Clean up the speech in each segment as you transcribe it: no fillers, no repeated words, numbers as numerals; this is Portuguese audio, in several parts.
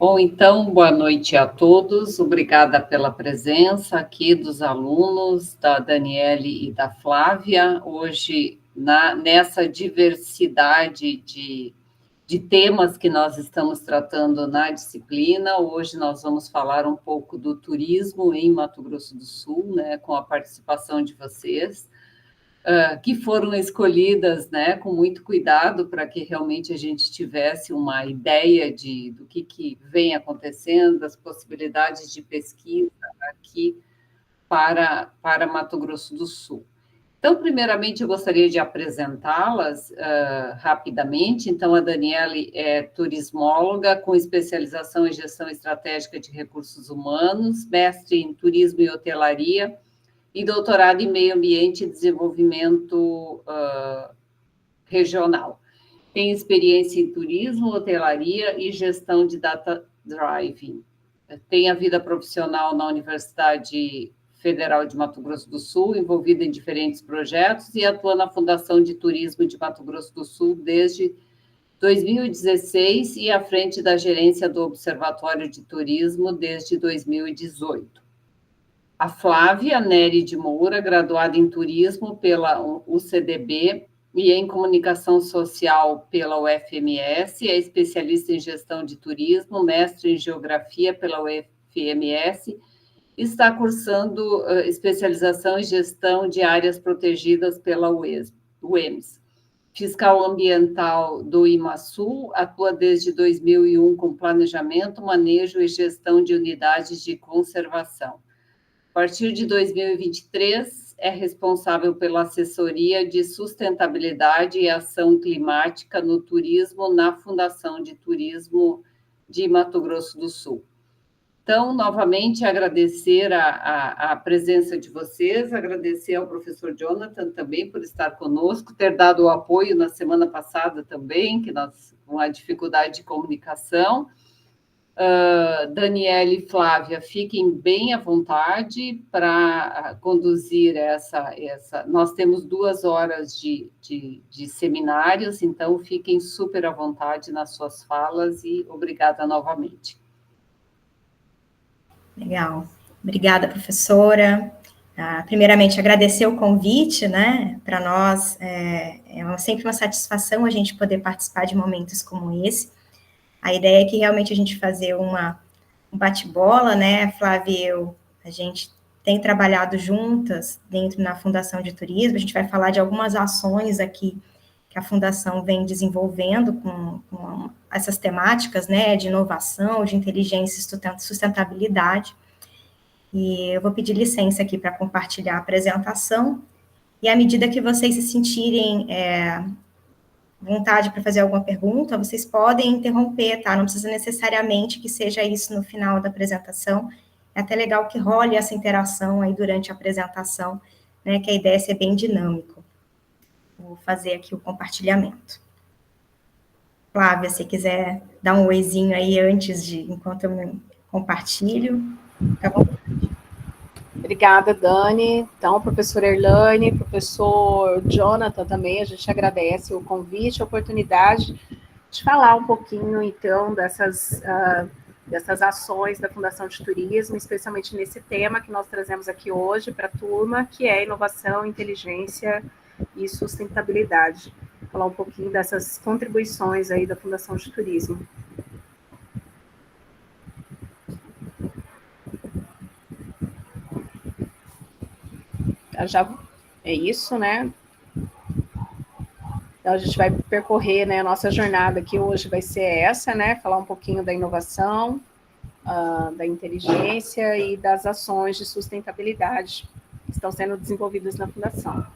Bom, então, boa noite a todos. Obrigada pela presença aqui dos alunos, da Daniele e da Flávia. Hoje, nessa diversidade de temas que nós estamos tratando na disciplina, hoje nós vamos falar um pouco do turismo em Mato Grosso do Sul, né, com a participação de vocês. Que foram escolhidas, né, com muito cuidado para que realmente a gente tivesse uma ideia do que vem acontecendo, das possibilidades de pesquisa aqui para Mato Grosso do Sul. Então, primeiramente, eu gostaria de apresentá-las rapidamente. Então, a Daniele é turismóloga com especialização em gestão estratégica de recursos humanos, mestre em turismo e hotelaria, e doutorado em Meio Ambiente e Desenvolvimento Regional. Tem experiência em turismo, hotelaria e gestão de data driving. Tem a vida profissional na Universidade Federal de Mato Grosso do Sul, envolvida em diferentes projetos, e atua na Fundação de Turismo de Mato Grosso do Sul desde 2016 e à frente da gerência do Observatório de Turismo desde 2018. A Flávia Nery de Moura, graduada em Turismo pela UCDB e em Comunicação Social pela UFMS, é especialista em Gestão de Turismo, mestre em Geografia pela UFMS, está cursando especialização em Gestão de Áreas Protegidas pela UEMS. Fiscal ambiental do IMASU, atua desde 2001 com planejamento, manejo e gestão de unidades de conservação. A partir de 2023, é responsável pela assessoria de sustentabilidade e ação climática no turismo na Fundação de Turismo de Mato Grosso do Sul. Então, novamente, agradecer a presença de vocês, agradecer ao professor Jonathan também por estar conosco, ter dado o apoio na semana passada também, que nós com a dificuldade de comunicação. Daniele e Flávia, fiquem bem à vontade para conduzir essa. Nós temos 2 horas de seminários, então fiquem super à vontade nas suas falas e obrigada novamente. Legal. Obrigada, professora. Primeiramente, agradecer o convite, né? Para nós é sempre uma satisfação a gente poder participar de momentos como esse. A ideia é que realmente a gente fazer um bate-bola, né, Flávia e eu, a gente tem trabalhado juntas dentro na Fundação de Turismo, a gente vai falar de algumas ações aqui que a Fundação vem desenvolvendo com essas temáticas, né, de inovação, de inteligência e sustentabilidade, e eu vou pedir licença aqui para compartilhar a apresentação, e à medida que vocês se sentirem vontade para fazer alguma pergunta, vocês podem interromper, tá? Não precisa necessariamente que seja isso no final da apresentação. É até legal que role essa interação aí durante a apresentação, né? Que a ideia é ser bem dinâmico. Vou fazer aqui o compartilhamento. Flávia, se quiser dar um oizinho aí enquanto eu me compartilho, fica à vontade. Obrigada, Dani. Então, professor Erlane, professor Jonathan também, a gente agradece o convite, a oportunidade de falar um pouquinho, então, dessas ações da Fundação de Turismo, especialmente nesse tema que nós trazemos aqui hoje para a turma, que é inovação, inteligência e sustentabilidade. Falar um pouquinho dessas contribuições aí da Fundação de Turismo. Já é isso, né? Então, a gente vai percorrer, né, a nossa jornada aqui hoje vai ser essa, né? Falar um pouquinho da inovação, da inteligência e das ações de sustentabilidade que estão sendo desenvolvidas na Fundação.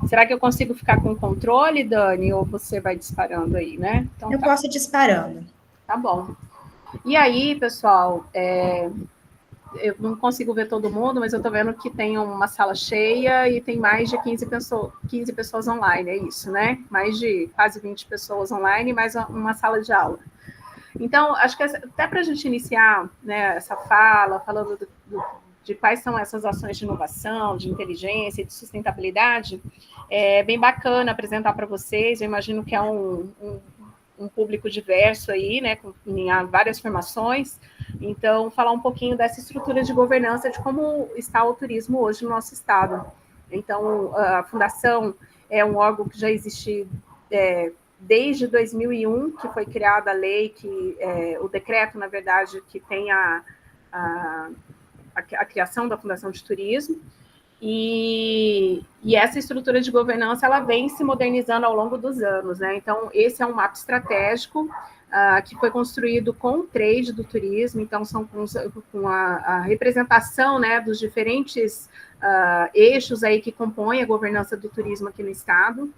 Será que eu consigo ficar com o controle, Dani, ou você vai disparando aí, né? Então, eu posso ir disparando. Tá bom. E aí, pessoal, eu não consigo ver todo mundo, mas eu estou vendo que tem uma sala cheia e tem mais de 15 pessoas online, é isso, né? Mais de quase 20 pessoas online, mais uma sala de aula. Então, acho que até para a gente iniciar, né, essa fala, falando de quais são essas ações de inovação, de inteligência e de sustentabilidade, é bem bacana apresentar para vocês. Eu imagino que é um um público diverso aí, né, em várias formações. Então, falar um pouquinho dessa estrutura de governança, de como está o turismo hoje no nosso estado. Então, a Fundação é um órgão que já existe desde 2001, que foi criada a lei, o decreto, na verdade, que tem a criação da Fundação de Turismo, e essa estrutura de governança ela vem se modernizando ao longo dos anos, né? Então, esse é um mapa estratégico que foi construído com o trade do turismo, então são com a representação, né, dos diferentes eixos aí que compõem a governança do turismo aqui no estado,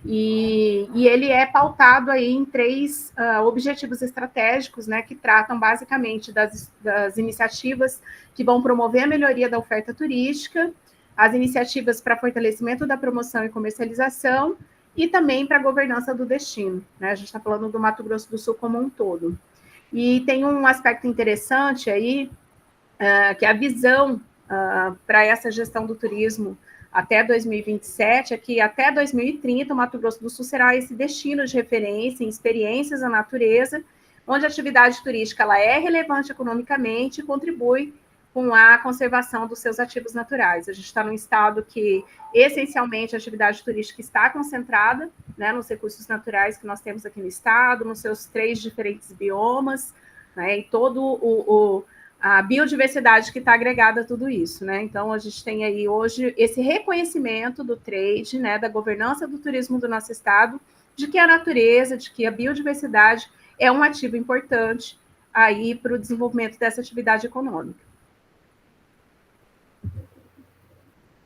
e ele é pautado aí em 3 objetivos estratégicos, né, que tratam basicamente das iniciativas que vão promover a melhoria da oferta turística, as iniciativas para fortalecimento da promoção e comercialização, e também para a governança do destino, né? A gente está falando do Mato Grosso do Sul como um todo. E tem um aspecto interessante aí, que é a visão para essa gestão do turismo até 2027, é que até 2030 o Mato Grosso do Sul será esse destino de referência em experiências à natureza, onde a atividade turística ela é relevante economicamente e contribui com a conservação dos seus ativos naturais. A gente está num estado que, essencialmente, a atividade turística está concentrada, né, nos recursos naturais que nós temos aqui no estado, nos seus 3 diferentes biomas, né, e todo a biodiversidade que está agregada a tudo isso, né? Então, a gente tem aí hoje esse reconhecimento do trade, né, da governança do turismo do nosso estado, de que a natureza, de que a biodiversidade é um ativo importante aí para o desenvolvimento dessa atividade econômica.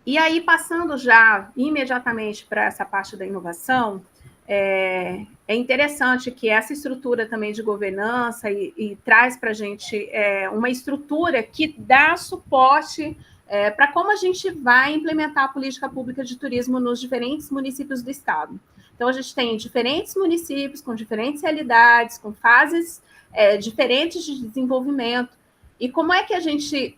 E aí, passando já imediatamente para essa parte da inovação, é interessante que essa estrutura também de governança e traz para a gente uma estrutura que dá suporte para como a gente vai implementar a política pública de turismo nos diferentes municípios do estado. Então, a gente tem diferentes municípios com diferentes realidades, com fases diferentes de desenvolvimento. E como é que a gente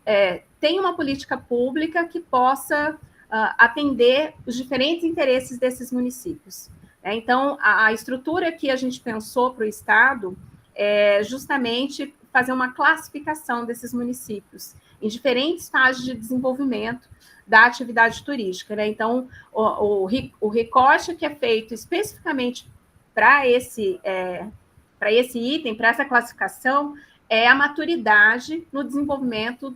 tem uma política pública que possa atender os diferentes interesses desses municípios? Então, a estrutura que a gente pensou para o estado é justamente fazer uma classificação desses municípios em diferentes fases de desenvolvimento da atividade turística, né? Então, o recorte que é feito especificamente para esse item, para essa classificação, é a maturidade no desenvolvimento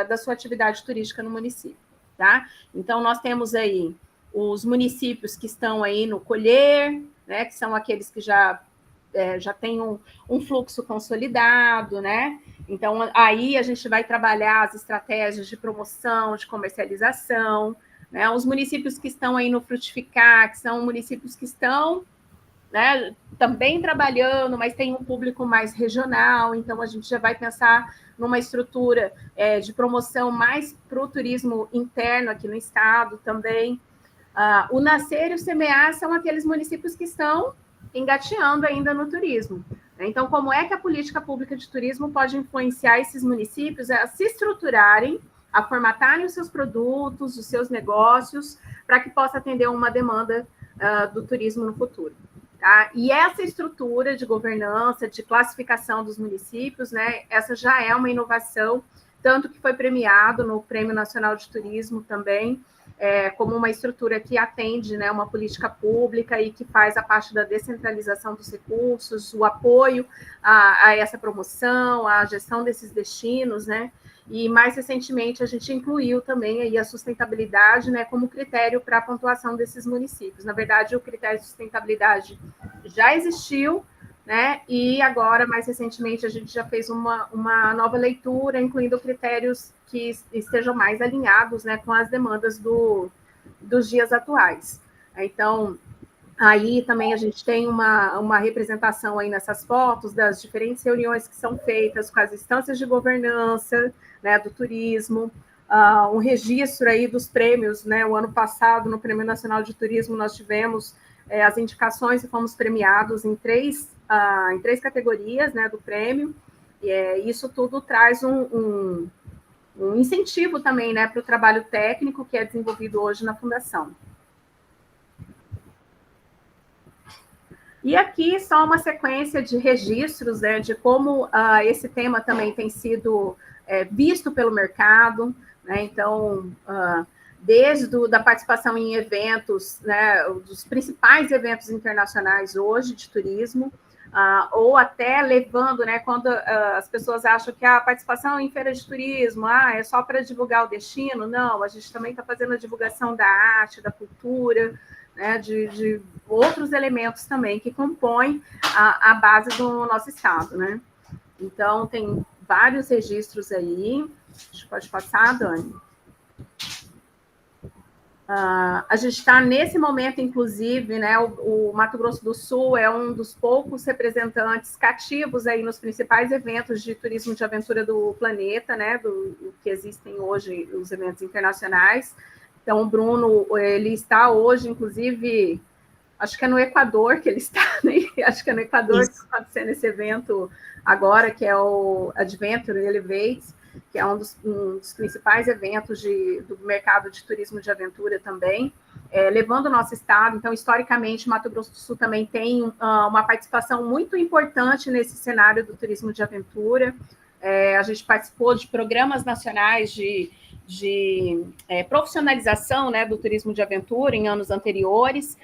da sua atividade turística no município, tá? Então, nós temos aí os municípios que estão aí no colher, né, que são aqueles que já têm um fluxo consolidado, né? Então, aí a gente vai trabalhar as estratégias de promoção, de comercialização, né? Os municípios que estão aí no frutificar, que são municípios que estão, né, também trabalhando, mas tem um público mais regional, então a gente já vai pensar numa estrutura de promoção mais para o turismo interno aqui no estado também. O nascer e o semear são aqueles municípios que estão engateando ainda no turismo. Então, como é que a política pública de turismo pode influenciar esses municípios a se estruturarem, a formatarem os seus produtos, os seus negócios, para que possa atender uma demanda do turismo no futuro? Tá? E essa estrutura de governança, de classificação dos municípios, né, essa já é uma inovação, tanto que foi premiado no Prêmio Nacional de Turismo também, como uma estrutura que atende, né, uma política pública e que faz a parte da descentralização dos recursos, o apoio a essa promoção, a gestão desses destinos, né? E mais recentemente a gente incluiu também aí a sustentabilidade, né, como critério para a pontuação desses municípios. Na verdade, o critério de sustentabilidade já existiu, né? E agora, mais recentemente, a gente já fez uma nova leitura, incluindo critérios que estejam mais alinhados, né, com as demandas dos dias atuais. Então, aí também a gente tem uma representação aí nessas fotos das diferentes reuniões que são feitas com as instâncias de governança, né, do turismo, um registro aí dos prêmios, né? O ano passado, no Prêmio Nacional de Turismo, nós tivemos as indicações e fomos premiados em três categorias, né, do prêmio, e isso tudo traz um incentivo também, né, para o trabalho técnico que é desenvolvido hoje na Fundação. E aqui só uma sequência de registros, né, de como esse tema também tem sido visto pelo mercado, né? Então, desde da participação em eventos, né, dos principais eventos internacionais hoje de turismo, ou até levando, né, quando as pessoas acham que a participação em feira de turismo é só para divulgar o destino. Não, a gente também está fazendo a divulgação da arte, da cultura, né, de outros elementos também que compõem a base do nosso estado, né? Então, tem vários registros aí. A gente pode passar, Dani? A gente está nesse momento, inclusive, né, o Mato Grosso do Sul é um dos poucos representantes cativos aí nos principais eventos de turismo de aventura do planeta, né, do que existem hoje, os eventos internacionais. Então, o Bruno, ele está hoje, inclusive, acho que é no Equador que ele está, né? Acho que é no Equador que está acontecendo esse evento agora, que é o Adventure Elevates, que é um dos principais eventos do mercado de turismo de aventura também, levando o nosso estado. Então, historicamente, Mato Grosso do Sul também tem uma participação muito importante nesse cenário do turismo de aventura. A gente participou de programas nacionais de profissionalização, né, do turismo de aventura em anos anteriores.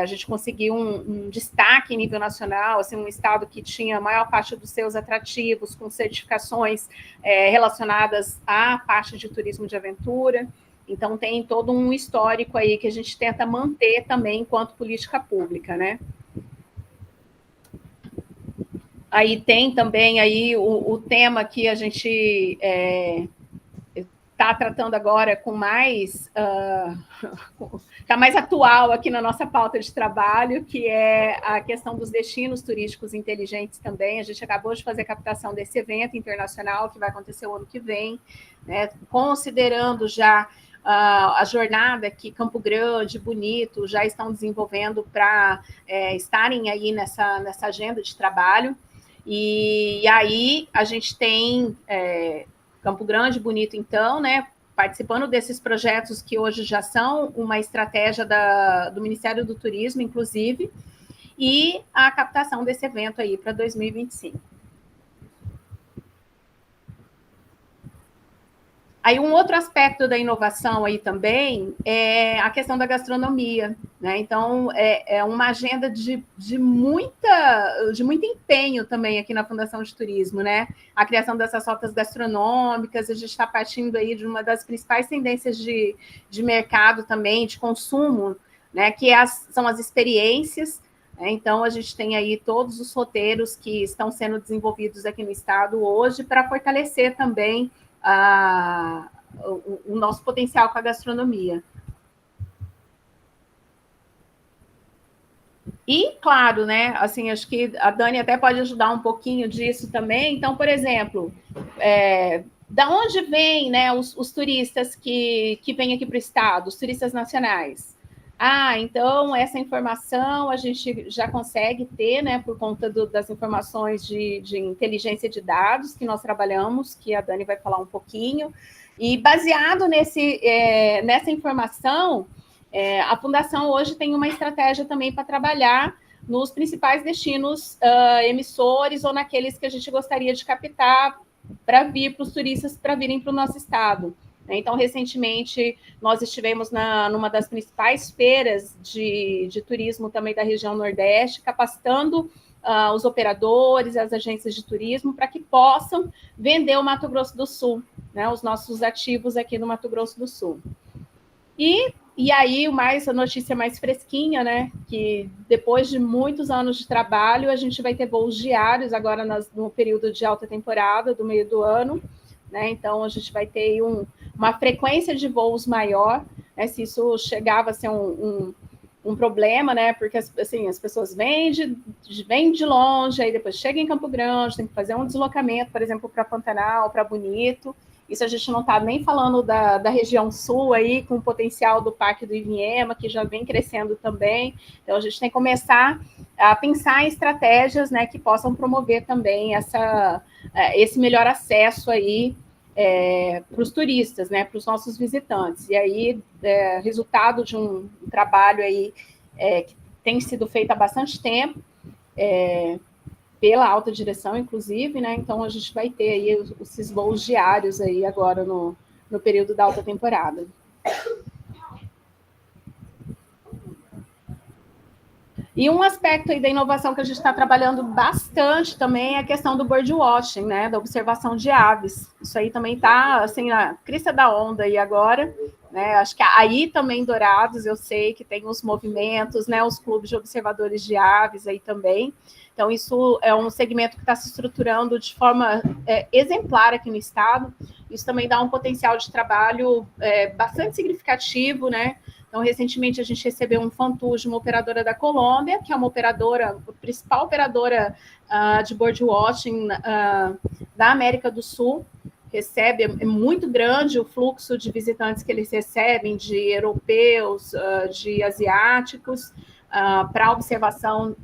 A gente conseguiu um destaque em nível nacional, assim, um estado que tinha a maior parte dos seus atrativos com certificações relacionadas à parte de turismo de aventura. Então, tem todo um histórico aí que a gente tenta manter também enquanto política pública, né? Aí tem também aí o tema que a gente está tratando agora com mais... está mais atual aqui na nossa pauta de trabalho, que é a questão dos destinos turísticos inteligentes também. A gente acabou de fazer a captação desse evento internacional que vai acontecer o ano que vem, né, considerando já a jornada que Campo Grande, Bonito, já estão desenvolvendo para estarem aí nessa agenda de trabalho. E aí a gente tem Campo Grande, Bonito, então, né, participando desses projetos que hoje já são uma estratégia do Ministério do Turismo, inclusive, e a captação desse evento aí para 2025. Aí um outro aspecto da inovação aí também é a questão da gastronomia, né? Então, é uma agenda de muito empenho também aqui na Fundação de Turismo, né? A criação dessas rotas gastronômicas, a gente está partindo aí de uma das principais tendências de mercado também, de consumo, né? Que são as experiências, né? Então, a gente tem aí todos os roteiros que estão sendo desenvolvidos aqui no estado hoje para fortalecer também o nosso potencial com a gastronomia. E, claro, né, assim, acho que a Dani até pode ajudar um pouquinho disso também. Então, por exemplo, da onde vêm, né, os turistas que vêm aqui para o estado, os turistas nacionais? Então, essa informação a gente já consegue ter, né, por conta das informações de inteligência de dados que nós trabalhamos, que a Dani vai falar um pouquinho. E baseado nessa informação, a Fundação hoje tem uma estratégia também para trabalhar nos principais destinos emissores ou naqueles que a gente gostaria de captar para vir para os turistas para virem para o nosso estado. Então, recentemente, nós estivemos numa das principais feiras de turismo também da região Nordeste, capacitando os operadores, as agências de turismo, para que possam vender o Mato Grosso do Sul, né, os nossos ativos aqui no Mato Grosso do Sul. E aí, a notícia mais fresquinha, né, que depois de muitos anos de trabalho, a gente vai ter voos diários agora no período de alta temporada, do meio do ano, né? Então, a gente vai ter uma frequência de voos maior, né? Se isso chegava a ser um problema, né? Porque assim, as pessoas vêm de longe, aí depois chegam em Campo Grande, tem que fazer um deslocamento, por exemplo, para Pantanal, para Bonito. Isso a gente não está nem falando da região sul aí, com o potencial do Parque do Ivinhema, que já vem crescendo também. Então, a gente tem que começar a pensar em estratégias, né, que possam promover também esse melhor acesso aí para os turistas, né, para os nossos visitantes. E aí, resultado de um trabalho aí que tem sido feito há bastante tempo, pela alta direção, inclusive, né? Então a gente vai ter aí esses voos diários aí agora no período da alta temporada. E um aspecto aí da inovação que a gente está trabalhando bastante também é a questão do birdwatching, né, da observação de aves. Isso aí também está, assim, na crista da onda aí agora, né, acho que aí também Dourados, eu sei que tem os movimentos, né, os clubes de observadores de aves aí também. Então, isso é um segmento que está se estruturando de forma exemplar aqui no estado. Isso também dá um potencial de trabalho bastante significativo, né? Então, recentemente, a gente recebeu um fantoche de uma operadora da Colômbia, que é uma operadora, a principal operadora de birdwatching da América do Sul. É muito grande o fluxo de visitantes que eles recebem, de europeus, de asiáticos, para observação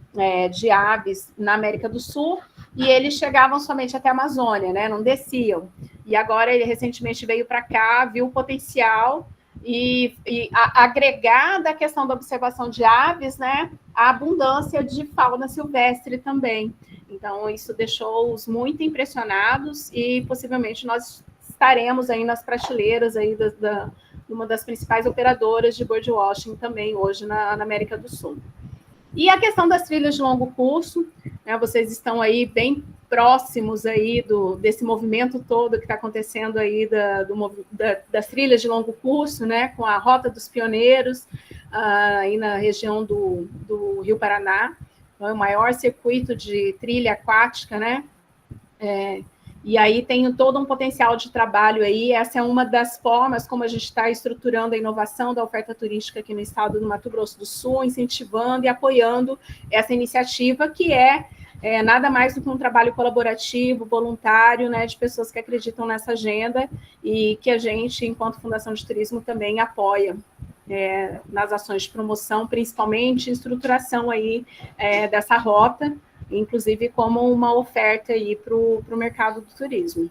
de aves na América do Sul, e eles chegavam somente até a Amazônia, né? Não desciam. E agora ele recentemente veio para cá, viu o potencial e agregar da questão da observação de aves, né, a abundância de fauna silvestre também. Então, isso deixou-os muito impressionados e possivelmente nós estaremos aí nas prateleiras aí de uma das principais operadoras de birdwatching também hoje na América do Sul. E a questão das trilhas de longo curso, né, vocês estão aí bem próximos aí desse movimento todo que está acontecendo aí das trilhas de longo curso, né, com a Rota dos Pioneiros, aí na região do Rio Paraná, então, é o maior circuito de trilha aquática, né, e aí tem todo um potencial de trabalho aí. Essa é uma das formas como a gente está estruturando a inovação da oferta turística aqui no estado do Mato Grosso do Sul, incentivando e apoiando essa iniciativa, que é nada mais do que um trabalho colaborativo, voluntário, né, de pessoas que acreditam nessa agenda e que a gente, enquanto Fundação de Turismo, também apoia nas ações de promoção, principalmente estruturação aí dessa rota, inclusive como uma oferta aí para o mercado do turismo.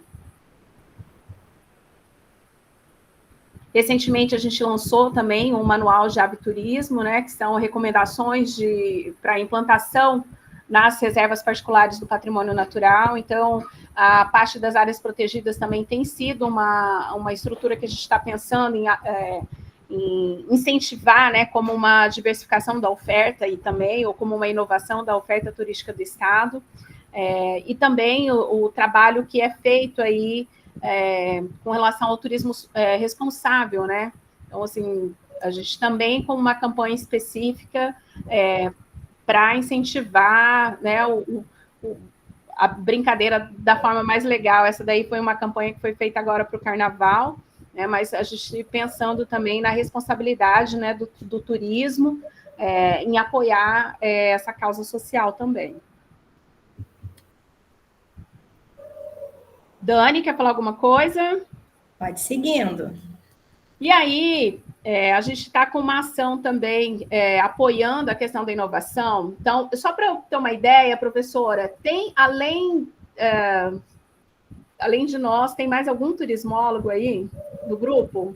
Recentemente, a gente lançou também um manual de aviturismo, né, que são recomendações para implantação nas reservas particulares do patrimônio natural. Então, a parte das áreas protegidas também tem sido uma estrutura que a gente está pensando em incentivar, né, como uma diversificação da oferta e também, ou como uma inovação da oferta turística do estado, e também o trabalho que é feito aí com relação ao turismo responsável, né? Então, assim, a gente também com uma campanha específica para incentivar, né, a brincadeira da forma mais legal. Essa daí foi uma campanha que foi feita agora para o Carnaval, né, mas a gente pensando também na responsabilidade, né, do turismo em apoiar essa causa social também. Dani, quer falar alguma coisa? Pode ir seguindo. E aí, a gente está com uma ação também apoiando a questão da inovação. Então, só para eu ter uma ideia, professora, tem além de nós, tem mais algum turismólogo aí do grupo?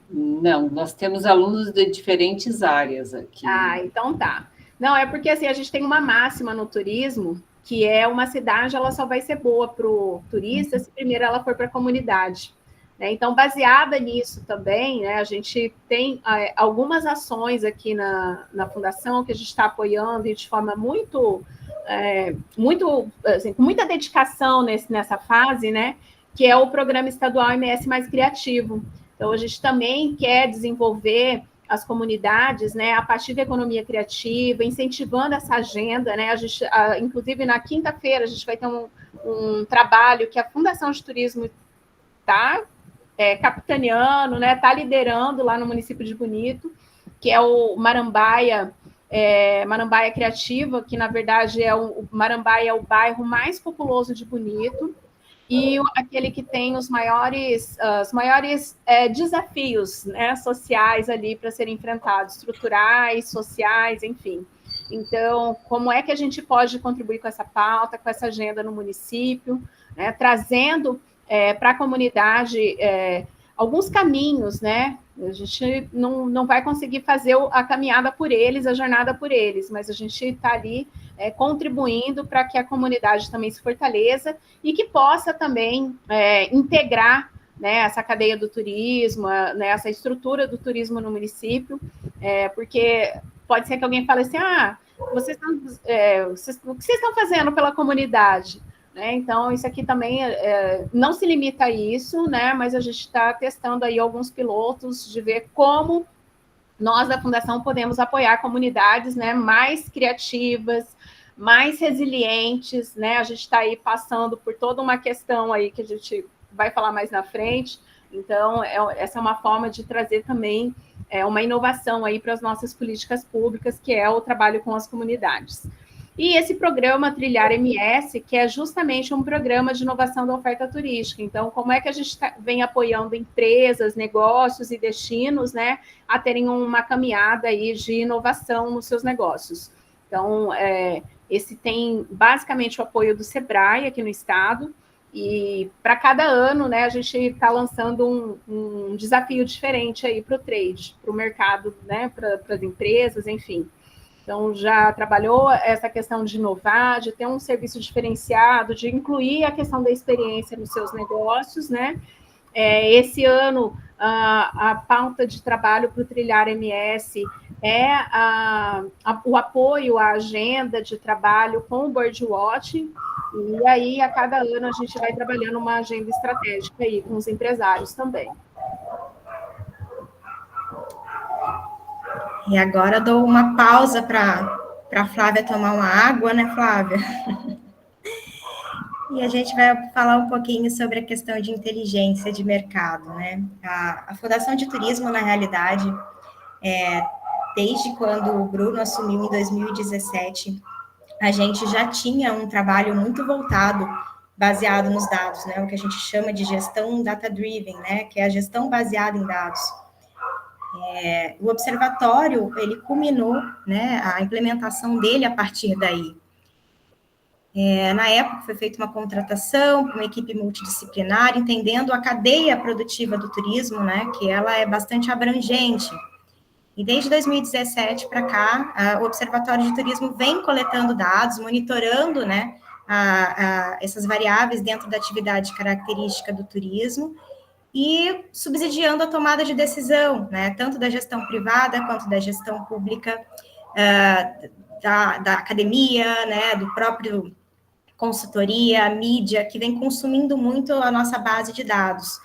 Não, nós temos alunos de diferentes áreas aqui. Ah, então tá. Não, é porque assim, a gente tem uma máxima no turismo, que é uma cidade, ela só vai ser boa para o turista se primeiro ela for para a comunidade. Né? Então, baseada nisso também, né, a gente tem algumas ações aqui na Fundação que a gente está apoiando e de forma muito assim, com muita dedicação nessa fase, né, que é o Programa Estadual MS Mais Criativo. Então, a gente também quer desenvolver as comunidades, né, a partir da economia criativa, incentivando essa agenda, né, a gente, inclusive na quinta-feira a gente vai ter um trabalho que a Fundação de Turismo está capitaneando, né, está liderando lá no município de Bonito, que é o Marambaia, Marambaia Criativa, que na verdade o Marambaia é o bairro mais populoso de Bonito, e aquele que tem os maiores desafios, né, sociais ali para serem enfrentados, estruturais, sociais, enfim. Então, como é que a gente pode contribuir com essa pauta, com essa agenda no município, né, trazendo para a comunidade alguns caminhos, né? A gente não vai conseguir fazer a caminhada por eles, a jornada por eles, mas a gente está ali contribuindo para que a comunidade também se fortaleça e que possa também integrar, né, essa cadeia do turismo, né, essa estrutura do turismo no município, porque pode ser que alguém fale assim, o que vocês estão fazendo pela comunidade? Né? Então, isso aqui também não se limita a isso, né? Mas a gente está testando aí alguns pilotos de ver como nós da Fundação podemos apoiar comunidades, né, mais criativas, mais resilientes, né? A gente está aí passando por toda uma questão aí que a gente vai falar mais na frente. Então, essa é uma forma de trazer também uma inovação aí para as nossas políticas públicas, que é o trabalho com as comunidades. E esse programa Trilhar MS, que é justamente um programa de inovação da oferta turística. Então, como é que a gente vem apoiando empresas, negócios e destinos, né, a terem uma caminhada aí de inovação nos seus negócios. Então, esse tem basicamente o apoio do Sebrae aqui no estado, e para cada ano, né, a gente está lançando um desafio diferente aí para o trade, para o mercado, né, para as empresas, enfim. Então, já trabalhou essa questão de inovar, de ter um serviço diferenciado, de incluir a questão da experiência nos seus negócios, né? Esse ano, a pauta de trabalho para o Trilhar MS é o apoio à agenda de trabalho com o Birdwatch, e aí, a cada ano, a gente vai trabalhando uma agenda estratégica aí com os empresários também. E agora eu dou uma pausa para a Flávia tomar uma água, né, Flávia? E a gente vai falar um pouquinho sobre a questão de inteligência de mercado, né? A Fundação de Turismo, na realidade, desde quando o Bruno assumiu em 2017, a gente já tinha um trabalho muito voltado, baseado nos dados, né? O que a gente chama de gestão data-driven, né? Que é a gestão baseada em dados. O observatório, ele culminou, né, a implementação dele a partir daí. Na época, foi feita uma contratação para uma equipe multidisciplinar, entendendo a cadeia produtiva do turismo, né, que ela é bastante abrangente. E desde 2017 para cá, o Observatório de Turismo vem coletando dados, monitorando, né, essas variáveis dentro da atividade característica do turismo, e subsidiando a tomada de decisão, né, tanto da gestão privada quanto da gestão pública, da academia, né, do próprio consultoria, mídia, que vem consumindo muito a nossa base de dados.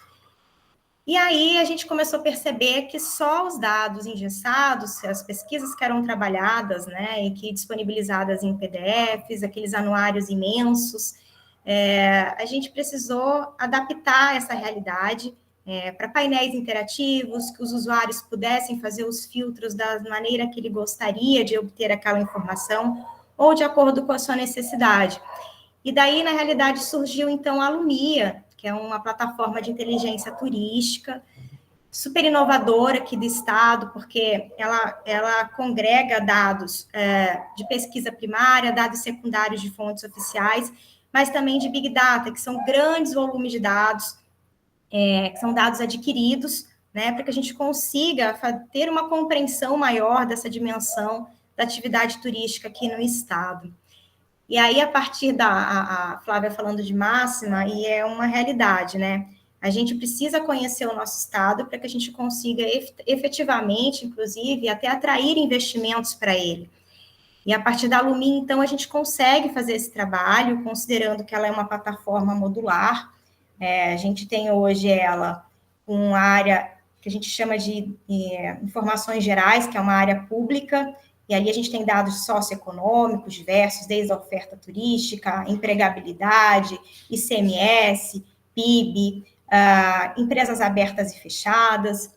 E aí a gente começou a perceber que só os dados engessados, as pesquisas que eram trabalhadas, né, e que disponibilizadas em PDFs, aqueles anuários imensos, a gente precisou adaptar essa realidade para painéis interativos, que os usuários pudessem fazer os filtros da maneira que ele gostaria de obter aquela informação, ou de acordo com a sua necessidade. E daí, na realidade, surgiu, então, a Lumia, que é uma plataforma de inteligência turística, super inovadora aqui do estado, porque ela congrega dados de pesquisa primária, dados secundários de fontes oficiais, mas também de Big Data, que são grandes volumes de dados, que são dados adquiridos, né, para que a gente consiga ter uma compreensão maior dessa dimensão da atividade turística aqui no estado. E aí, a partir a Flávia falando de máxima, e é uma realidade, né? A gente precisa conhecer o nosso estado para que a gente consiga efetivamente, inclusive, até atrair investimentos para ele. E a partir da Lumia, então, a gente consegue fazer esse trabalho, considerando que ela é uma plataforma modular. A gente tem hoje ela uma área que a gente chama de informações gerais, que é uma área pública, e ali a gente tem dados socioeconômicos diversos, desde a oferta turística, empregabilidade, ICMS, PIB, empresas abertas e fechadas.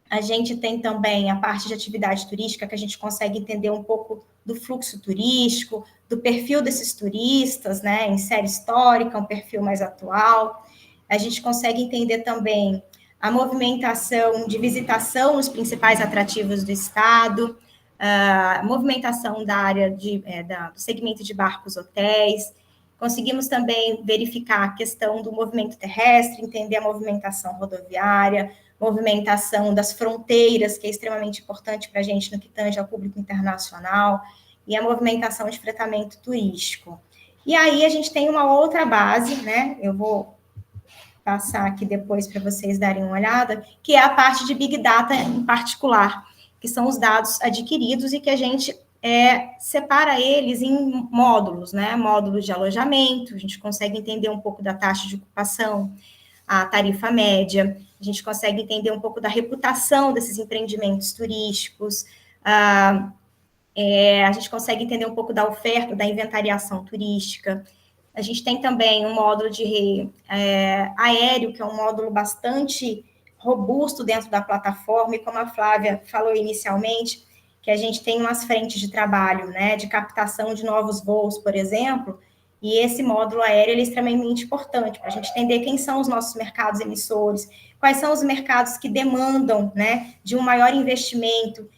A gente tem também a parte de atividade turística, que a gente consegue entender um pouco do fluxo turístico, do perfil desses turistas, né, em série histórica, um perfil mais atual. A gente consegue entender também a movimentação de visitação nos principais atrativos do estado, a movimentação da área do segmento de barcos hotéis, Conseguimos também verificar a questão do movimento terrestre, entender a movimentação rodoviária, movimentação das fronteiras, que é extremamente importante para a gente no que tange ao público internacional, e a movimentação de fretamento turístico. E aí a gente tem uma outra base, né? Eu vou passar aqui depois para vocês darem uma olhada, que é a parte de Big Data em particular, que são os dados adquiridos e que a gente separa eles em módulos, né? Módulos de alojamento, a gente consegue entender um pouco da taxa de ocupação, a tarifa média, a gente consegue entender um pouco da reputação desses empreendimentos turísticos, a gente consegue entender um pouco da oferta, da inventariação turística. A gente tem também um módulo de aéreo, que é um módulo bastante robusto dentro da plataforma, e como a Flávia falou inicialmente, que a gente tem umas frentes de trabalho, né, de captação de novos voos, por exemplo, e esse módulo aéreo ele é extremamente importante para a gente entender quem são os nossos mercados emissores, quais são os mercados que demandam, né, de um maior investimento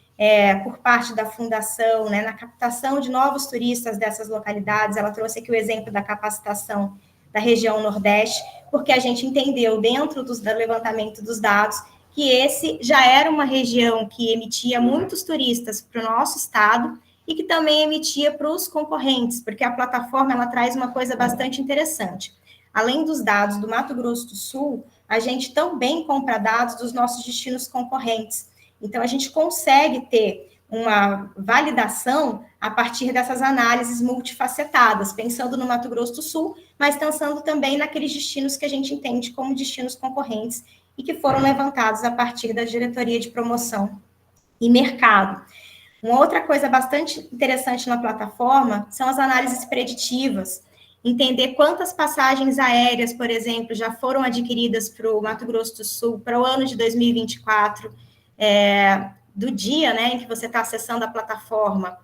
por parte da fundação, né, na captação de novos turistas dessas localidades. Ela trouxe aqui o exemplo da capacitação da região Nordeste, porque a gente entendeu dentro do levantamento dos dados que esse já era uma região que emitia muitos turistas para o nosso estado e que também emitia para os concorrentes, porque a plataforma ela traz uma coisa bastante interessante. Além dos dados do Mato Grosso do Sul, a gente também compra dados dos nossos destinos concorrentes. Então, a gente consegue ter uma validação a partir dessas análises multifacetadas, pensando no Mato Grosso do Sul, mas pensando também naqueles destinos que a gente entende como destinos concorrentes e que foram levantados a partir da diretoria de promoção e mercado. Uma outra coisa bastante interessante na plataforma são as análises preditivas, entender quantas passagens aéreas, por exemplo, já foram adquiridas para o Mato Grosso do Sul para o ano de 2024, do dia, né, em que você está acessando a plataforma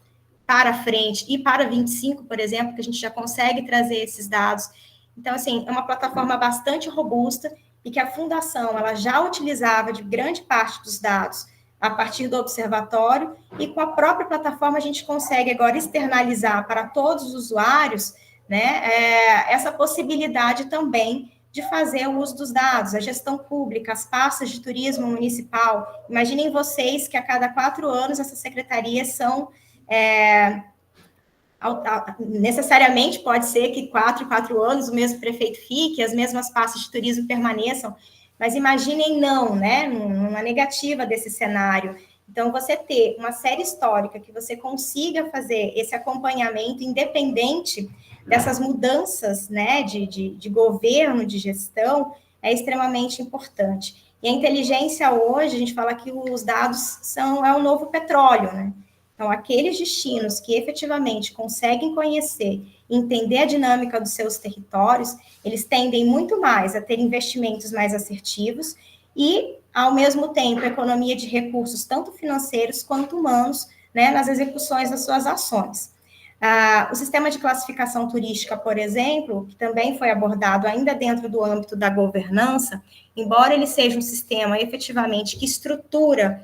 para frente e para 25, por exemplo, que a gente já consegue trazer esses dados. Então, assim, é uma plataforma bastante robusta e que a Fundação ela já utilizava de grande parte dos dados a partir do observatório, e com a própria plataforma a gente consegue agora externalizar para todos os usuários, né, essa possibilidade também de fazer o uso dos dados, a gestão pública, as pastas de turismo municipal. Imaginem vocês que a cada 4 anos essas secretarias são... necessariamente pode ser que 4 anos o mesmo prefeito fique, as mesmas pastas de turismo permaneçam, mas imaginem não, né, numa negativa desse cenário. Então, você ter uma série histórica que você consiga fazer esse acompanhamento independente dessas mudanças, né, de governo, de gestão, é extremamente importante. E a inteligência hoje, a gente fala que os dados é o novo petróleo, né? Então, aqueles destinos que efetivamente conseguem conhecer e entender a dinâmica dos seus territórios, eles tendem muito mais a ter investimentos mais assertivos e, ao mesmo tempo, economia de recursos, tanto financeiros quanto humanos, né, nas execuções das suas ações. O sistema de classificação turística, por exemplo, que também foi abordado ainda dentro do âmbito da governança, embora ele seja um sistema efetivamente que estrutura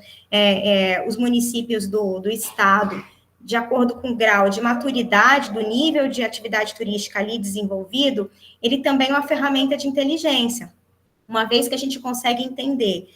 os municípios do estado de acordo com o grau de maturidade do nível de atividade turística ali desenvolvido, ele também é uma ferramenta de inteligência, uma vez que a gente consegue entender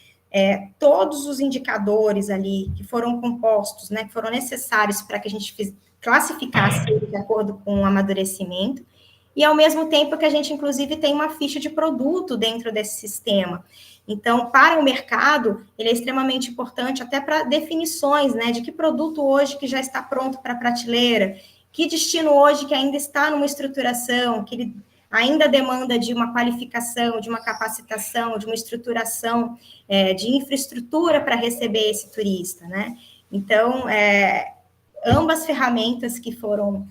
todos os indicadores ali que foram compostos, né, que foram necessários para que a gente classificasse de acordo com o amadurecimento, e ao mesmo tempo que a gente, inclusive, tem uma ficha de produto dentro desse sistema. Então, para o mercado, ele é extremamente importante até para definições, né, de que produto hoje que já está pronto para a prateleira, que destino hoje que ainda está numa estruturação, que ele ainda demanda de uma qualificação, de uma capacitação, de uma estruturação, de infraestrutura para receber esse turista, né? Então, ambas ferramentas que foram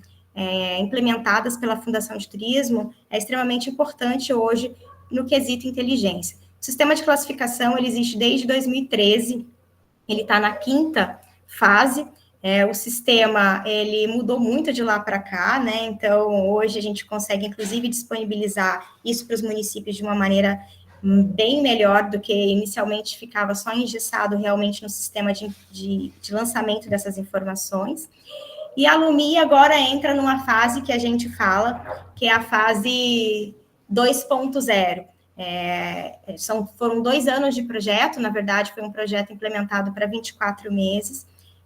implementadas pela Fundação de Turismo é extremamente importante hoje no quesito inteligência. O sistema de classificação, ele existe desde 2013, ele está na 5ª fase, o sistema, ele mudou muito de lá para cá, né, então hoje a gente consegue, inclusive, disponibilizar isso para os municípios de uma maneira bem melhor do que inicialmente ficava só engessado realmente no sistema de lançamento dessas informações. E a Alumia agora entra numa fase que a gente fala, que é a fase 2.0. Foram 2 anos de projeto, na verdade, foi um projeto implementado para 24 meses,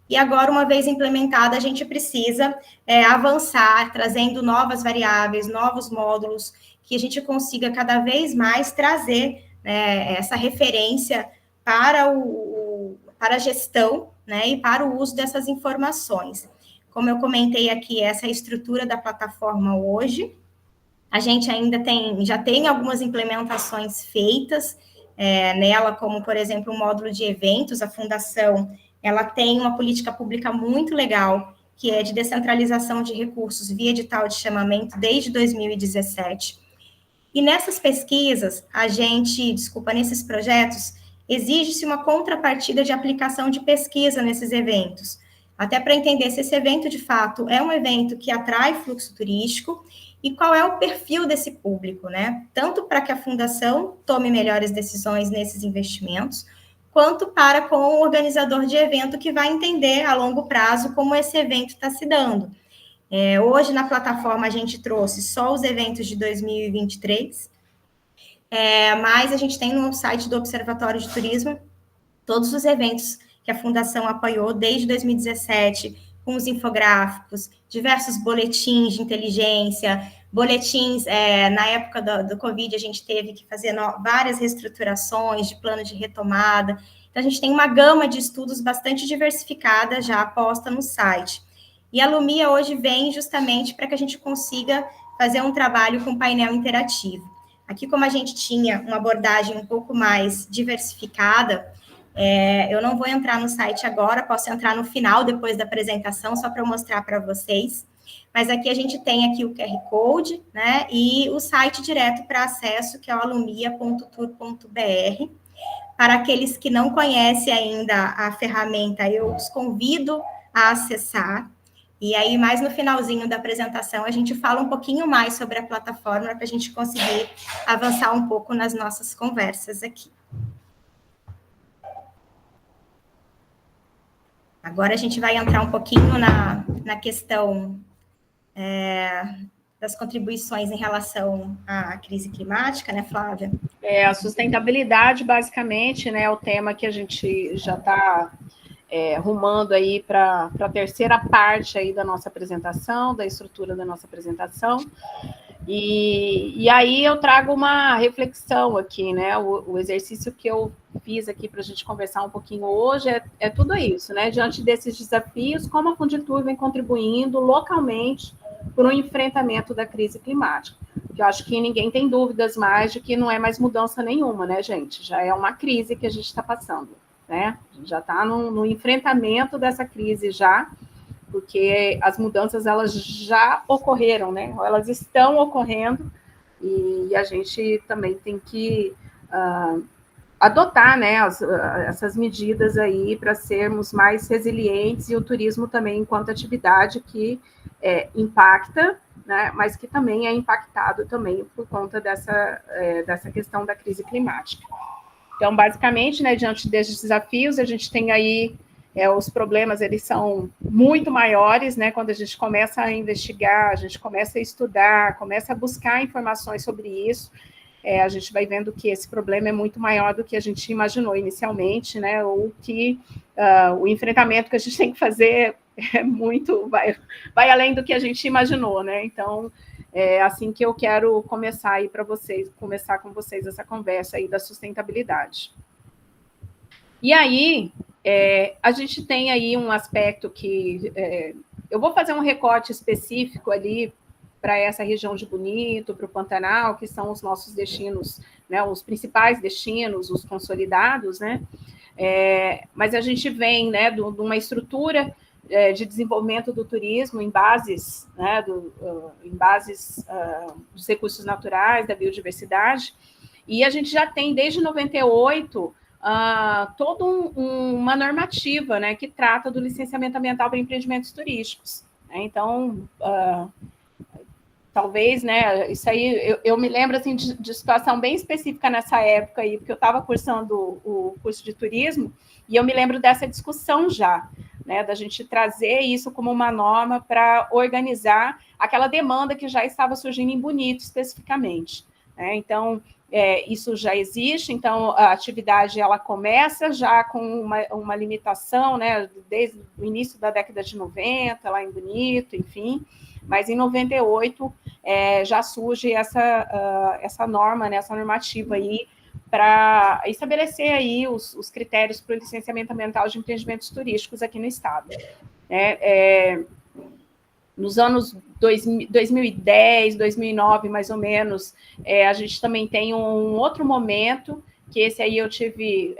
e agora, uma vez implementada, a gente precisa avançar, trazendo novas variáveis, novos módulos, que a gente consiga cada vez mais trazer, né, essa referência para a gestão, né, e para o uso dessas informações. Como eu comentei aqui, essa é a estrutura da plataforma hoje. A gente ainda já tem algumas implementações feitas nela, como, por exemplo, o módulo de eventos. A Fundação, ela tem uma política pública muito legal, que é de descentralização de recursos via edital de chamamento desde 2017. E nessas pesquisas, nesses projetos, exige-se uma contrapartida de aplicação de pesquisa nesses eventos, até para entender se esse evento, de fato, é um evento que atrai fluxo turístico e qual é o perfil desse público, né? Tanto para que a Fundação tome melhores decisões nesses investimentos, quanto para com o organizador de evento, que vai entender a longo prazo como esse evento está se dando. Hoje, na plataforma, a gente trouxe só os eventos de 2023, mas a gente tem no site do Observatório de Turismo todos os eventos que a Fundação apoiou desde 2017, com os infográficos, diversos boletins de inteligência, boletins, na época do Covid, a gente teve que fazer várias reestruturações de plano de retomada. Então, a gente tem uma gama de estudos bastante diversificada já posta no site. E a Lumia hoje vem justamente para que a gente consiga fazer um trabalho com painel interativo. Aqui, como a gente tinha uma abordagem um pouco mais diversificada, eu não vou entrar no site agora, posso entrar no final, depois da apresentação, só para eu mostrar para vocês. Mas aqui a gente tem aqui o QR Code, né, e o site direto para acesso, que é o alumia.tour.br. Para aqueles que não conhecem ainda a ferramenta, eu os convido a acessar. E aí, mais no finalzinho da apresentação, a gente fala um pouquinho mais sobre a plataforma para a gente conseguir avançar um pouco nas nossas conversas aqui. Agora a gente vai entrar um pouquinho na questão das contribuições em relação à crise climática, né, Flávia? A sustentabilidade, basicamente, né, é o tema que a gente já está rumando aí para a terceira parte aí da nossa apresentação, da estrutura da nossa apresentação. E aí eu trago uma reflexão aqui, né? O exercício que eu fiz aqui para a gente conversar um pouquinho hoje é tudo isso, né? Diante desses desafios, como a Funditur vem contribuindo localmente para o enfrentamento da crise climática. Eu acho que ninguém tem dúvidas mais de que não é mais mudança nenhuma, né, gente? Já é uma crise que a gente está passando, né? A gente já está no enfrentamento dessa crise já, porque as mudanças, elas já ocorreram, né? Elas estão ocorrendo e a gente também tem que adotar, né, essas medidas aí para sermos mais resilientes, e o turismo também enquanto atividade que impacta, né, mas que também é impactado também por conta dessa questão da crise climática. Então, basicamente, né, diante desses desafios, a gente tem aí os problemas, eles são muito maiores, né? Quando a gente começa a investigar, a gente começa a estudar, começa a buscar informações sobre isso, a gente vai vendo que esse problema é muito maior do que a gente imaginou inicialmente, né? Ou que o enfrentamento que a gente tem que fazer vai além do que a gente imaginou, né? Então, é assim que eu quero começar aí começar com vocês essa conversa aí da sustentabilidade. E aí, a gente tem aí um aspecto que eu vou fazer um recorte específico ali para essa região de Bonito, para o Pantanal, que são os nossos destinos, né, os principais destinos, os consolidados, né? Mas a gente vem, né, de uma estrutura de desenvolvimento do turismo em bases, né, dos recursos naturais, da biodiversidade, e a gente já tem, desde 98, toda uma normativa, né, que trata do licenciamento ambiental para empreendimentos turísticos. Então, talvez, né, isso aí, eu me lembro, assim, de situação bem específica nessa época aí, porque eu estava cursando o curso de turismo, e eu me lembro dessa discussão já, né, da gente trazer isso como uma norma para organizar aquela demanda que já estava surgindo em Bonito, especificamente, né? Então, isso já existe, então a atividade ela começa já com uma limitação, né, desde o início da década de 90, lá em Bonito, enfim, mas em 98 já surge essa norma, né, essa normativa aí, para estabelecer aí os critérios para o licenciamento ambiental de empreendimentos turísticos aqui no estado. Nos anos 2010, 2009, mais ou menos, a gente também tem um outro momento, que esse aí eu tive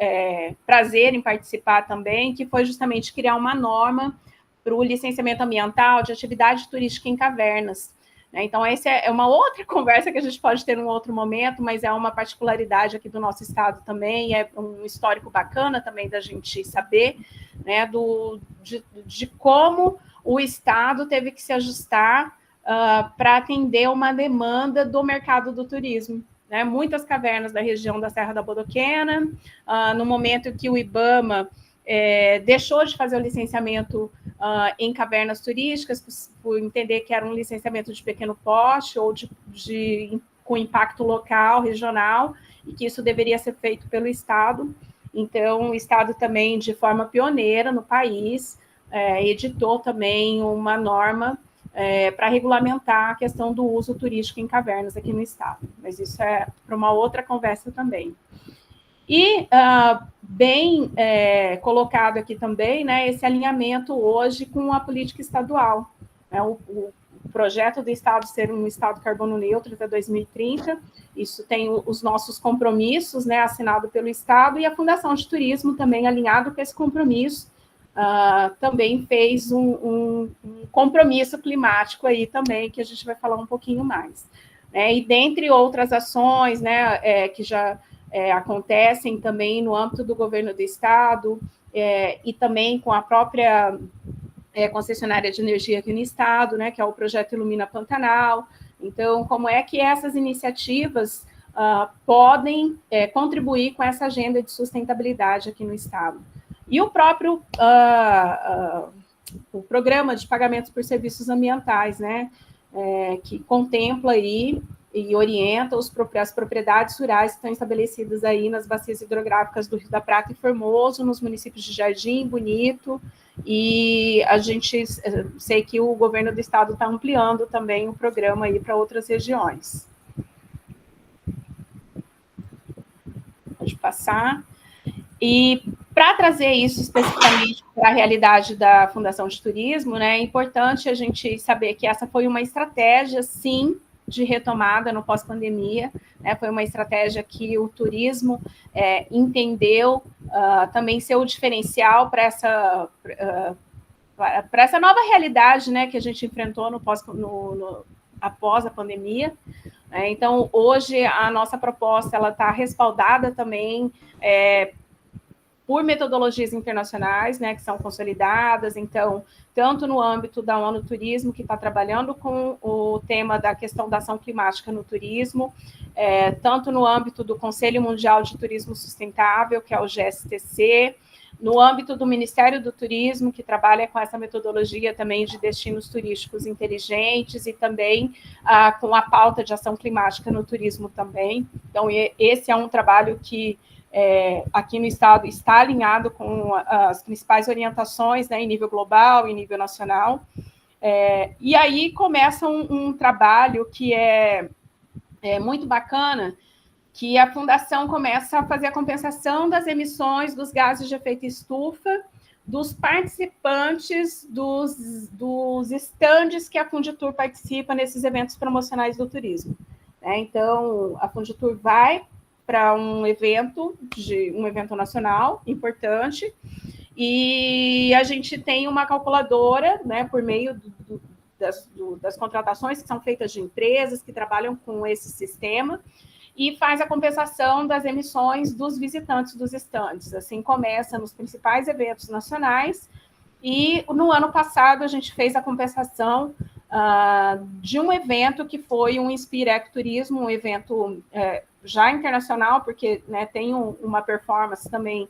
prazer em participar também, que foi justamente criar uma norma para o licenciamento ambiental de atividade turística em cavernas. Então, essa é uma outra conversa que a gente pode ter em um outro momento, mas é uma particularidade aqui do nosso estado também, é um histórico bacana também da gente saber, né, de como o estado teve que se ajustar para atender uma demanda do mercado do turismo. Né? Muitas cavernas da região da Serra da Bodoquena, no momento que o IBAMA deixou de fazer o licenciamento em cavernas turísticas, por entender que era um licenciamento de pequeno porte ou com impacto local, regional, e que isso deveria ser feito pelo Estado. Então, o Estado também, de forma pioneira no país, editou também uma norma para regulamentar a questão do uso turístico em cavernas aqui no Estado. Mas isso é para uma outra conversa também. E bem colocado aqui também, né, esse alinhamento hoje com a política estadual. Né, o projeto do Estado ser um Estado carbono neutro até 2030, isso tem os nossos compromissos, né, assinado pelo Estado, e a Fundação de Turismo também, alinhado com esse compromisso, também fez um compromisso climático aí também, que a gente vai falar um pouquinho mais. Né, e dentre outras ações, né, que já acontecem também no âmbito do governo do Estado, e também com a própria concessionária de energia aqui no Estado, né, que é o projeto Ilumina Pantanal. Então, como é que essas iniciativas podem contribuir com essa agenda de sustentabilidade aqui no Estado? E o próprio o programa de pagamentos por serviços ambientais, né, que contempla aí e orienta as propriedades rurais que estão estabelecidas aí nas bacias hidrográficas do Rio da Prata e Formoso, nos municípios de Jardim, Bonito, e a gente sei que o governo do estado está ampliando também o programa aí para outras regiões. Pode passar. E para trazer isso especificamente para a realidade da Fundação de Turismo, né, é importante a gente saber que essa foi uma estratégia, sim, de retomada no pós-pandemia, né, foi uma estratégia que o turismo entendeu também ser o diferencial para essa nova realidade, né, que a gente enfrentou após a pandemia. Então, hoje, a nossa proposta está respaldada também por metodologias internacionais, né, que são consolidadas, então, tanto no âmbito da ONU Turismo, que está trabalhando com o tema da questão da ação climática no turismo, tanto no âmbito do Conselho Mundial de Turismo Sustentável, que é o GSTC, no âmbito do Ministério do Turismo, que trabalha com essa metodologia também de destinos turísticos inteligentes e também com a pauta de ação climática no turismo também. Então, esse é um trabalho que aqui no estado está alinhado com as principais orientações, né, em nível global e nível nacional. E aí começa um trabalho que é muito bacana, que a Fundação começa a fazer a compensação das emissões dos gases de efeito estufa dos participantes dos estandes que a Funditur participa nesses eventos promocionais do turismo. Então, a Funditur vai para um evento nacional importante, e a gente tem uma calculadora, né, por meio das contratações que são feitas de empresas que trabalham com esse sistema, e faz a compensação das emissões dos visitantes dos estandes. Assim começa nos principais eventos nacionais, e no ano passado a gente fez a compensação de um evento que foi um Inspire Ecoturismo, um evento já internacional, porque, né, tem uma performance também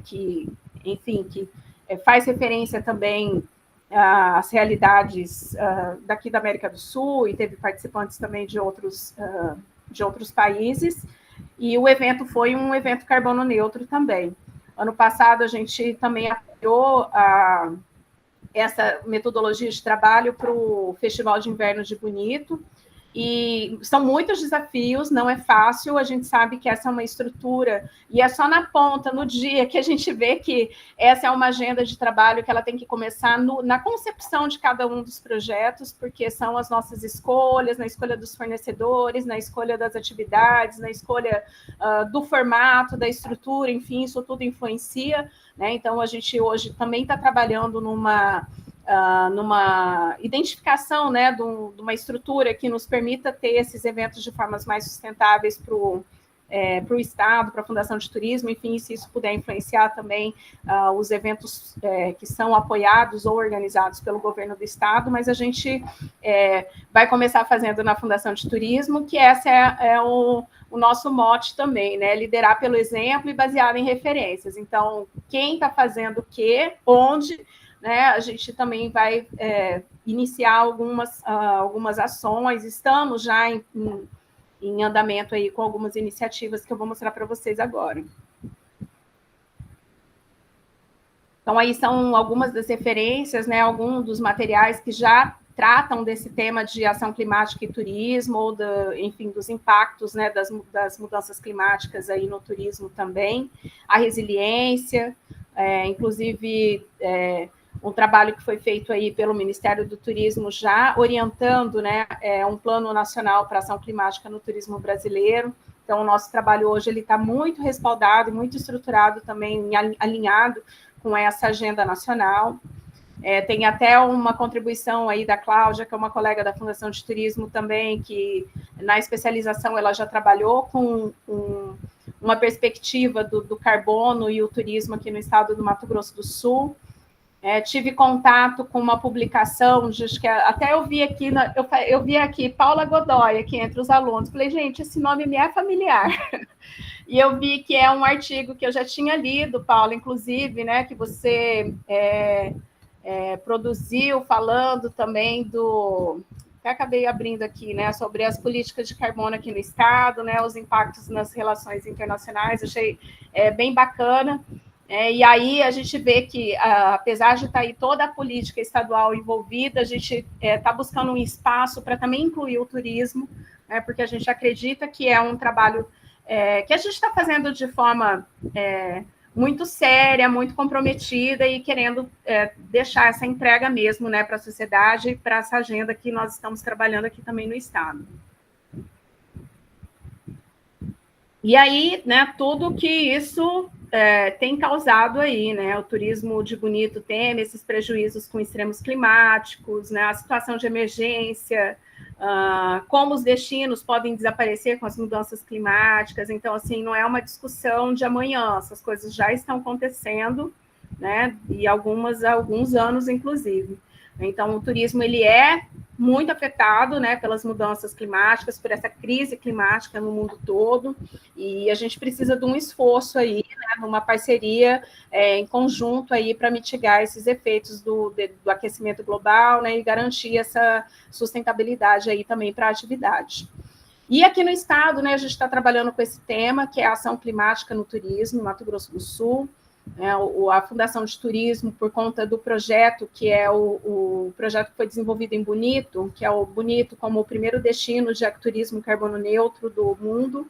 que, enfim, que faz referência também às realidades daqui da América do Sul, e teve participantes também de outros países, e o evento foi um evento carbono neutro também. Ano passado, a gente também apoiou essa metodologia de trabalho para o Festival de Inverno de Bonito, e são muitos desafios, não é fácil, a gente sabe que essa é uma estrutura, e é só na ponta, no dia, que a gente vê que essa é uma agenda de trabalho que ela tem que começar na concepção de cada um dos projetos, porque são as nossas escolhas, na escolha dos fornecedores, na escolha das atividades, na escolha do formato, da estrutura, enfim, isso tudo influencia, né? Então, a gente hoje também está trabalhando numa identificação, né, de uma estrutura que nos permita ter esses eventos de formas mais sustentáveis para o Estado, para a Fundação de Turismo, enfim, se isso puder influenciar também os eventos que são apoiados ou organizados pelo governo do Estado, mas a gente vai começar fazendo na Fundação de Turismo, que essa é o nosso mote também, né, liderar pelo exemplo e baseado em referências. Então, quem está fazendo o quê, onde, né, a gente também vai iniciar algumas ações, estamos já em andamento aí com algumas iniciativas que eu vou mostrar para vocês agora. Então, aí são algumas das referências, né, alguns dos materiais que já tratam desse tema de ação climática e turismo, ou, enfim, dos impactos, né, das mudanças climáticas aí no turismo também, a resiliência, inclusive um trabalho que foi feito aí pelo Ministério do Turismo, já orientando, né, um plano nacional para ação climática no turismo brasileiro. Então, o nosso trabalho hoje está muito respaldado e muito estruturado também, alinhado com essa agenda nacional. Tem até uma contribuição aí da Cláudia, que é uma colega da Fundação de Turismo também, que na especialização ela já trabalhou com uma perspectiva do carbono e o turismo aqui no estado do Mato Grosso do Sul. Tive contato com uma publicação, acho que até eu vi aqui, Paula Godoy, aqui entre os alunos. Falei, gente, esse nome me é familiar. E eu vi que é um artigo que eu já tinha lido, Paula, inclusive, né, que você produziu, falando também que acabei abrindo aqui, né, sobre as políticas de carbono aqui no estado, né, os impactos nas relações internacionais. Achei bem bacana. E aí a gente vê que, apesar de estar aí toda a política estadual envolvida, a gente está buscando um espaço para também incluir o turismo, né, porque a gente acredita que é um trabalho que a gente está fazendo de forma muito séria, muito comprometida e querendo deixar essa entrega mesmo, né, para a sociedade, para essa agenda que nós estamos trabalhando aqui também no estado. E aí, né, tudo que isso tem causado aí, né, o turismo de Bonito tem esses prejuízos com extremos climáticos, né, a situação de emergência, como os destinos podem desaparecer com as mudanças climáticas. Então, assim, não é uma discussão de amanhã, essas coisas já estão acontecendo, né, e há alguns anos, inclusive. Então, o turismo, ele é muito afetado, né, pelas mudanças climáticas, por essa crise climática no mundo todo, e a gente precisa de um esforço aí, né, de uma parceria em conjunto aí para mitigar esses efeitos do aquecimento global, né, e garantir essa sustentabilidade aí também para a atividade. E aqui no estado, né, a gente está trabalhando com esse tema, que é a ação climática no turismo, Mato Grosso do Sul. A Fundação de Turismo, por conta do projeto, que é o projeto que foi desenvolvido em Bonito, que é o Bonito como o primeiro destino de ecoturismo carbono neutro do mundo.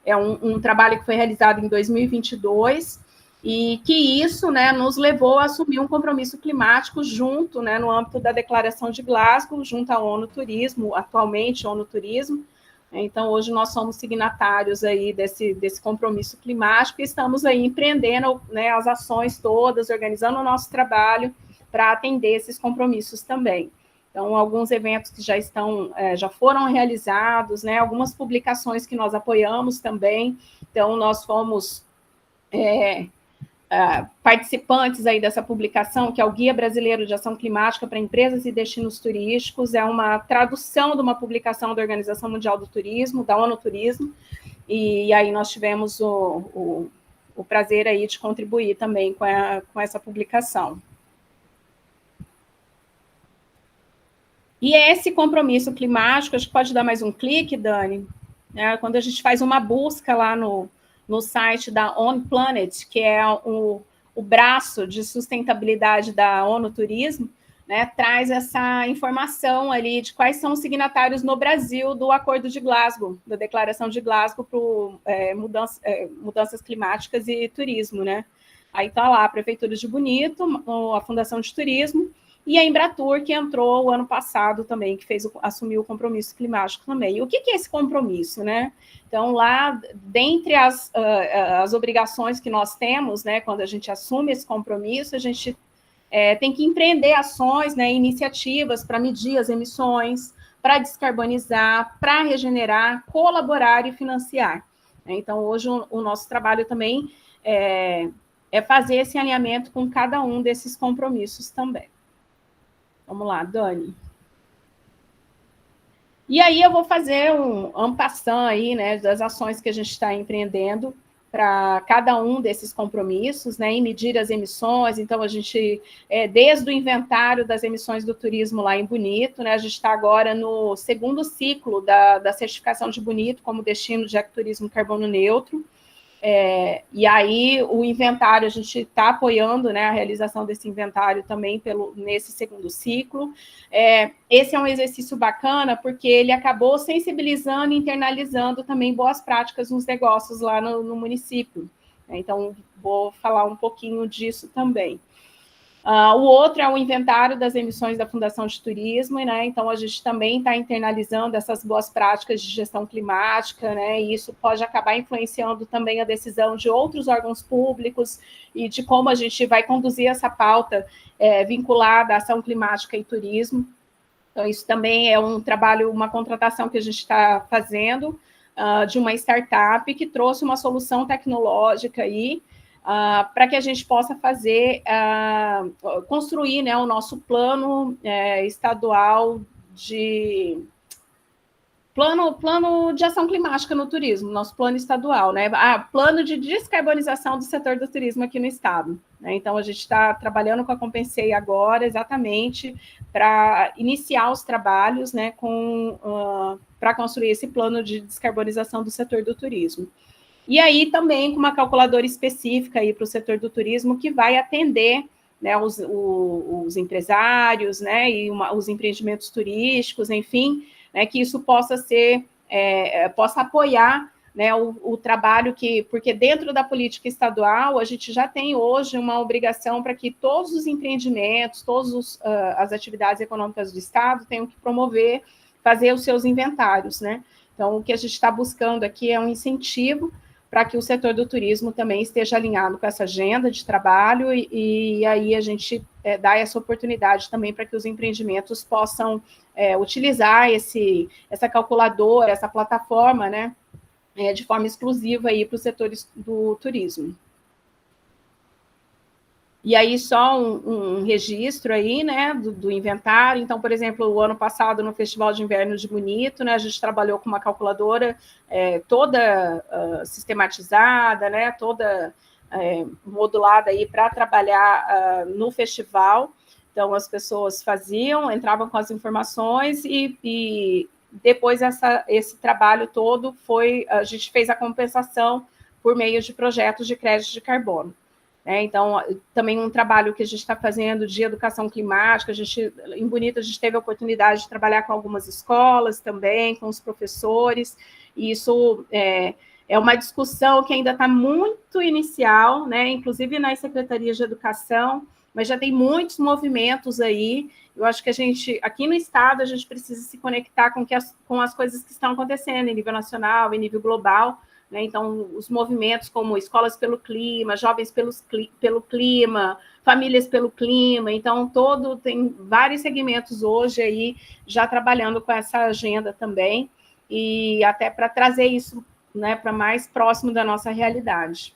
É um trabalho que foi realizado em 2022, e que isso, né, nos levou a assumir um compromisso climático junto, né, no âmbito da Declaração de Glasgow, junto à ONU Turismo, atualmente ONU Turismo. Então, hoje nós somos signatários aí desse compromisso climático e estamos aí empreendendo, né, as ações todas, organizando o nosso trabalho para atender esses compromissos também. Então, alguns eventos que já foram realizados, né, algumas publicações que nós apoiamos também. Então, nós fomos participantes aí dessa publicação, que é o Guia Brasileiro de Ação Climática para Empresas e Destinos Turísticos, é uma tradução de uma publicação da Organização Mundial do Turismo, da ONU Turismo, e aí nós tivemos o prazer aí de contribuir também com essa publicação. E esse compromisso climático, acho que pode dar mais um clique, Dani, né? Quando a gente faz uma busca lá no site da On Planet, que é o braço de sustentabilidade da ONU Turismo, né, traz essa informação ali de quais são os signatários no Brasil do Acordo de Glasgow, da Declaração de Glasgow para mudanças climáticas e turismo, né? Aí está lá a Prefeitura de Bonito, a Fundação de Turismo, e a Embratur, que entrou o ano passado também, que assumiu o compromisso climático também. E o que é esse compromisso, né? Então, lá, dentre as obrigações que nós temos, né, quando a gente assume esse compromisso, a gente tem que empreender ações, né, iniciativas para medir as emissões, para descarbonizar, para regenerar, colaborar e financiar. Então, hoje, o nosso trabalho também é fazer esse alinhamento com cada um desses compromissos também. Vamos lá, Dani. E aí eu vou fazer um en passant aí, né, das ações que a gente está empreendendo para cada um desses compromissos, né, em medir as emissões. Então, a gente, desde o inventário das emissões do turismo lá em Bonito, né, a gente está agora no segundo ciclo da certificação de Bonito como destino de ecoturismo carbono neutro. E aí o inventário, a gente está apoiando, né, a realização desse inventário também nesse segundo ciclo. Esse é um exercício bacana, porque ele acabou sensibilizando e internalizando também boas práticas nos negócios lá no município. Então, vou falar um pouquinho disso também. O outro é o inventário das emissões da Fundação de Turismo, né? Então, a gente também está internalizando essas boas práticas de gestão climática, né? E isso pode acabar influenciando também a decisão de outros órgãos públicos e de como a gente vai conduzir essa pauta vinculada à ação climática e turismo. Então, isso também é um trabalho, uma contratação que a gente está fazendo de uma startup que trouxe uma solução tecnológica aí, para que a gente possa construir, né, o nosso plano estadual plano de ação climática no turismo, nosso plano estadual, né? Plano de descarbonização do setor do turismo aqui no estado. Né? Então, a gente está trabalhando com a Compensei agora, exatamente, para iniciar os trabalhos, né, para construir esse plano de descarbonização do setor do turismo. E aí também com uma calculadora específica para o setor do turismo que vai atender, né, os empresários, né, e os empreendimentos turísticos, enfim, né, que isso possa apoiar, né, o trabalho porque dentro da política estadual a gente já tem hoje uma obrigação para que todos os empreendimentos, todas as atividades econômicas do estado tenham que promover, fazer os seus inventários, né? Então, o que a gente está buscando aqui é um incentivo para que o setor do turismo também esteja alinhado com essa agenda de trabalho e aí a gente dá essa oportunidade também para que os empreendimentos possam utilizar essa calculadora, essa plataforma, né, de forma exclusiva para os setores do turismo. E aí, só um registro aí, né, do inventário. Então, por exemplo, o ano passado, no Festival de Inverno de Bonito, né, a gente trabalhou com uma calculadora toda sistematizada, né, toda modulada aí para trabalhar no festival. Então, as pessoas entravam com as informações e depois esse trabalho todo a gente fez a compensação por meio de projetos de crédito de carbono. Então, também um trabalho que a gente está fazendo de educação climática, em Bonito a gente teve a oportunidade de trabalhar com algumas escolas também, com os professores, e isso é uma discussão que ainda está muito inicial, né, inclusive nas secretarias de educação, mas já tem muitos movimentos aí. Eu acho que aqui no estado, a gente precisa se conectar com as coisas que estão acontecendo em nível nacional, em nível global, né? Então, os movimentos como Escolas pelo Clima, Jovens pelo Clima, Famílias pelo Clima, então tem vários segmentos hoje aí já trabalhando com essa agenda também, e até para trazer isso, né, para mais próximo da nossa realidade.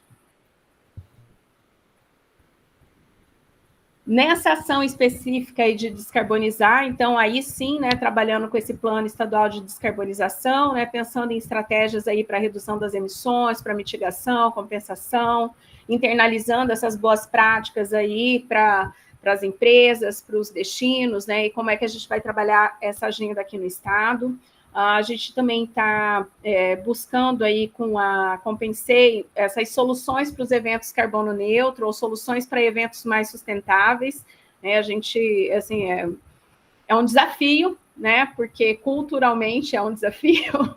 Nessa ação específica aí de descarbonizar, então, aí sim, né, trabalhando com esse plano estadual de descarbonização, né, pensando em estratégias aí para redução das emissões, para mitigação, compensação, internalizando essas boas práticas aí para as empresas, para os destinos, né, e como é que a gente vai trabalhar essa agenda aqui no Estado. A gente também está buscando aí com a Compensei essas soluções para os eventos carbono neutro ou soluções para eventos mais sustentáveis. Né? A gente, assim, é um desafio, né? Porque culturalmente é um desafio,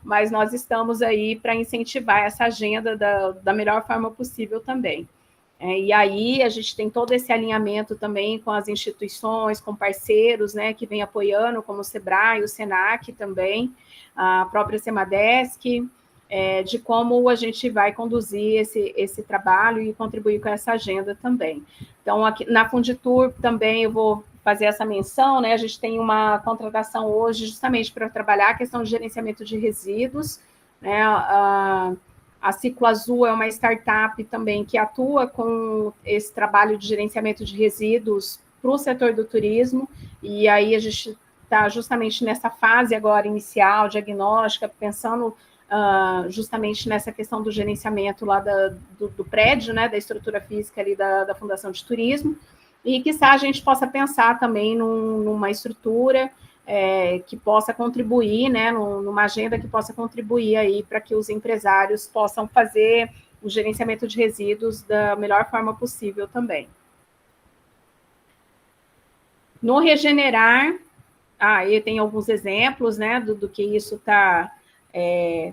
mas nós estamos aí para incentivar essa agenda da melhor forma possível também. E aí a gente tem todo esse alinhamento também com as instituições, com parceiros, né, que vem apoiando, como o SEBRAE, o SENAC também, a própria Semadesc, de como a gente vai conduzir esse trabalho e contribuir com essa agenda também. Então, aqui na Funditur também eu vou fazer essa menção, né, a gente tem uma contratação hoje justamente para trabalhar a questão de gerenciamento de resíduos, né, a Ciclo Azul é uma startup também que atua com esse trabalho de gerenciamento de resíduos para o setor do turismo, e aí a gente está justamente nessa fase agora inicial, diagnóstica, pensando justamente nessa questão do gerenciamento lá do prédio, né, da estrutura física ali da Fundação de Turismo, e quiçá a gente possa pensar também numa estrutura que possa contribuir, né, numa agenda que possa contribuir aí para que os empresários possam fazer o gerenciamento de resíduos da melhor forma possível também. No Regenerar, aí tem alguns exemplos, né, do que isso está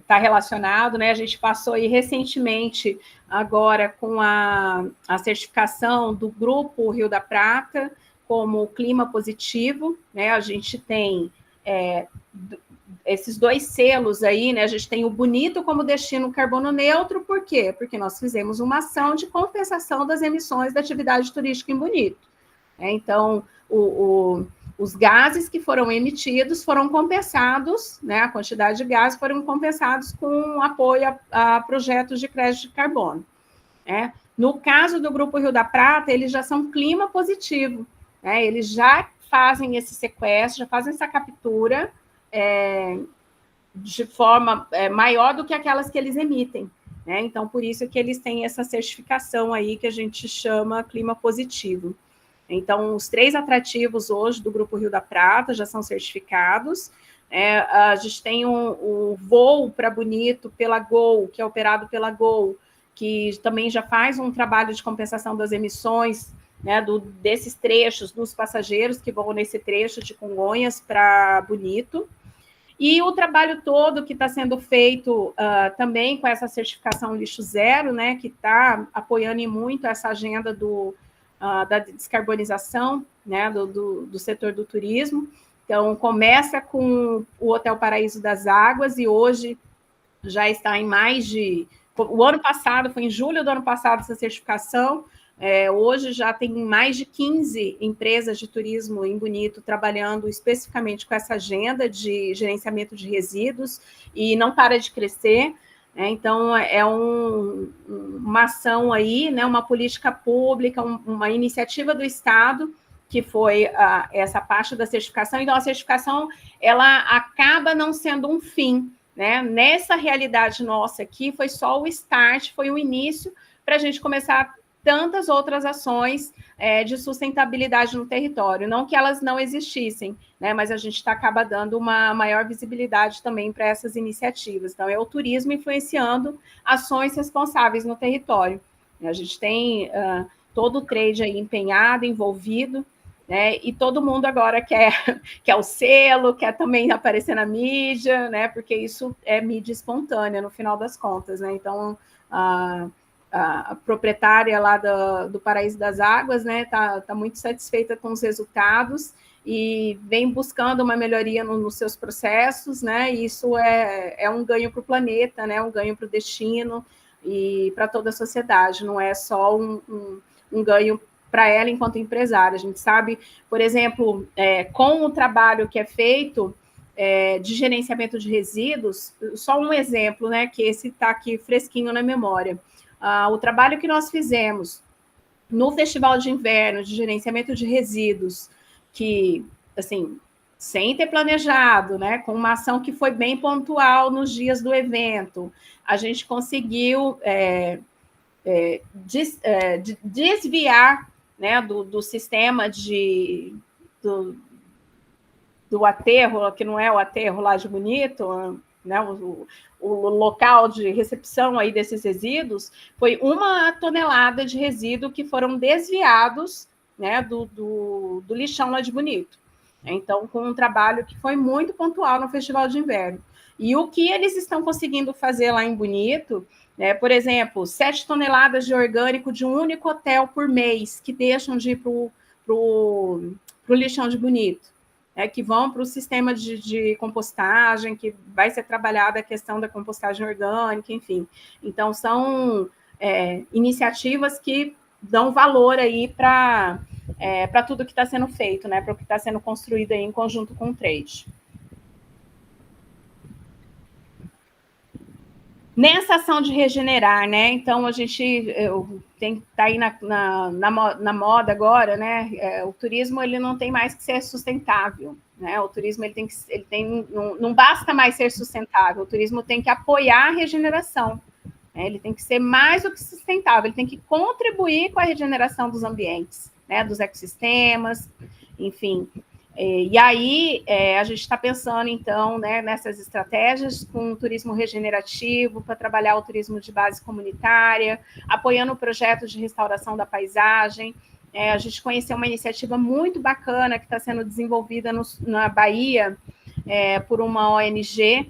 relacionado, né, a gente passou aí recentemente agora com a certificação do Grupo Rio da Prata, como clima positivo, né? A gente tem esses 2 selos aí, né? A gente tem o Bonito como destino carbono neutro, por quê? Porque nós fizemos uma ação de compensação das emissões da atividade turística em Bonito. Então, os gases que foram emitidos foram compensados, né? A quantidade de gases foram compensados com apoio a projetos de crédito de carbono. Né? No caso do Grupo Rio da Prata, eles já são clima positivo. Eles já fazem esse sequestro, já fazem essa captura de forma maior do que aquelas que eles emitem. Né? Então, por isso que eles têm essa certificação aí que a gente chama clima positivo. Então, os 3 atrativos hoje do Grupo Rio da Prata já são certificados. A gente tem um voo para Bonito pela Gol, que é operado pela Gol, que também já faz um trabalho de compensação das emissões, né, desses trechos dos passageiros que vão nesse trecho de Congonhas para Bonito. E o trabalho todo que está sendo feito também com essa certificação lixo zero, né, que está apoiando muito essa agenda da descarbonização, né, do setor do turismo. Então, começa com o Hotel Paraíso das Águas e hoje já está em mais de... O ano passado, foi em julho do ano passado essa certificação, hoje já tem mais de 15 empresas de turismo em Bonito trabalhando especificamente com essa agenda de gerenciamento de resíduos e não para de crescer. Então, é uma ação aí, né, uma política pública, uma iniciativa do Estado, que foi essa parte da certificação. Então, a certificação, ela acaba não sendo um fim, né? Nessa realidade nossa aqui, foi só o start, foi o início para a gente começar tantas outras ações de sustentabilidade no território. Não que elas não existissem, né, mas a gente acaba dando uma maior visibilidade também para essas iniciativas. Então, é o turismo influenciando ações responsáveis no território. A gente tem todo o trade aí empenhado, envolvido, né, e todo mundo agora quer o selo, quer também aparecer na mídia, né, porque isso é mídia espontânea, no final das contas. Né? Então, a proprietária lá do Paraíso das Águas, né, tá muito satisfeita com os resultados e vem buscando uma melhoria nos seus processos, né, e isso é um ganho para o planeta, né, um ganho para o destino e para toda a sociedade, não é só um ganho para ela enquanto empresária. A gente sabe, por exemplo, com o trabalho que é feito de gerenciamento de resíduos, só um exemplo, né, que esse está aqui fresquinho na memória. O trabalho que nós fizemos no Festival de Inverno de Gerenciamento de Resíduos, que, assim, sem ter planejado, né, com uma ação que foi bem pontual nos dias do evento, a gente conseguiu desviar, né, do sistema do aterro, que não é o aterro lá de Bonito, né, o local de recepção aí desses resíduos, foi 1 tonelada de resíduo que foram desviados, né, do lixão lá de Bonito. Então, com um trabalho que foi muito pontual no Festival de Inverno. E o que eles estão conseguindo fazer lá em Bonito, né, por exemplo, 7 toneladas de orgânico de um único hotel por mês, que deixam de ir para o lixão de Bonito, que vão para o sistema de compostagem, que vai ser trabalhada a questão da compostagem orgânica, enfim. Então, são iniciativas que dão valor aí para tudo que está sendo feito, né, para o que está sendo construído aí em conjunto com o trade. Nessa ação de regenerar, né? Então, a gente tá aí na moda agora, né? O turismo ele não tem mais que ser sustentável, né? O turismo não basta mais ser sustentável, o turismo tem que apoiar a regeneração, né? Ele tem que ser mais do que sustentável, ele tem que contribuir com a regeneração dos ambientes, né? Dos ecossistemas, enfim. E aí, a gente está pensando, então, né, nessas estratégias com o turismo regenerativo, para trabalhar o turismo de base comunitária, apoiando projetos de restauração da paisagem. A gente conheceu uma iniciativa muito bacana que está sendo desenvolvida na Bahia, por uma ONG,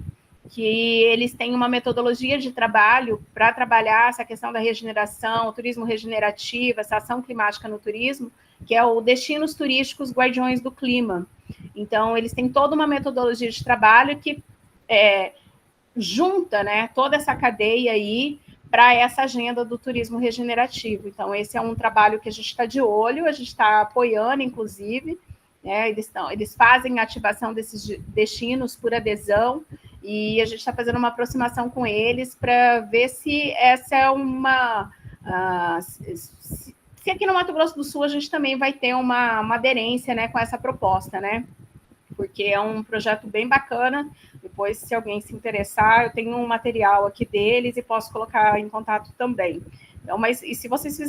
que eles têm uma metodologia de trabalho para trabalhar essa questão da regeneração, o turismo regenerativo, essa ação climática no turismo, que é o Destinos Turísticos Guardiões do Clima. Então, eles têm toda uma metodologia de trabalho que junta, né, toda essa cadeia aí para essa agenda do turismo regenerativo. Então, esse é um trabalho que a gente está de olho, a gente está apoiando, inclusive, né, eles fazem a ativação desses destinos por adesão, e a gente está fazendo uma aproximação com eles para ver se essa é uma... se aqui no Mato Grosso do Sul a gente também vai ter uma aderência, né, com essa proposta, né? Porque é um projeto bem bacana. Depois, se alguém se interessar, eu tenho um material aqui deles e posso colocar em contato também. Então, e se vocês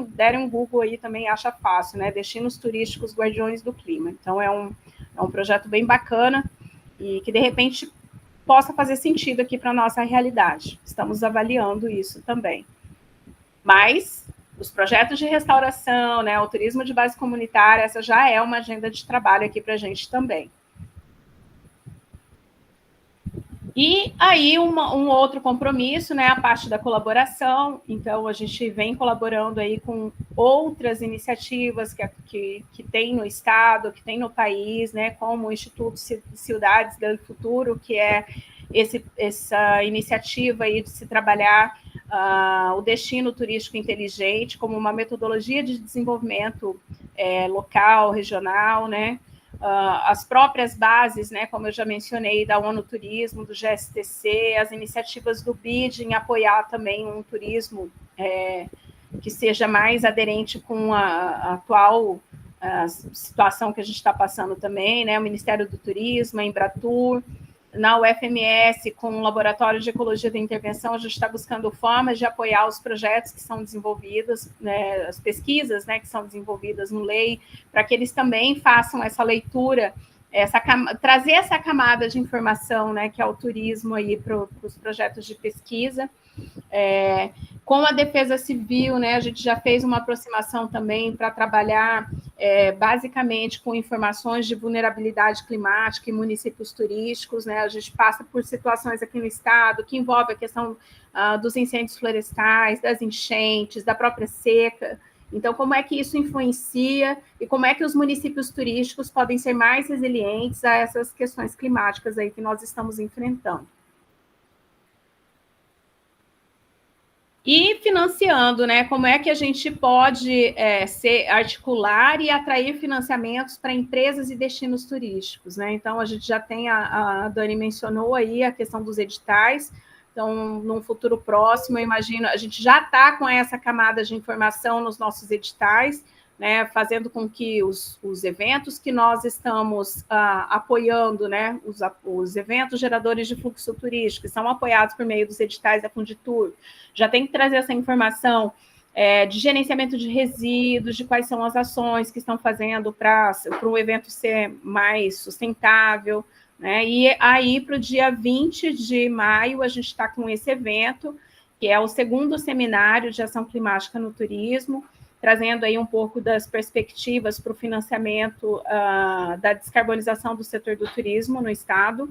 derem um Google aí também, acha fácil, né? Destinos Turísticos Guardiões do Clima. Então, é um projeto bem bacana e que, de repente, possa fazer sentido aqui para a nossa realidade. Estamos avaliando isso também. Mas os projetos de restauração, né, o turismo de base comunitária, essa já é uma agenda de trabalho aqui para a gente também. E aí, um outro compromisso, né, a parte da colaboração. Então, a gente vem colaborando aí com outras iniciativas que tem no Estado, que tem no país, né, como o Instituto Cidades do Futuro, que é essa iniciativa aí de se trabalhar o destino turístico inteligente como uma metodologia de desenvolvimento local, regional, né? As próprias bases, né, como eu já mencionei, da ONU Turismo, do GSTC, as iniciativas do BID em apoiar também um turismo que seja mais aderente com a atual situação que a gente está passando também, né, o Ministério do Turismo, a Embratur, na UFMS, com o Laboratório de Ecologia da Intervenção, a gente está buscando formas de apoiar os projetos que são desenvolvidos, né, as pesquisas, né, que são desenvolvidas no LEI, para que eles também façam essa leitura, trazer essa camada de informação, né, que é o turismo aí para os projetos de pesquisa. Com a Defesa Civil, né, a gente já fez uma aproximação também para trabalhar basicamente com informações de vulnerabilidade climática em municípios turísticos, né, a gente passa por situações aqui no estado que envolve a questão dos incêndios florestais, das enchentes, da própria seca. Então, como é que isso influencia e como é que os municípios turísticos podem ser mais resilientes a essas questões climáticas aí que nós estamos enfrentando. E financiando, né? Como é que a gente pode articular e atrair financiamentos para empresas e destinos turísticos, né? Então, a gente já tem, a Dani mencionou aí a questão dos editais, Então, num futuro próximo, eu imagino, a gente já está com essa camada de informação nos nossos editais, né, fazendo com que os eventos que nós estamos apoiando, né, os eventos geradores de fluxo turístico, que são apoiados por meio dos editais da Funditur, já tem que trazer essa informação de gerenciamento de resíduos, de quais são as ações que estão fazendo para o evento ser mais sustentável, né? E aí, para o dia 20 de maio, a gente está com esse evento, que é o segundo seminário de ação climática no turismo, trazendo aí um pouco das perspectivas para o financiamento da descarbonização do setor do turismo no estado,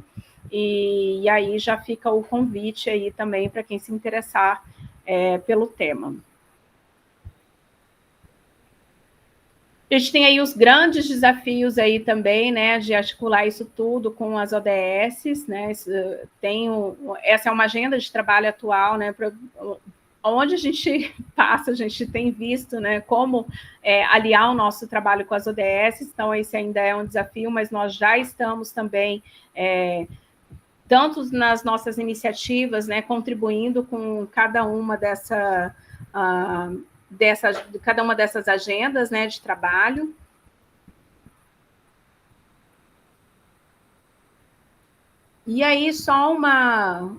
e aí já fica o convite aí também para quem se interessar pelo tema. A gente tem aí os grandes desafios aí também, né, de articular isso tudo com as ODSs, né, essa é uma agenda de trabalho atual, né, onde a gente passa, a gente tem visto, né, como aliar o nosso trabalho com as ODSs, então esse ainda é um desafio, mas nós já estamos também, tanto nas nossas iniciativas, né, contribuindo com cada uma dessas agendas, né, de trabalho. E aí, só uma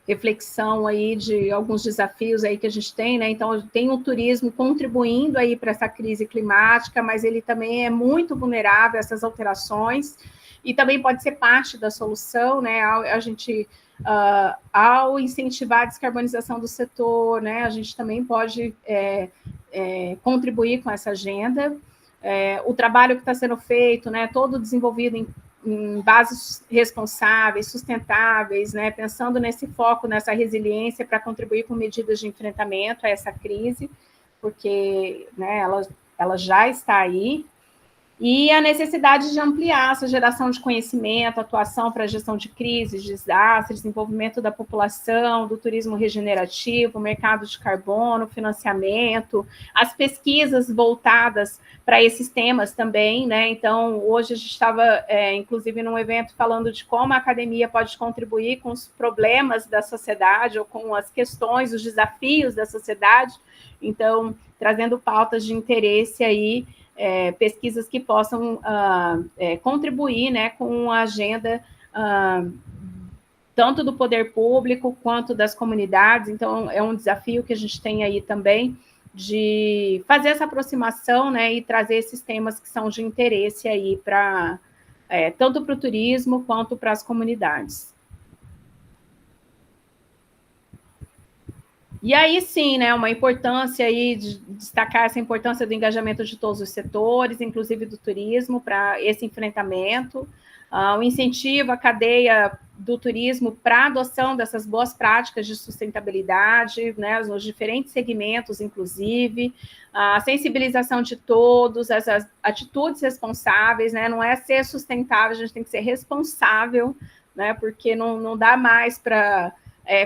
reflexão aí de alguns desafios aí que a gente tem, né? Então, tem o turismo contribuindo aí para essa crise climática, mas ele também é muito vulnerável a essas alterações, e também pode ser parte da solução, né? A gente... ao incentivar a descarbonização do setor, né, a gente também pode contribuir com essa agenda. O trabalho que está sendo feito, né, todo desenvolvido em bases responsáveis, sustentáveis, né, pensando nesse foco, nessa resiliência para contribuir com medidas de enfrentamento a essa crise, porque, né, ela já está aí. E a necessidade de ampliar essa geração de conhecimento, atuação para a gestão de crises, desastres, desenvolvimento da população, do turismo regenerativo, mercado de carbono, financiamento, as pesquisas voltadas para esses temas também, né? Então, hoje a gente estava, inclusive, num evento falando de como a academia pode contribuir com os problemas da sociedade ou com as questões, os desafios da sociedade. Então, trazendo pautas de interesse aí, pesquisas que possam contribuir, né, com a agenda tanto do poder público quanto das comunidades. Então, é um desafio que a gente tem aí também de fazer essa aproximação, né, e trazer esses temas que são de interesse aí para tanto para o turismo quanto para as comunidades. E aí, sim, né, uma importância aí de destacar essa importância do engajamento de todos os setores, inclusive do turismo, para esse enfrentamento, o incentivo à cadeia do turismo para a adoção dessas boas práticas de sustentabilidade, né, nos diferentes segmentos, inclusive, a sensibilização de todos, as atitudes responsáveis, né, não é ser sustentável, a gente tem que ser responsável, né, porque não dá mais para...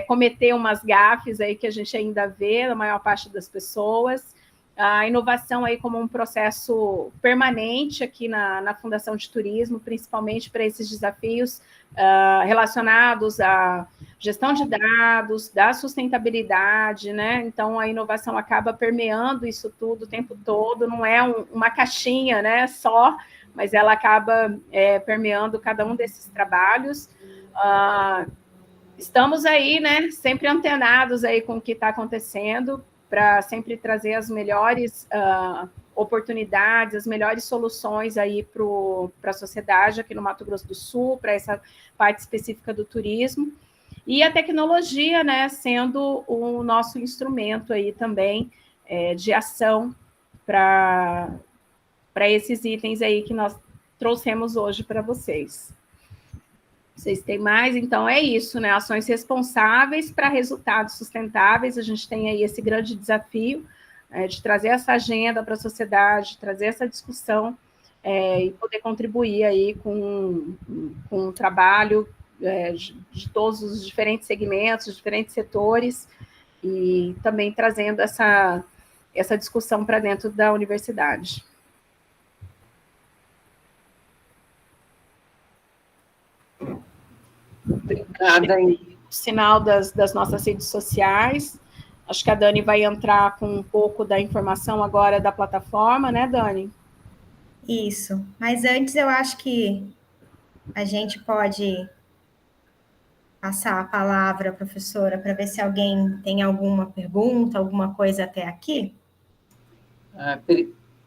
cometer umas gafes aí que a gente ainda vê na maior parte das pessoas. A inovação aí como um processo permanente aqui na Fundação de Turismo, principalmente para esses desafios relacionados à gestão de dados, da sustentabilidade, né? Então, a inovação acaba permeando isso tudo o tempo todo, não é uma caixinha, né, só, mas ela acaba permeando cada um desses trabalhos. Estamos aí, né, sempre antenados aí com o que está acontecendo, para sempre trazer as melhores oportunidades, as melhores soluções aí para a sociedade aqui no Mato Grosso do Sul, para essa parte específica do turismo. E a tecnologia, né, sendo o nosso instrumento aí também de ação para esses itens aí que nós trouxemos hoje para vocês. Vocês têm mais? Então, é isso, né? Ações responsáveis para resultados sustentáveis. A gente tem aí esse grande desafio de trazer essa agenda para a sociedade, trazer essa discussão e poder contribuir aí com o trabalho de todos os diferentes segmentos, diferentes setores, e também trazendo essa discussão para dentro da universidade. Obrigada. Sinal das nossas redes sociais. Acho que a Dani vai entrar com um pouco da informação agora da plataforma, né, Dani? Isso. Mas antes eu acho que a gente pode passar a palavra, professora, para ver se alguém tem alguma pergunta, alguma coisa até aqui.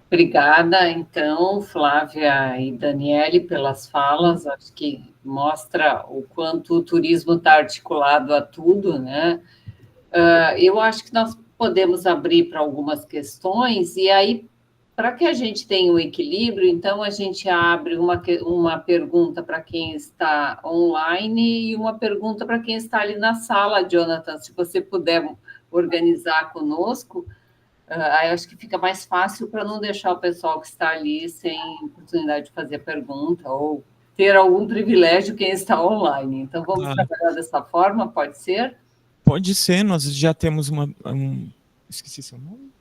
Obrigada, então, Flávia e Daniele, pelas falas. Acho que mostra o quanto o turismo está articulado a tudo, né? Eu acho que nós podemos abrir para algumas questões, e aí, para que a gente tenha um equilíbrio, então a gente abre uma pergunta para quem está online e uma pergunta para quem está ali na sala, Jonathan, se você puder organizar conosco, acho que fica mais fácil para não deixar o pessoal que está ali sem oportunidade de fazer pergunta ou ter algum privilégio quem está online. Então, vamos trabalhar dessa forma, pode ser? Pode ser, nós já temos esqueci seu nome?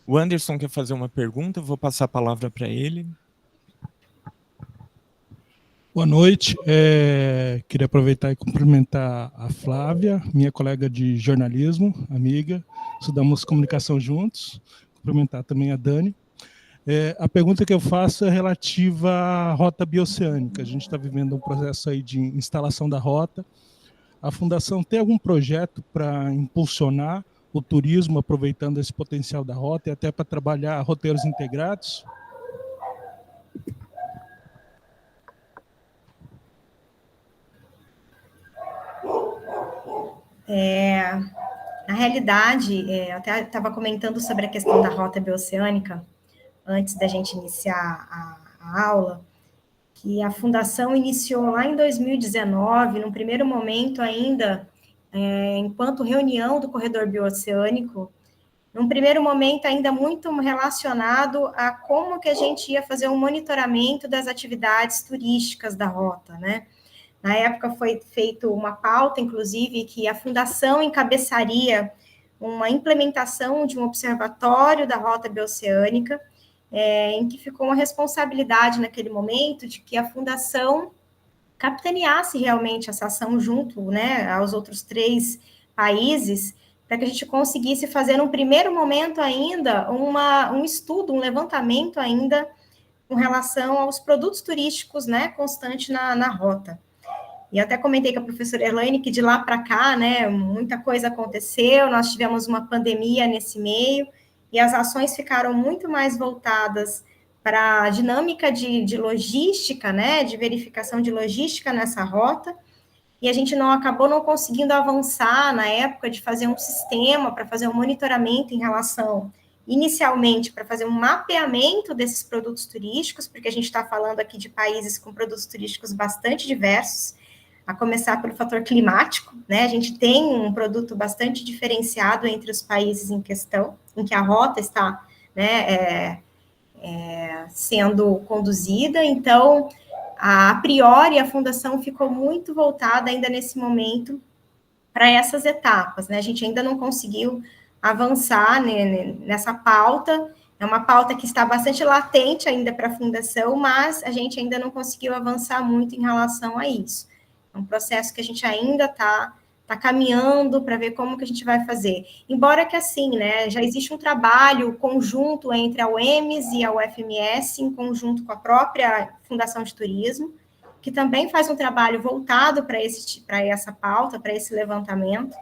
O Anderson quer fazer uma pergunta, vou passar a palavra para ele. Boa noite, queria aproveitar e cumprimentar a Flávia, minha colega de jornalismo, amiga, estudamos comunicação juntos, cumprimentar também a Dani. A pergunta que eu faço é relativa à rota bioceânica. A gente está vivendo um processo aí de instalação da rota. A Fundação tem algum projeto para impulsionar o turismo, aproveitando esse potencial da rota e até para trabalhar roteiros integrados? Na realidade, eu até estava comentando sobre a questão da rota bioceânica, antes da gente iniciar a aula, que a Fundação iniciou lá em 2019, num primeiro momento ainda, enquanto reunião do corredor bioceânico, num primeiro momento ainda muito relacionado a como que a gente ia fazer um monitoramento das atividades turísticas da rota, né? Na época foi feita uma pauta, inclusive, que a Fundação encabeçaria uma implementação de um observatório da rota bioceânica, em que ficou uma responsabilidade naquele momento de que a Fundação capitaneasse realmente essa ação junto, né, aos outros 3 países, para que a gente conseguisse fazer, num primeiro momento ainda, um estudo, um levantamento ainda com relação aos produtos turísticos, né, constante na rota. E eu até comentei com a professora Erlaine que de lá para cá, né, muita coisa aconteceu, nós tivemos uma pandemia nesse meio, e as ações ficaram muito mais voltadas para a dinâmica de logística, né, de verificação de logística nessa rota, e a gente acabou não conseguindo avançar na época de fazer um sistema para fazer um monitoramento em relação, inicialmente, para fazer um mapeamento desses produtos turísticos, porque a gente está falando aqui de países com produtos turísticos bastante diversos, a começar pelo fator climático, né? A gente tem um produto bastante diferenciado entre os países em questão, em que a rota está, né, sendo conduzida. Então, a priori, a Fundação ficou muito voltada ainda nesse momento para essas etapas, né? A gente ainda não conseguiu avançar, né, nessa pauta. É uma pauta que está bastante latente ainda para a Fundação, mas a gente ainda não conseguiu avançar muito em relação a isso. É um processo que a gente ainda está caminhando para ver como que a gente vai fazer. Embora que assim, né, já existe um trabalho conjunto entre a UEMS e a UFMS, em conjunto com a própria Fundação de Turismo, que também faz um trabalho voltado para essa pauta, para esse levantamento.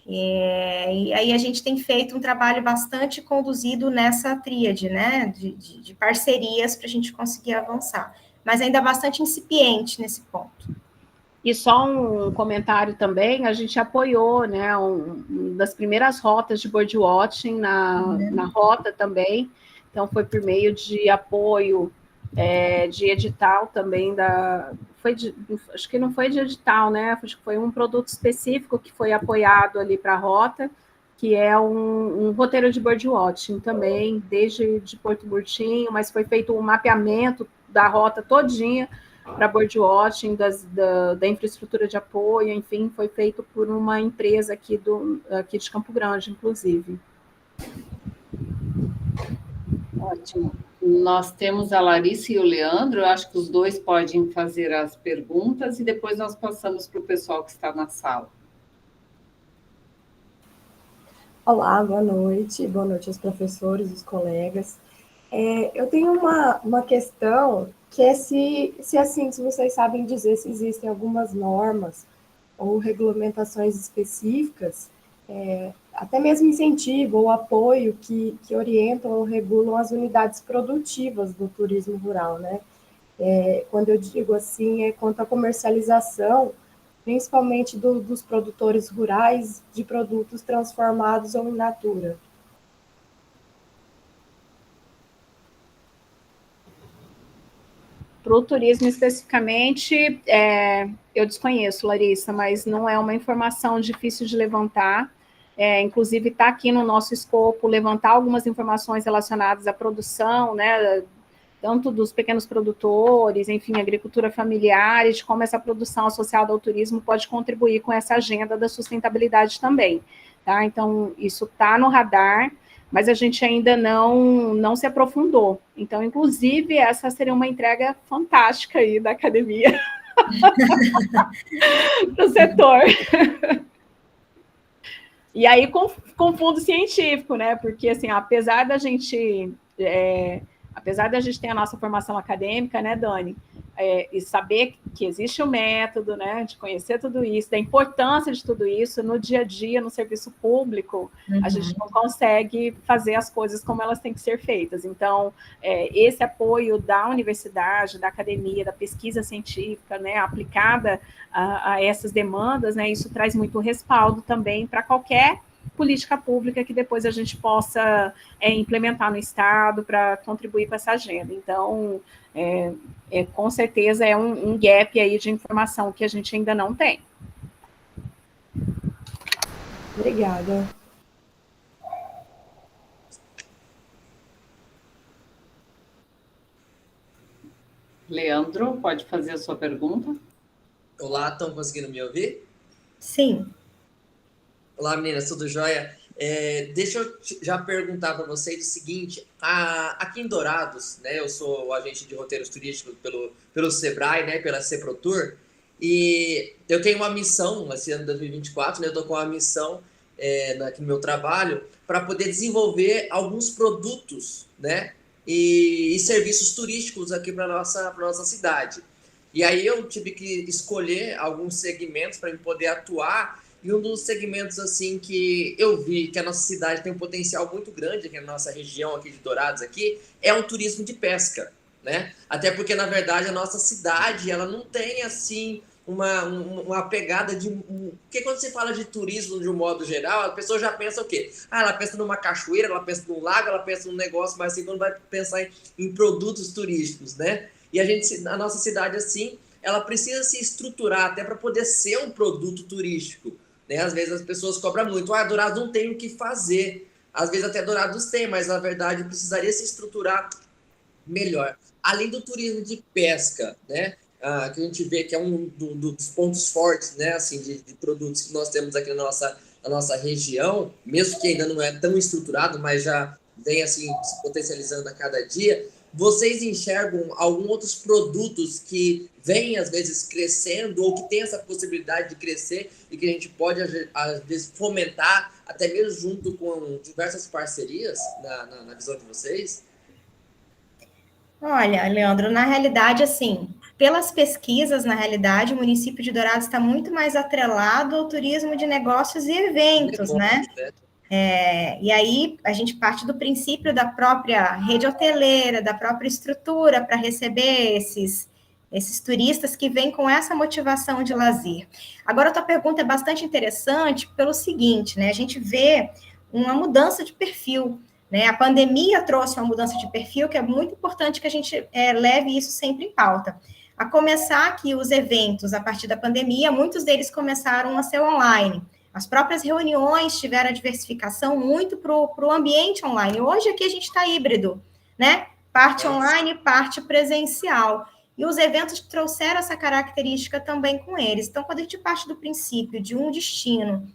E aí a gente tem feito um trabalho bastante conduzido nessa tríade, né, de parcerias para a gente conseguir avançar. Mas ainda bastante incipiente nesse ponto. E só um comentário também, a gente apoiou, né, uma das primeiras rotas de birdwatching na rota também, então foi por meio de apoio de edital também, acho que não foi de edital, né, acho que foi um produto específico que foi apoiado ali para a rota, que é um roteiro de birdwatching também, desde de Porto Murtinho, mas foi feito um mapeamento da rota todinha, para birdwatching, da infraestrutura de apoio, enfim, foi feito por uma empresa aqui de Campo Grande, inclusive. Ótimo. Nós temos a Larissa e o Leandro, eu acho que os dois podem fazer as perguntas e depois nós passamos para o pessoal que está na sala. Olá, boa noite aos professores, os colegas. Eu tenho uma questão que é se vocês sabem dizer se existem algumas normas ou regulamentações específicas, até mesmo incentivo ou apoio que orientam ou regulam as unidades produtivas do turismo rural, né? Quando eu digo assim, quanto à comercialização, principalmente dos produtores rurais de produtos transformados ou in natura. Para o turismo especificamente, eu desconheço, Larissa, mas não é uma informação difícil de levantar. Inclusive, está aqui no nosso escopo levantar algumas informações relacionadas à produção, né, tanto dos pequenos produtores, enfim, agricultura familiar, e de como essa produção associada ao turismo pode contribuir com essa agenda da sustentabilidade também, tá? Então, isso está no radar, mas a gente ainda não se aprofundou. Então, inclusive, essa seria uma entrega fantástica aí da academia para o setor. E aí, com fundo científico, né? Porque, assim, apesar da gente ter a nossa formação acadêmica, né, Dani, e saber que existe o método, né, de conhecer tudo isso, da importância de tudo isso, no dia a dia, no serviço público, a gente não consegue fazer as coisas como elas têm que ser feitas. Então, esse apoio da universidade, da academia, da pesquisa científica, né, aplicada a essas demandas, né, isso traz muito respaldo também para qualquer política pública que depois a gente possa implementar no Estado para contribuir com essa agenda. Então, com certeza é um gap aí de informação que a gente ainda não tem. Obrigada. Leandro, pode fazer a sua pergunta? Olá, estão conseguindo me ouvir? Sim. Olá, meninas, tudo jóia? Deixa eu já perguntar para vocês o seguinte, aqui em Dourados, né, eu sou o agente de roteiros turísticos pelo Sebrae, né, pela Seprotur, e eu tenho uma missão, esse ano de 2024, né, eu estou com uma missão aqui no meu trabalho, para poder desenvolver alguns produtos, né, e serviços turísticos aqui para nossa cidade. E aí eu tive que escolher alguns segmentos para poder atuar. E um dos segmentos, assim, que eu vi que a nossa cidade tem um potencial muito grande aqui na nossa região aqui de Dourados, aqui, é o turismo de pesca, né? Até porque, na verdade, a nossa cidade, ela não tem, assim, uma pegada de... Porque quando você fala de turismo de um modo geral, a pessoa já pensa o quê? Ela pensa numa cachoeira, ela pensa num lago, ela pensa num negócio, mas assim, quando vai pensar em produtos turísticos, né? E a nossa cidade, assim, ela precisa se estruturar até para poder ser um produto turístico. Né? Às vezes as pessoas cobram muito. Dourados não tem o que fazer. Às vezes até Dourados tem, mas na verdade precisaria se estruturar melhor. Além do turismo de pesca, né? Que a gente vê que é um dos pontos fortes, né? Assim, de produtos que nós temos aqui na nossa região, mesmo que ainda não é tão estruturado, mas já vem assim, se potencializando a cada dia. Vocês enxergam alguns outros produtos que vêm, às vezes, crescendo ou que tem essa possibilidade de crescer e que a gente pode, às vezes, fomentar, até mesmo junto com diversas parcerias, na visão de vocês? Olha, Leandro, na realidade, assim, pelas pesquisas, na realidade, o município de Dourados está muito mais atrelado ao turismo de negócios e eventos, né? E aí a gente parte do princípio da própria rede hoteleira, da própria estrutura para receber esses turistas que vêm com essa motivação de lazer. Agora, a tua pergunta é bastante interessante pelo seguinte, né? A gente vê uma mudança de perfil, né? A pandemia trouxe uma mudança de perfil que é muito importante que a gente leve isso sempre em pauta. A começar que os eventos, a partir da pandemia, muitos deles começaram a ser online. As próprias reuniões tiveram a diversificação muito para o ambiente online. Hoje aqui a gente está híbrido, né? Parte online, parte presencial. E os eventos trouxeram essa característica também com eles. Então, quando a gente parte do princípio de um destino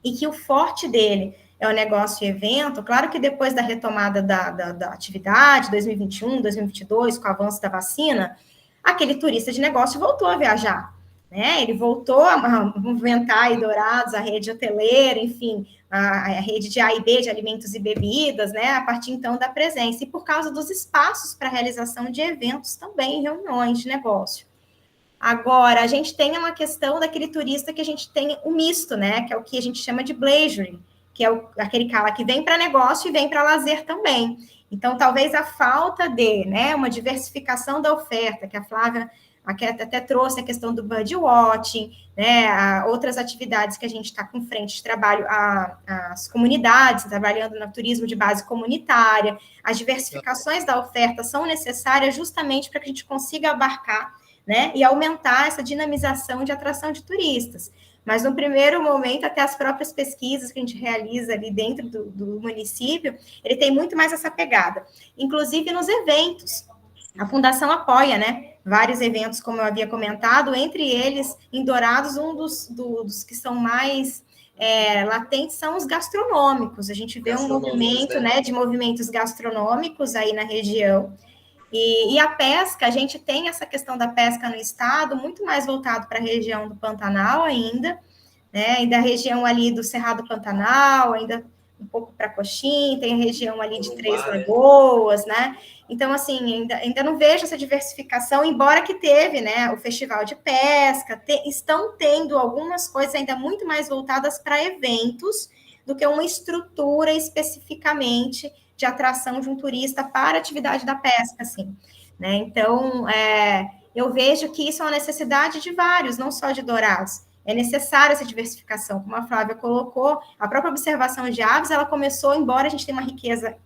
e que o forte dele é o negócio e evento. Claro que depois da retomada da atividade, 2021, 2022, com o avanço da vacina, aquele turista de negócio voltou a viajar, né? Ele voltou a movimentar aí Dourados, a rede hoteleira, enfim, a rede de A e B, de alimentos e bebidas, né? A partir, então, da presença. E por causa dos espaços para realização de eventos também, reuniões de negócio. Agora, a gente tem uma questão daquele turista que a gente tem o misto, né? Que é o que a gente chama de bleisure, que é aquele cara que vem para negócio e vem para lazer também. Então, talvez a falta de, né, uma diversificação da oferta, que a Flávia até trouxe a questão do birdwatching, né, outras atividades que a gente está com frente de trabalho, as comunidades, trabalhando no turismo de base comunitária, as diversificações da oferta são necessárias justamente para que a gente consiga abarcar, né, e aumentar essa dinamização de atração de turistas. Mas, no primeiro momento, até as próprias pesquisas que a gente realiza ali dentro do município, ele tem muito mais essa pegada. Inclusive nos eventos. A Fundação apoia, né, vários eventos, como eu havia comentado, entre eles, em Dourados, um dos que são mais latentes são os gastronômicos. A gente vê um movimento, né, de movimentos gastronômicos aí na região. E a pesca, a gente tem essa questão da pesca no estado muito mais voltado para a região do Pantanal ainda, né? E da região ali do Cerrado Pantanal, ainda um pouco para Coxim, tem a região ali de Três Lagoas, né? Então, assim, ainda não vejo essa diversificação, embora que teve, né, o festival de pesca, estão tendo algumas coisas ainda muito mais voltadas para eventos do que uma estrutura especificamente de atração de um turista para a atividade da pesca, assim, né? Então, eu vejo que isso é uma necessidade de vários, não só de Dourados. É necessária essa diversificação, como a Flávia colocou, a própria observação de aves, ela começou, embora a gente tenha uma riqueza,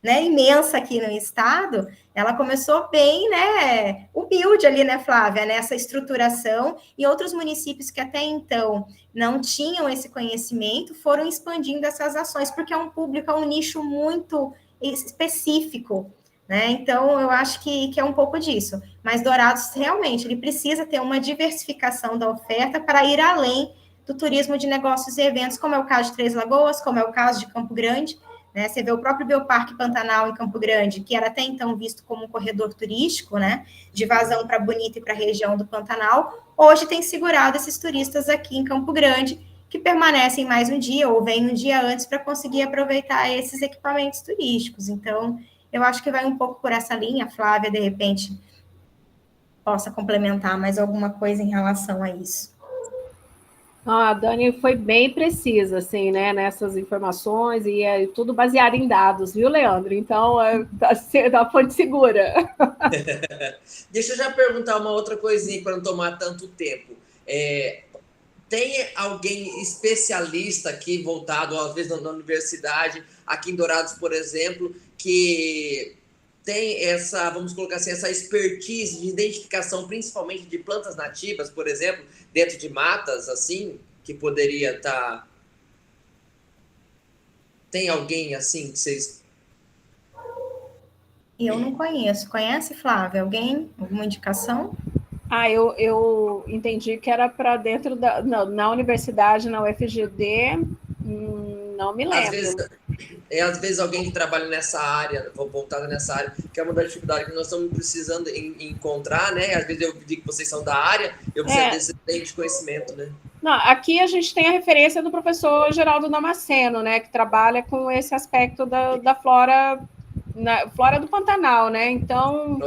né, imensa aqui no estado, ela começou bem, né, humilde ali, né, Flávia, nessa estruturação, e outros municípios que até então não tinham esse conhecimento foram expandindo essas ações, porque é um público, é um nicho muito específico, né, então eu acho que é um pouco disso, mas Dourados realmente, ele precisa ter uma diversificação da oferta para ir além do turismo de negócios e eventos, como é o caso de Três Lagoas, como é o caso de Campo Grande, né? Você vê o próprio Bioparque Pantanal em Campo Grande, que era até então visto como um corredor turístico, né, de vazão para Bonito e para a região do Pantanal, hoje tem segurado esses turistas aqui em Campo Grande, que permanecem mais um dia ou vêm um dia antes para conseguir aproveitar esses equipamentos turísticos. Então, eu acho que vai um pouco por essa linha. A Flávia, de repente, possa complementar mais alguma coisa em relação a isso. A Dani foi bem precisa, assim, né, nessas informações, e é tudo baseado em dados, viu, Leandro? Então, tá fonte segura. Deixa eu já perguntar uma outra coisinha para não tomar tanto tempo. Tem alguém especialista aqui, voltado, às vezes, na universidade, aqui em Dourados, por exemplo, que tem essa, vamos colocar assim, essa expertise de identificação, principalmente de plantas nativas, por exemplo, dentro de matas, assim, que poderia estar... Tem alguém assim que vocês... Eu não conheço. Conhece, Flávia? Alguma indicação? Eu entendi que era para dentro na universidade, na UFGD, não me lembro. Às vezes alguém que trabalha nessa área, voltada nessa área, que é uma das dificuldades que nós estamos precisando encontrar, né? Às vezes eu digo que vocês são da área, eu preciso desse tempo de conhecimento, né? Não, aqui a gente tem a referência do professor Geraldo Damasceno, né? Que trabalha com esse aspecto da flora, flora do Pantanal, né? Então,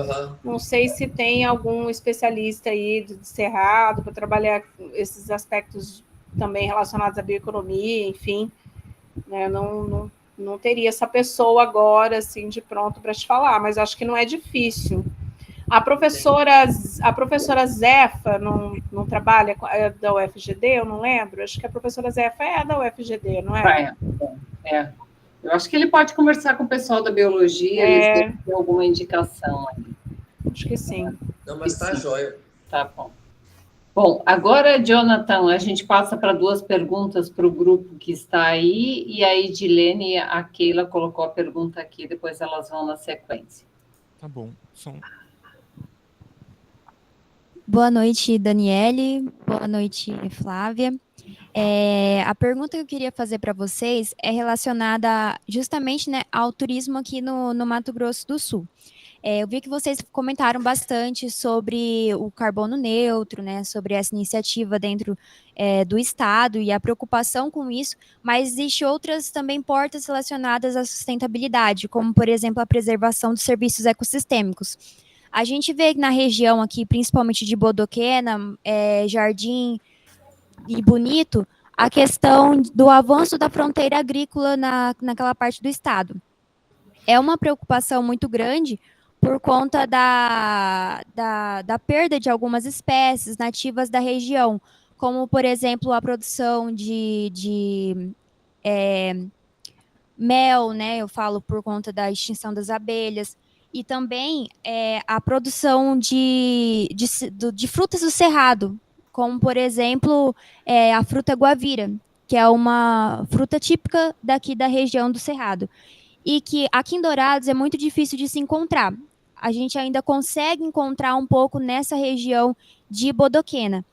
não sei se tem algum especialista aí de Cerrado para trabalhar esses aspectos também relacionados à bioeconomia, enfim, né? Não teria essa pessoa agora, assim, de pronto para te falar, mas acho que não é difícil. A professora Zefa não trabalha da UFGD, eu não lembro. Acho que a professora Zefa é da UFGD, não é? Eu acho que ele pode conversar com o pessoal da biologia, eles têm alguma indicação aí. Acho que sim. Não, mas tá jóia. Tá bom. Bom, agora, Jonathan, a gente passa para 2 perguntas para o grupo que está aí, e aí, Dilene e a Keila colocou a pergunta aqui, depois elas vão na sequência. Tá bom. Boa noite, Daniele. Boa noite, Flávia. A pergunta que eu queria fazer para vocês é relacionada justamente, né, ao turismo aqui no Mato Grosso do Sul. Eu vi que vocês comentaram bastante sobre o carbono neutro, né, sobre essa iniciativa dentro do Estado e a preocupação com isso, mas existem outras também portas relacionadas à sustentabilidade, como, por exemplo, a preservação dos serviços ecossistêmicos. A gente vê na região aqui, principalmente de Bodoquena, Jardim e Bonito, a questão do avanço da fronteira agrícola naquela parte do Estado. É uma preocupação muito grande por conta da perda de algumas espécies nativas da região, como, por exemplo, a produção de mel, né? Eu falo por conta da extinção das abelhas, e também a produção de frutas do cerrado, como, por exemplo, a fruta guavira, que é uma fruta típica daqui da região do Cerrado, e que aqui em Dourados é muito difícil de se encontrar. A gente ainda consegue encontrar um pouco nessa região de Bodoquena.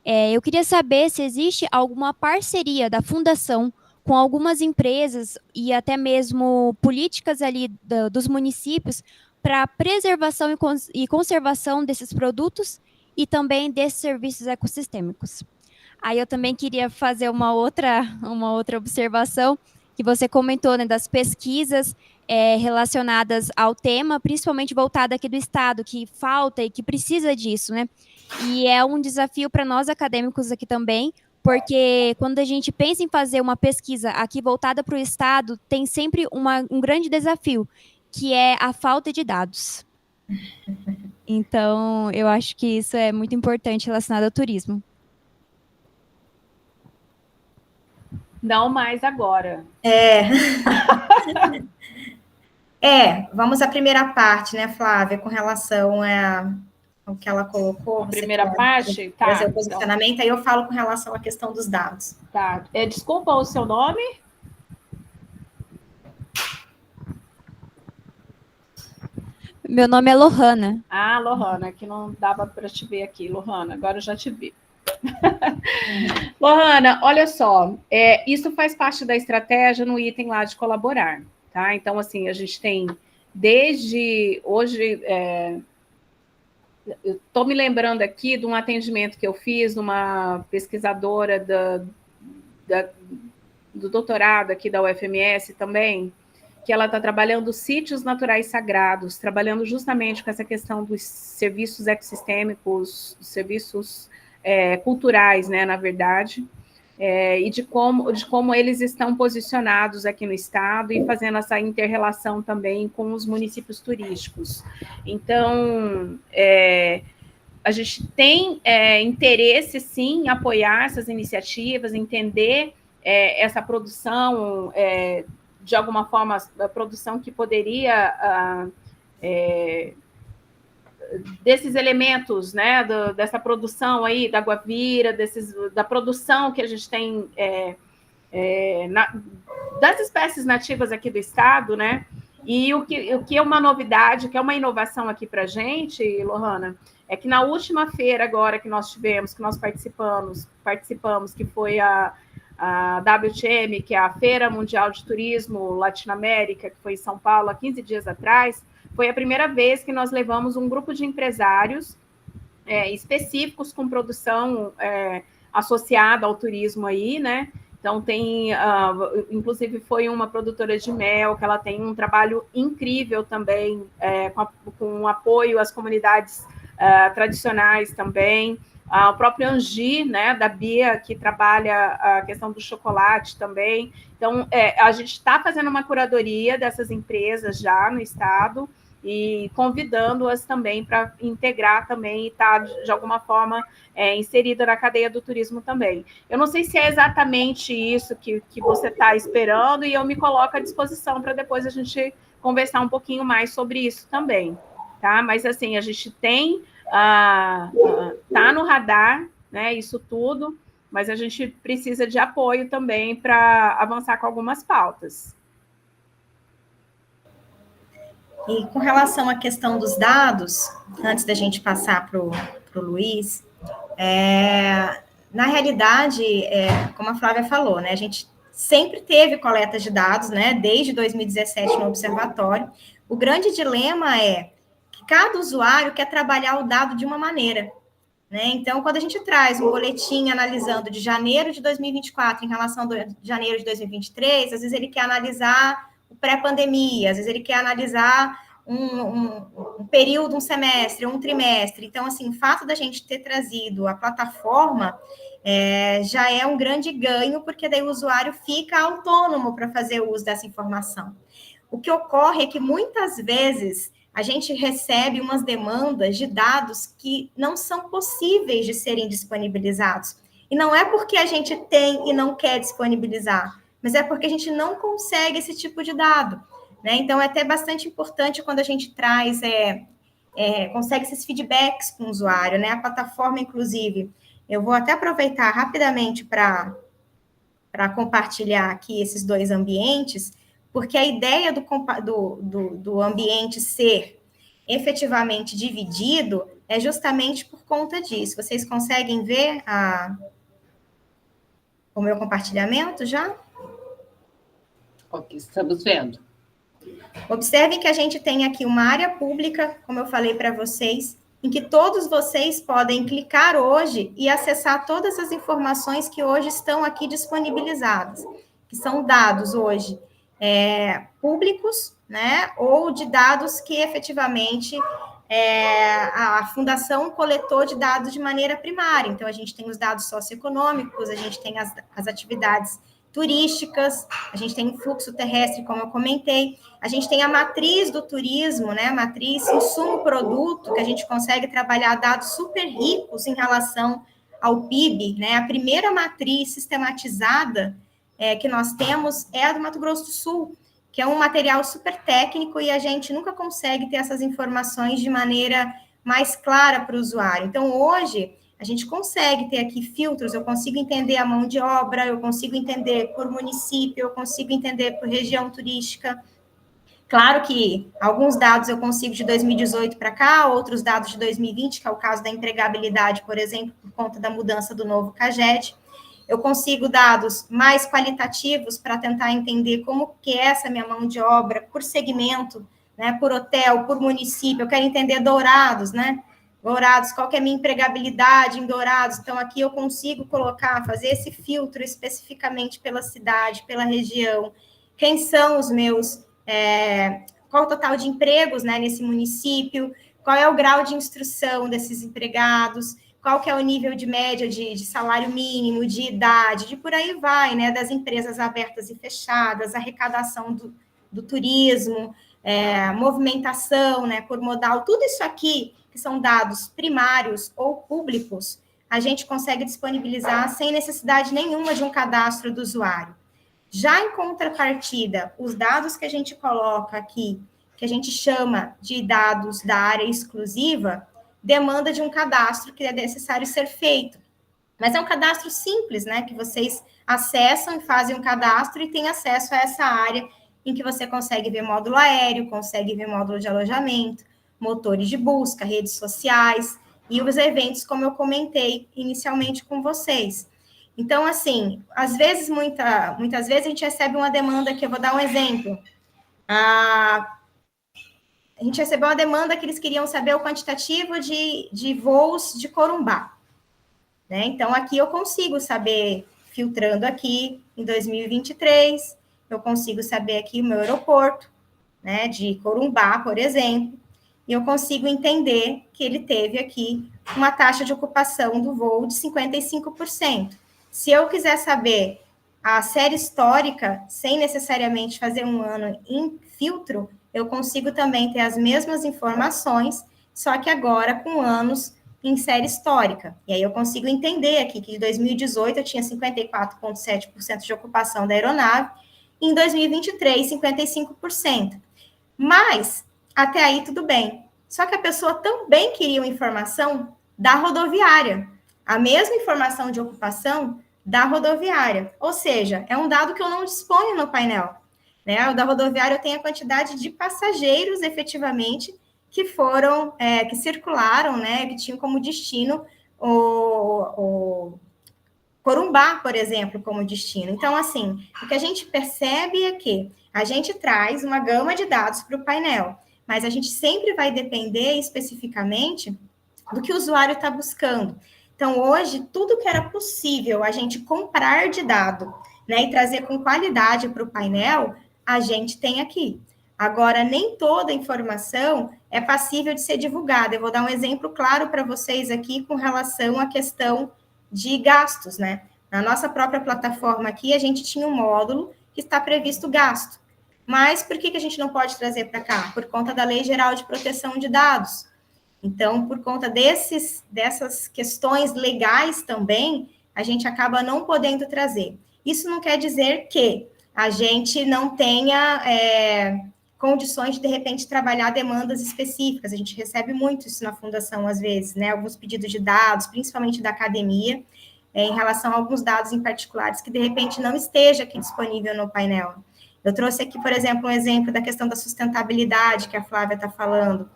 Eu queria saber se existe alguma parceria da Fundação com algumas empresas e até mesmo políticas ali dos municípios para preservação e conservação desses produtos e também desses serviços ecossistêmicos. Aí eu também queria fazer uma outra observação, que você comentou, né, das pesquisas relacionadas ao tema, principalmente voltada aqui do Estado, que falta e que precisa disso, né? E é um desafio para nós acadêmicos aqui também, porque quando a gente pensa em fazer uma pesquisa aqui voltada para o Estado, tem sempre um grande desafio, que é a falta de dados. Então, eu acho que isso é muito importante relacionado ao turismo. Não mais agora. Vamos à primeira parte, né, Flávia, com relação ao que ela colocou. A primeira parte? Tá. Trazer o posicionamento, então. Aí eu falo com relação à questão dos dados. Tá. Desculpa o seu nome? Meu nome é Lohana. Ah, Lohana, que não dava para te ver aqui. Lohana, agora eu já te vi. Lohana, olha só, isso faz parte da estratégia no item lá de colaborar, tá? Então, assim, a gente tem desde hoje, eu estou me lembrando aqui de um atendimento que eu fiz numa pesquisadora do doutorado aqui da UFMS também, que ela está trabalhando sítios naturais sagrados, trabalhando justamente com essa questão dos serviços ecossistêmicos, serviços culturais, né, na verdade, e de como eles estão posicionados aqui no estado e fazendo essa inter-relação também com os municípios turísticos. Então, a gente tem interesse, sim, em apoiar essas iniciativas, entender essa produção, de alguma forma, a produção que poderia... desses elementos, né, dessa produção aí, da guavira, da produção que a gente tem das espécies nativas aqui do estado, né, e o que é uma novidade, que é uma inovação aqui para a gente, Lohana, é que na última feira agora que nós tivemos, que nós participamos, que foi a WTM, que é a Feira Mundial de Turismo Latinoamérica, que foi em São Paulo há 15 dias atrás, foi a primeira vez que nós levamos um grupo de empresários específicos com produção associada ao turismo aí, né? Então, inclusive, foi uma produtora de mel, que ela tem um trabalho incrível também, com apoio às comunidades tradicionais também. O próprio Angi, né, da Bia, que trabalha a questão do chocolate também. Então, a gente está fazendo uma curadoria dessas empresas já no estado, e convidando-as também para integrar também e estar, de alguma forma, inserida na cadeia do turismo também. Eu não sei se é exatamente isso que você está esperando, e eu me coloco à disposição para depois a gente conversar um pouquinho mais sobre isso também, tá? Mas, assim, a gente tem... tá no radar, né, isso tudo, mas a gente precisa de apoio também para avançar com algumas pautas. E com relação à questão dos dados, antes da gente passar para o Luiz, na realidade, como a Flávia falou, né, a gente sempre teve coleta de dados, né, desde 2017 no observatório. O grande dilema é que cada usuário quer trabalhar o dado de uma maneira, né? Então, quando a gente traz um boletim analisando de janeiro de 2024 em relação a janeiro de 2023, às vezes ele quer analisar o pré-pandemia, às vezes ele quer analisar um período, um semestre, um trimestre. Então, assim, o fato da gente ter trazido a plataforma já é um grande ganho, porque daí o usuário fica autônomo para fazer o uso dessa informação. O que ocorre é que, muitas vezes, a gente recebe umas demandas de dados que não são possíveis de serem disponibilizados. E não é porque a gente tem e não quer disponibilizar, mas é porque a gente não consegue esse tipo de dado, né? Então, é até bastante importante quando a gente traz, consegue esses feedbacks com o usuário, né? A plataforma, inclusive, eu vou até aproveitar rapidamente para compartilhar aqui esses dois ambientes, porque a ideia do ambiente ser efetivamente dividido é justamente por conta disso. Vocês conseguem ver o meu compartilhamento já? Ok, estamos vendo. Observem que a gente tem aqui uma área pública, como eu falei para vocês, em que todos vocês podem clicar hoje e acessar todas as informações que hoje estão aqui disponibilizadas, que são dados hoje públicos, né, ou de dados que efetivamente a fundação coletou de dados de maneira primária. Então, a gente tem os dados socioeconômicos, a gente tem as atividades turísticas, a gente tem o fluxo terrestre, como eu comentei, a gente tem a matriz do turismo, né, a matriz insumo-produto, que a gente consegue trabalhar dados super ricos em relação ao PIB, né, a primeira matriz sistematizada que nós temos é a do Mato Grosso do Sul, que é um material super técnico e a gente nunca consegue ter essas informações de maneira mais clara para o usuário. Então, hoje, a gente consegue ter aqui filtros, eu consigo entender a mão de obra, eu consigo entender por município, eu consigo entender por região turística. Claro que alguns dados eu consigo de 2018 para cá, outros dados de 2020, que é o caso da empregabilidade, por exemplo, por conta da mudança do novo CAGED. Eu consigo dados mais qualitativos para tentar entender como que é essa minha mão de obra por segmento, né, por hotel, por município. Eu quero entender Dourados, né? Dourados, qual que é a minha empregabilidade em Dourados? Então, aqui eu consigo fazer esse filtro especificamente pela cidade, pela região. Quem são os meus... qual o total de empregos, né, nesse município? Qual é o grau de instrução desses empregados? Qual que é o nível de média de salário mínimo, de idade, de por aí vai, né, das empresas abertas e fechadas, arrecadação do turismo, movimentação, né, por modal, tudo isso aqui, que são dados primários ou públicos, a gente consegue disponibilizar sem necessidade nenhuma de um cadastro do usuário. Já em contrapartida, os dados que a gente coloca aqui, que a gente chama de dados da área exclusiva, demanda de um cadastro que é necessário ser feito. Mas é um cadastro simples, né? Que vocês acessam e fazem um cadastro e têm acesso a essa área em que você consegue ver módulo aéreo, consegue ver módulo de alojamento, motores de busca, redes sociais e os eventos, como eu comentei inicialmente com vocês. Então, assim, às vezes, muitas vezes a gente recebe uma demanda que eu vou dar um exemplo. A gente recebeu uma demanda que eles queriam saber o quantitativo de voos de Corumbá, né? Então, aqui eu consigo saber, filtrando aqui, em 2023, eu consigo saber aqui o meu aeroporto, né, de Corumbá, por exemplo, e eu consigo entender que ele teve aqui uma taxa de ocupação do voo de 55%. Se eu quiser saber a série histórica, sem necessariamente fazer um ano em filtro, eu consigo também ter as mesmas informações, só que agora com anos em série histórica. E aí eu consigo entender aqui que em 2018 eu tinha 54,7% de ocupação da aeronave, e em 2023, 55%. Mas, até aí tudo bem. Só que a pessoa também queria uma informação da rodoviária, a mesma informação de ocupação da rodoviária. Ou seja, é um dado que eu não disponho no painel. Né? O da rodoviária eu tenho a quantidade de passageiros, efetivamente, que foram, que circularam, né, que tinham como destino Corumbá, por exemplo, como destino. Então, assim, o que a gente percebe é que a gente traz uma gama de dados para o painel, mas a gente sempre vai depender especificamente do que o usuário está buscando. Então, hoje, tudo que era possível a gente comprar de dado, né, e trazer com qualidade para o painel, a gente tem aqui. Agora, nem toda informação é passível de ser divulgada. Eu vou dar um exemplo claro para vocês aqui com relação à questão de gastos, né? Na nossa própria plataforma aqui, a gente tinha um módulo que está previsto gasto. Mas por que a gente não pode trazer para cá? Por conta da Lei Geral de Proteção de Dados. Então, por conta dessas questões legais também, a gente acaba não podendo trazer. Isso não quer dizer que a gente não tenha condições de repente, trabalhar demandas específicas. A gente recebe muito isso na fundação, às vezes, né? Alguns pedidos de dados, principalmente da academia, em relação a alguns dados em particulares que, de repente, não esteja aqui disponível no painel. Eu trouxe aqui, por exemplo, um exemplo da questão da sustentabilidade que a Flávia está falando.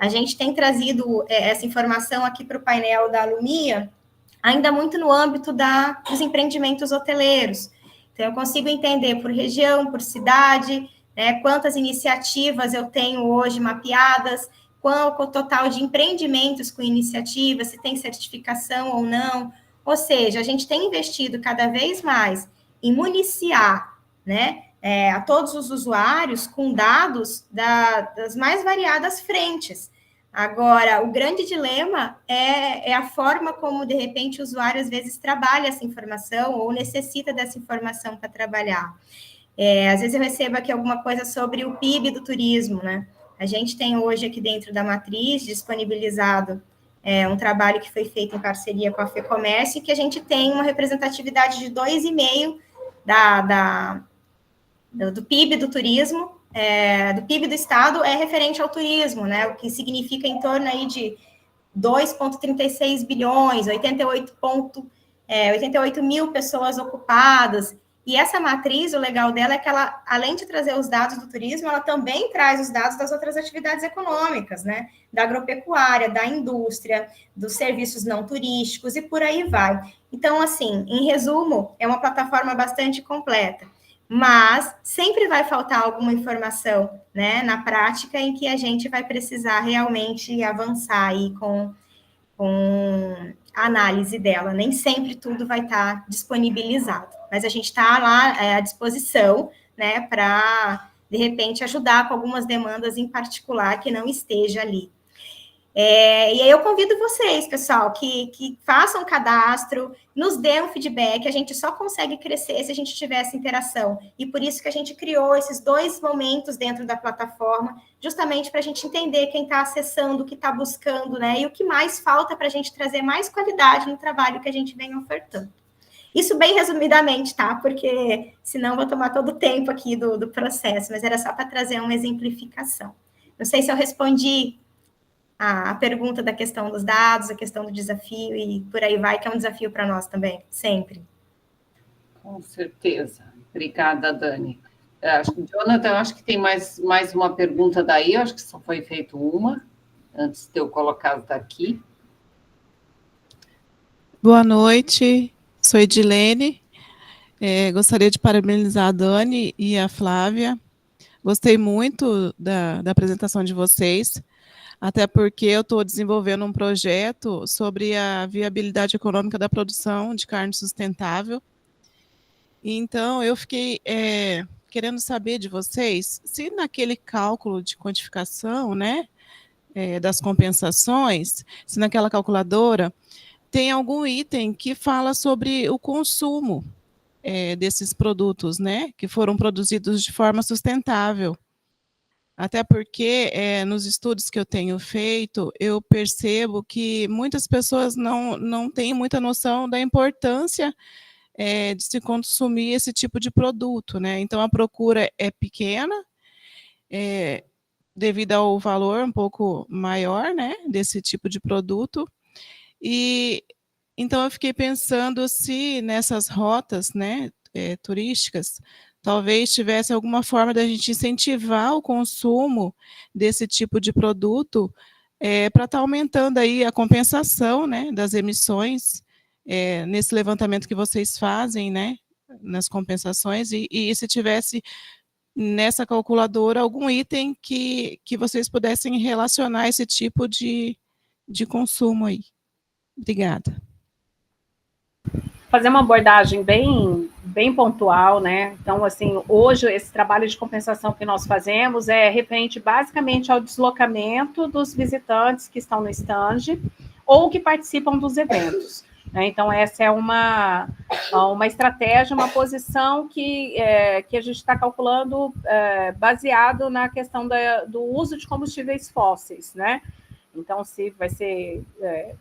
A gente tem trazido essa informação aqui para o painel da Alumia, ainda muito no âmbito dos empreendimentos hoteleiros. Então, eu consigo entender por região, por cidade, né, quantas iniciativas eu tenho hoje mapeadas, qual o total de empreendimentos com iniciativa, se tem certificação ou não. Ou seja, a gente tem investido cada vez mais em municiar, né, a todos os usuários com dados das mais variadas frentes. Agora, o grande dilema é a forma como, de repente, o usuário, às vezes, trabalha essa informação ou necessita dessa informação para trabalhar. Às vezes, eu recebo aqui alguma coisa sobre o PIB do turismo, né? A gente tem hoje aqui dentro da matriz disponibilizado um trabalho que foi feito em parceria com a FEComércio, que a gente tem uma representatividade de 2,5% do PIB do turismo, do PIB do estado é referente ao turismo, né? O que significa em torno aí de 2,36 bilhões, 88 mil pessoas ocupadas. E essa matriz, o legal dela é que ela, além de trazer os dados do turismo, ela também traz os dados das outras atividades econômicas, né? Da agropecuária, da indústria, dos serviços não turísticos e por aí vai. Então, assim, em resumo, é uma plataforma bastante completa. Mas sempre vai faltar alguma informação, né, na prática, em que a gente vai precisar realmente avançar aí com a análise dela. Nem sempre tudo vai estar disponibilizado, mas a gente está lá à disposição, né, para, de repente, ajudar com algumas demandas em particular que não esteja ali. E aí eu convido vocês, pessoal, que façam cadastro, nos dê um feedback, a gente só consegue crescer se a gente tiver essa interação. E por isso que a gente criou esses 2 momentos dentro da plataforma, justamente para a gente entender quem está acessando, o que está buscando, né? E o que mais falta para a gente trazer mais qualidade no trabalho que a gente vem ofertando. Isso bem resumidamente, tá? Porque senão vou tomar todo o tempo aqui do processo, mas era só para trazer uma exemplificação. Não sei se eu respondi a pergunta da questão dos dados, a questão do desafio e por aí vai, que é um desafio para nós também, sempre. Com certeza. Obrigada, Dani. Jonathan, acho que tem mais uma pergunta daí, eu acho que só foi feita uma, antes de eu colocar daqui. Boa noite, sou Edilene, gostaria de parabenizar a Dani e a Flávia, gostei muito da apresentação de vocês, até porque eu estou desenvolvendo um projeto sobre a viabilidade econômica da produção de carne sustentável. Então, eu fiquei querendo saber de vocês se naquele cálculo de quantificação, né, das compensações, se naquela calculadora tem algum item que fala sobre o consumo desses produtos, né, que foram produzidos de forma sustentável. Até porque, nos estudos que eu tenho feito, eu percebo que muitas pessoas não têm muita noção da importância de se consumir esse tipo de produto, né? Então, a procura é pequena, devido ao valor um pouco maior, né, desse tipo de produto. E, então, eu fiquei pensando se nessas rotas, né, turísticas, talvez tivesse alguma forma da gente incentivar o consumo desse tipo de produto para estar aumentando aí a compensação, né, das emissões nesse levantamento que vocês fazem, né, nas compensações, e se tivesse nessa calculadora algum item que vocês pudessem relacionar esse tipo de consumo aí. Obrigada. Fazer uma abordagem bem pontual, né? Então, assim, hoje esse trabalho de compensação que nós fazemos é referente basicamente ao deslocamento dos visitantes que estão no stand ou que participam dos eventos. Né? Então, essa é uma estratégia, uma posição que a gente está calculando baseado na questão do uso de combustíveis fósseis, né? Então, se vai ser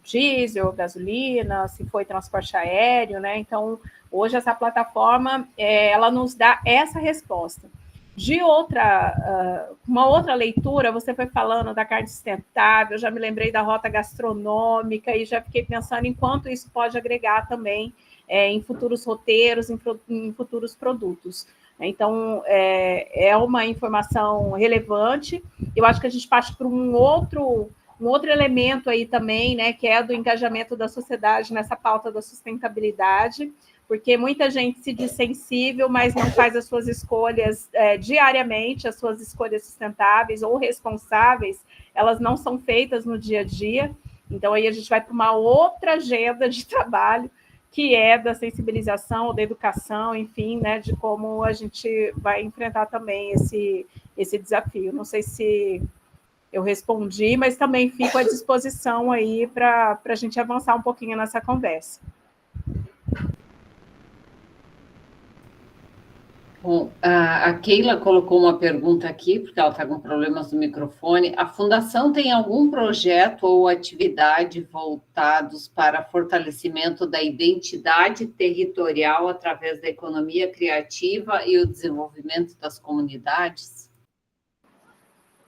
diesel, gasolina, se foi transporte aéreo, né? Então, hoje essa plataforma, ela nos dá essa resposta. De uma outra leitura, você foi falando da carne sustentável, eu já me lembrei da rota gastronômica e já fiquei pensando em quanto isso pode agregar também em futuros roteiros, em futuros produtos. Então, é uma informação relevante. Eu acho que a gente parte para um outro elemento aí também, né, que é do engajamento da sociedade nessa pauta da sustentabilidade, porque muita gente se diz sensível, mas não faz as suas escolhas diariamente, as suas escolhas sustentáveis ou responsáveis, elas não são feitas no dia a dia. Então, aí a gente vai para uma outra agenda de trabalho, que é da sensibilização, da educação, enfim, né, de como a gente vai enfrentar também esse desafio. Não sei se eu respondi, mas também fico à disposição aí para a gente avançar um pouquinho nessa conversa. Bom, a Keila colocou uma pergunta aqui, porque ela está com problemas no microfone. A Fundação tem algum projeto ou atividade voltados para fortalecimento da identidade territorial através da economia criativa e o desenvolvimento das comunidades?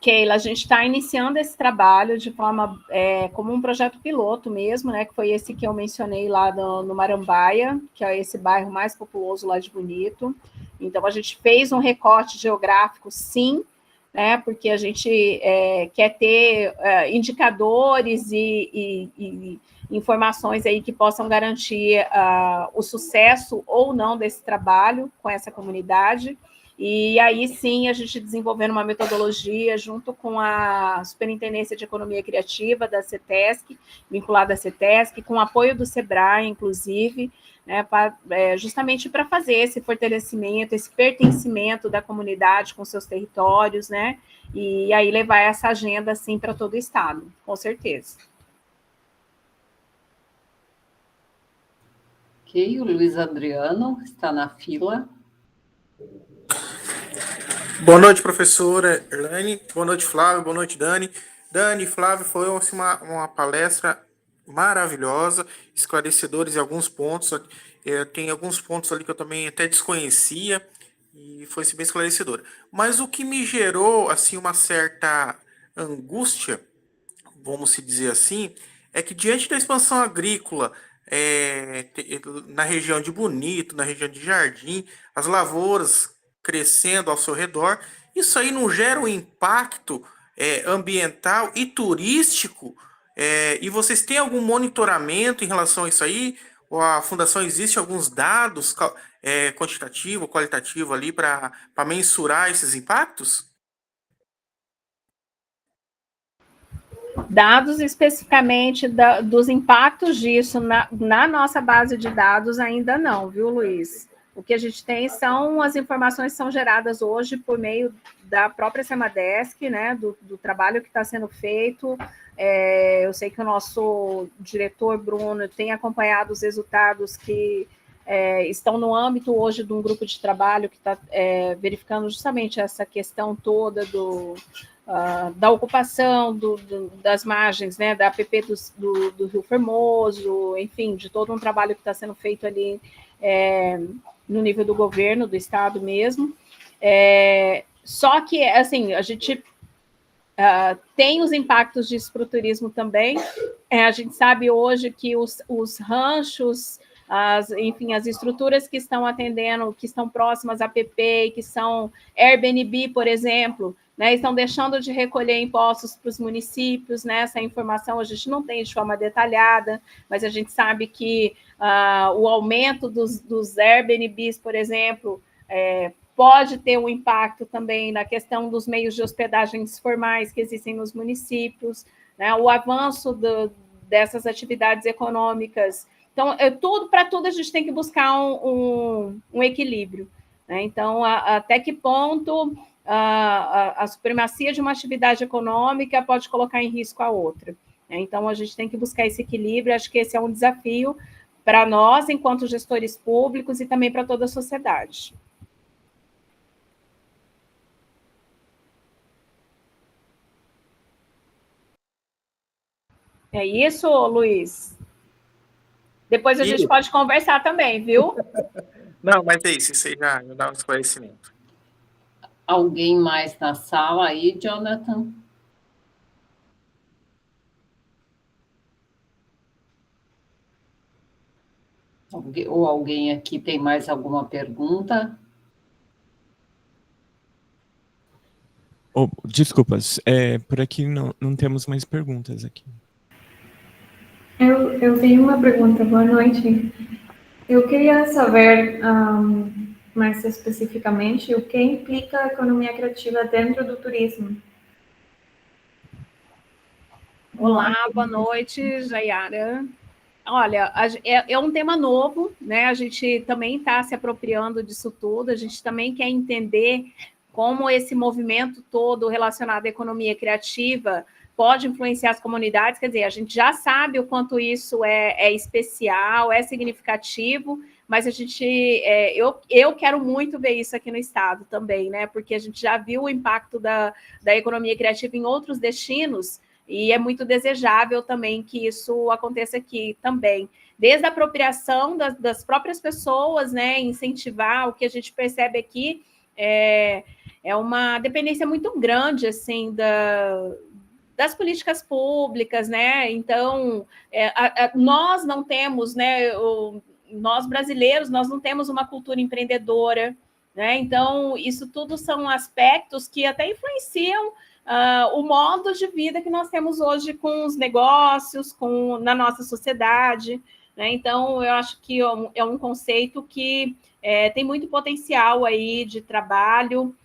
Keila, a gente está iniciando esse trabalho de forma como um projeto piloto mesmo, né? Que foi esse que eu mencionei lá no Marambaia, que é esse bairro mais populoso lá de Bonito. Então, a gente fez um recorte geográfico, sim, né? Porque a gente quer ter indicadores e informações aí que possam garantir o sucesso ou não desse trabalho com essa comunidade. E aí, sim, a gente desenvolvendo uma metodologia junto com a Superintendência de Economia Criativa da CETESC, vinculada à CETESC, com o apoio do SEBRAE, inclusive, né, justamente para fazer esse fortalecimento, esse pertencimento da comunidade com seus territórios, né, e aí levar essa agenda, assim, para todo o Estado, com certeza. Ok, o Luiz Adriano está na fila. Boa noite, professora Erlane. Boa noite, Flávio. Boa noite, Dani. Dani e Flávio, foi assim, uma palestra maravilhosa, esclarecedores em alguns pontos. Tem alguns pontos ali que eu também até desconhecia e foi bem esclarecedora. Mas o que me gerou assim uma certa angústia, vamos se dizer assim, é que diante da expansão agrícola na região de Bonito, na região de Jardim, as lavouras crescendo ao seu redor, isso aí não gera um impacto ambiental e turístico? E vocês têm algum monitoramento em relação a isso aí? Ou a Fundação existe alguns dados quantitativo, qualitativo ali para mensurar esses impactos? Dados especificamente dos impactos disso na nossa base de dados ainda não, viu, Luiz? O que a gente tem são as informações que são geradas hoje por meio da própria Semadesc, né, do trabalho que está sendo feito. Eu sei que o nosso diretor Bruno tem acompanhado os resultados que estão no âmbito hoje de um grupo de trabalho que está verificando justamente essa questão toda da ocupação das margens, né, da APP do Rio Formoso, enfim, de todo um trabalho que está sendo feito ali no nível do governo, do Estado mesmo. Só que, assim, a gente tem os impactos disso para o turismo também. A gente sabe hoje que os ranchos enfim, as estruturas que estão atendendo, que estão próximas à PP, que são Airbnb, por exemplo, né, estão deixando de recolher impostos para os municípios, né, essa informação a gente não tem de forma detalhada, mas a gente sabe que o aumento dos Airbnbs, por exemplo, pode ter um impacto também na questão dos meios de hospedagens formais que existem nos municípios, né, o avanço dessas atividades econômicas. Então, para tudo a gente tem que buscar um equilíbrio, né? Então, até que ponto a supremacia de uma atividade econômica pode colocar em risco a outra, né? Então, a gente tem que buscar esse equilíbrio, acho que esse é um desafio para nós, enquanto gestores públicos, e também para toda a sociedade. É isso, Luiz? Depois a gente pode conversar também, viu? Não, mas é isso aí já dá um esclarecimento. Alguém mais na sala aí, Jonathan? Ou alguém aqui tem mais alguma pergunta? Desculpas, por aqui não temos mais perguntas aqui. Eu tenho uma pergunta, boa noite. Eu queria saber mais especificamente o que implica a economia criativa dentro do turismo. Olá, boa noite, Jaiara. Olha, é um tema novo, né? A gente também está se apropriando disso tudo, a gente também quer entender como esse movimento todo relacionado à economia criativa pode influenciar as comunidades. Quer dizer, a gente já sabe o quanto isso é especial, é significativo, mas eu quero muito ver isso aqui no estado também, né? Porque a gente já viu o impacto da economia criativa em outros destinos, e é muito desejável também que isso aconteça aqui também. Desde a apropriação das próprias pessoas, né? Incentivar, o que a gente percebe aqui é uma dependência muito grande, assim, das políticas públicas, né? Então, nós não temos, né? Nós brasileiros, nós não temos uma cultura empreendedora, né? Então, isso tudo são aspectos que até influenciam o modo de vida que nós temos hoje com os negócios, na nossa sociedade, né? Então, eu acho que é um conceito que tem muito potencial aí de trabalho,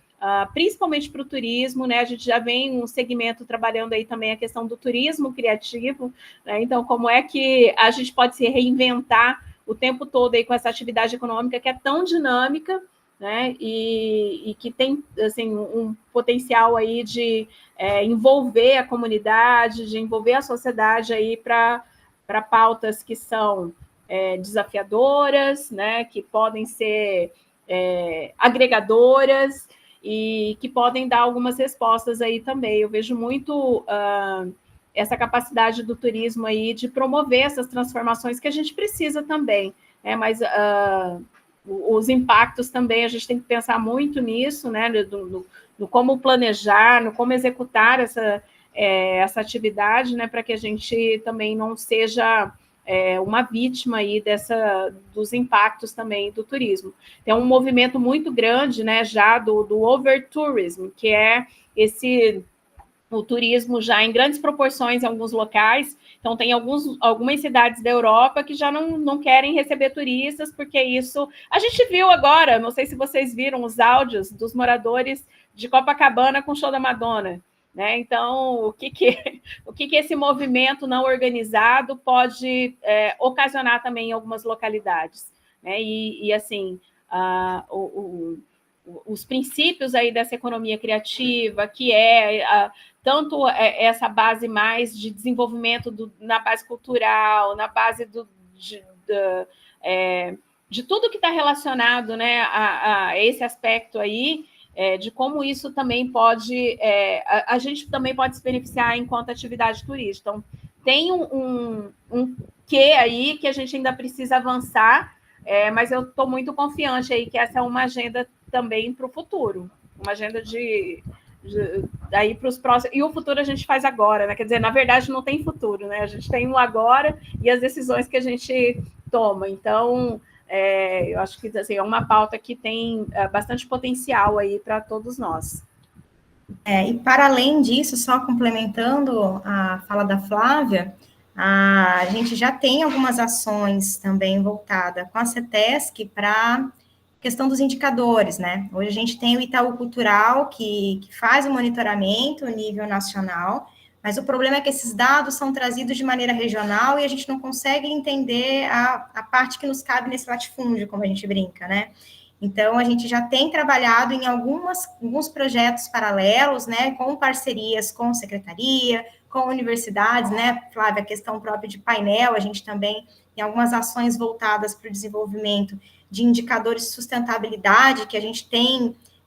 principalmente para o turismo, né? A gente já vem um segmento trabalhando aí também a questão do turismo criativo, né? Então, como é que a gente pode se reinventar o tempo todo aí com essa atividade econômica que é tão dinâmica, né? E que tem, assim, um potencial aí de envolver a comunidade, de envolver a sociedade aí para pautas que são desafiadoras, né? Que podem ser agregadoras e que podem dar algumas respostas aí também. Eu vejo muito essa capacidade do turismo aí de promover essas transformações que a gente precisa também, né? Mas os impactos também, a gente tem que pensar muito nisso, né? No como planejar, no como executar essa atividade, né? Para que a gente também não seja uma vítima aí dos impactos também do turismo. Tem um movimento muito grande, né, já do overtourism, que é o turismo já em grandes proporções em alguns locais. Então, tem algumas cidades da Europa que já não querem receber turistas, porque isso... A gente viu agora, não sei se vocês viram os áudios dos moradores de Copacabana com o show da Madonna, né? Então, o que esse movimento não organizado pode ocasionar também em algumas localidades, né? E assim, os princípios aí dessa economia criativa, que tanto essa base mais de desenvolvimento na base cultural, na base de tudo que está relacionado, né, a esse aspecto aí, de como isso também pode... a gente também pode se beneficiar enquanto atividade turística. Então, tem um quê aí que a gente ainda precisa avançar, mas eu estou muito confiante aí que essa é uma agenda também para o futuro, uma agenda daí para os próximos, e o futuro a gente faz agora, né? Quer dizer, na verdade não tem futuro, né? A gente tem um agora, e as decisões que a gente toma. Então, eu acho que assim, é uma pauta que tem bastante potencial aí para todos nós. E para além disso, só complementando a fala da Flávia, a gente já tem algumas ações também voltadas com a CETESC para questão dos indicadores, né? Hoje a gente tem o Itaú Cultural, que faz o monitoramento a nível nacional, mas o problema é que esses dados são trazidos de maneira regional e a gente não consegue entender a parte que nos cabe nesse latifúndio, como a gente brinca, né? Então, a gente já tem trabalhado em alguns projetos paralelos, né, com parcerias com secretaria, com universidades, né, Flávia, a questão própria de painel, a gente também tem algumas ações voltadas para o desenvolvimento de indicadores de sustentabilidade, que a gente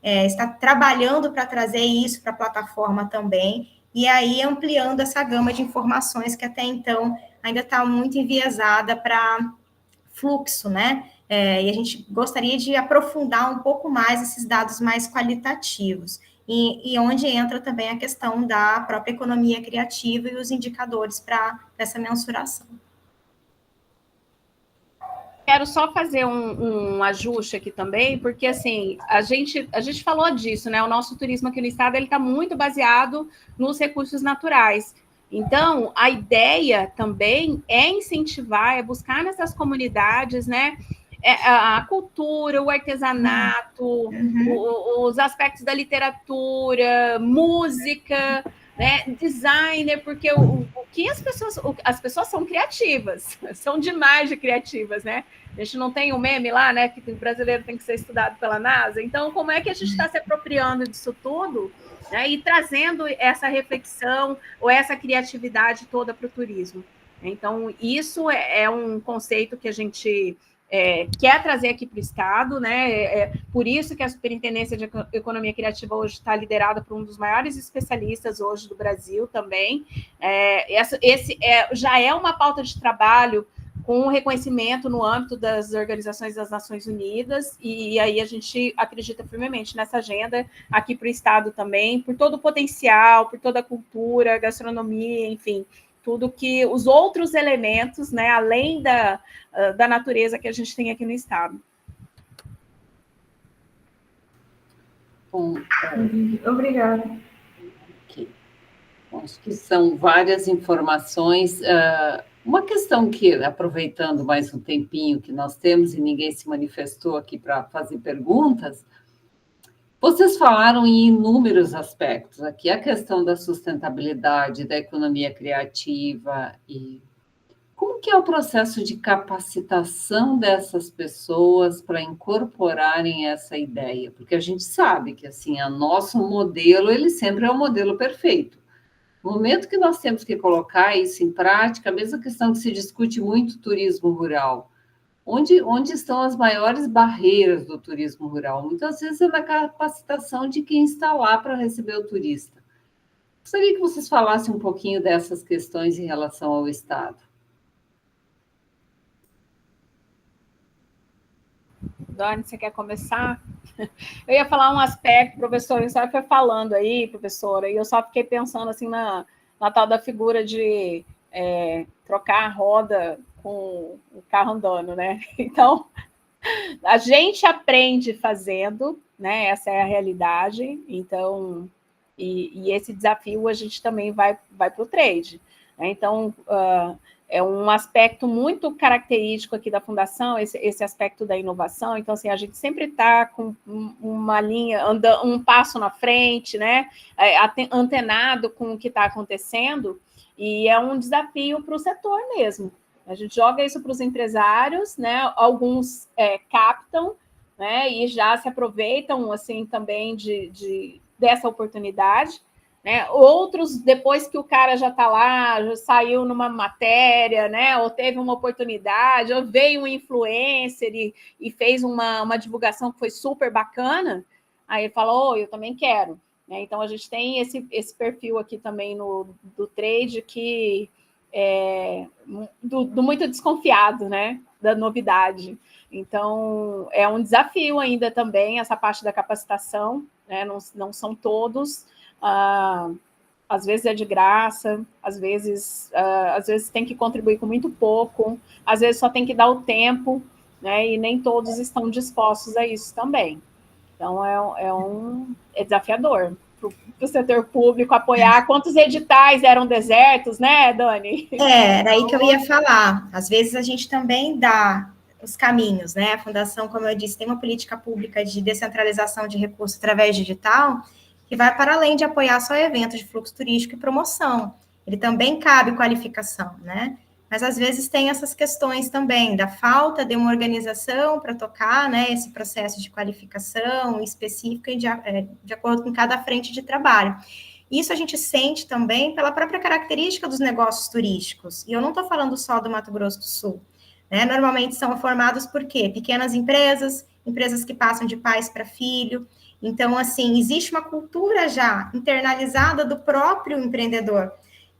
está trabalhando para trazer isso para a plataforma também, e aí ampliando essa gama de informações que até então ainda está muito enviesada para fluxo, né? E a gente gostaria de aprofundar um pouco mais esses dados mais qualitativos, e onde entra também a questão da própria economia criativa e os indicadores para essa mensuração. Quero só fazer um ajuste aqui também, porque assim, a gente falou disso, né? O nosso turismo aqui no estado ele está muito baseado nos recursos naturais. Então, a ideia também é incentivar, é buscar nessas comunidades, né? A cultura, o artesanato, os aspectos da literatura, música, né, designer, porque o que as pessoas são criativas, são demais de criativas, né? A gente não tem um meme lá, né, que o brasileiro tem que ser estudado pela NASA. Então, como é que a gente está se apropriando disso tudo, né, e trazendo essa reflexão ou essa criatividade toda para o turismo? Então, isso é um conceito que a gente quer trazer aqui para o Estado, né? Por isso que a Superintendência de Economia Criativa hoje está liderada por um dos maiores especialistas hoje do Brasil também. Já é uma pauta de trabalho com reconhecimento no âmbito das organizações das Nações Unidas, e aí a gente acredita firmemente nessa agenda aqui para o Estado também, por todo o potencial, por toda a cultura, gastronomia, enfim, tudo que os outros elementos, né, além da natureza que a gente tem aqui no estado. Bom, Obrigada. Okay. Acho que são várias informações. Uma questão que, aproveitando mais um tempinho que nós temos e ninguém se manifestou aqui para fazer perguntas, vocês falaram em inúmeros aspectos aqui, a questão da sustentabilidade, da economia criativa, e como que é o processo de capacitação dessas pessoas para incorporarem essa ideia? Porque a gente sabe que, assim, o nosso modelo, ele sempre é o modelo perfeito. No momento que nós temos que colocar isso em prática, a mesma questão que se discute muito turismo rural, onde estão as maiores barreiras do turismo rural? Muitas vezes é na capacitação de quem está lá para receber o turista. Gostaria que vocês falassem um pouquinho dessas questões em relação ao Estado. Dani, você quer começar? Eu ia falar um aspecto, professor, você foi falando aí, professora, e eu só fiquei pensando assim na tal da figura de trocar a roda com o carro andando, né? Então, a gente aprende fazendo, né? Essa é a realidade. Então, e esse desafio a gente também vai para o trade, né? Então, é um aspecto muito característico aqui da Fundação, esse aspecto da inovação. Então, assim, a gente sempre está com uma linha, um passo na frente, né? Antenado com o que está acontecendo, e é um desafio para o setor mesmo. A gente joga isso para os empresários, né? Alguns captam, né? E já se aproveitam, assim, também dessa oportunidade, né? Outros, depois que o cara já está lá, já saiu numa matéria, né? Ou teve uma oportunidade, ou veio um influencer e fez uma divulgação que foi super bacana, aí ele falou, eu também quero. Então, a gente tem esse perfil aqui também do trade que do muito desconfiado, né? Da novidade. Então, é um desafio ainda também essa parte da capacitação, né? Não são todos. às vezes é de graça, às vezes tem que contribuir com muito pouco, às vezes só tem que dar o tempo, né? E nem todos estão dispostos a isso também. Então, é desafiador para o setor público apoiar. Quantos editais eram desertos, né, Dani? Era aí que eu ia falar. Às vezes a gente também dá os caminhos, né? A Fundação, como eu disse, tem uma política pública de descentralização de recursos através digital, que vai para além de apoiar só eventos de fluxo turístico e promoção. Ele também cabe qualificação, né? Mas às vezes tem essas questões também da falta de uma organização para tocar, né, esse processo de qualificação específica e de acordo com cada frente de trabalho. Isso a gente sente também pela própria característica dos negócios turísticos. E eu não estou falando só do Mato Grosso do Sul, né? Normalmente são formados por quê? Pequenas empresas, empresas que passam de pais para filho. Então, assim, existe uma cultura já internalizada do próprio empreendedor.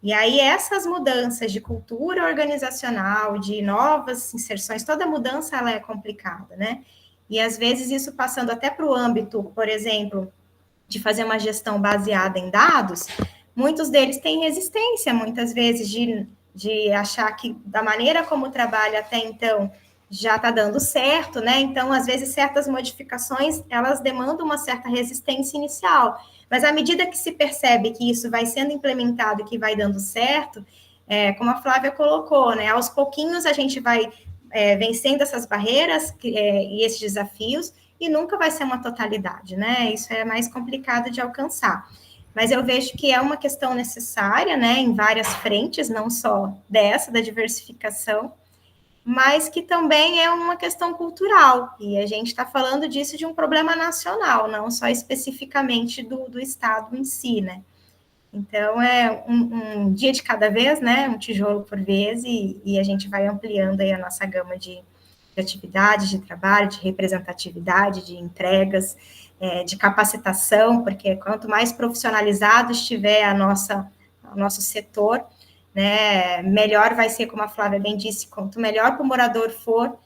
E aí, essas mudanças de cultura organizacional, de novas inserções, toda mudança ela é complicada, né? E às vezes isso passando até para o âmbito, por exemplo, de fazer uma gestão baseada em dados, muitos deles têm resistência, muitas vezes, de achar que da maneira como trabalha até então já está dando certo, né? Então, às vezes, certas modificações, elas demandam uma certa resistência inicial. Mas à medida que se percebe que isso vai sendo implementado e que vai dando certo, como a Flávia colocou, né? Aos pouquinhos a gente vai vencendo essas barreiras e esses desafios, e nunca vai ser uma totalidade, né? Isso é mais complicado de alcançar. Mas eu vejo que é uma questão necessária, né? Em várias frentes, não só dessa, da diversificação, mas que também é uma questão cultural, e a gente está falando disso de um problema nacional, não só especificamente do Estado em si, né? Então, é um dia de cada vez, né? Um tijolo por vez, e a gente vai ampliando aí a nossa gama de atividades, de trabalho, de representatividade, de entregas, de capacitação, porque quanto mais profissionalizado estiver o nosso setor, né, melhor vai ser, como a Flávia bem disse, quanto melhor para o morador for,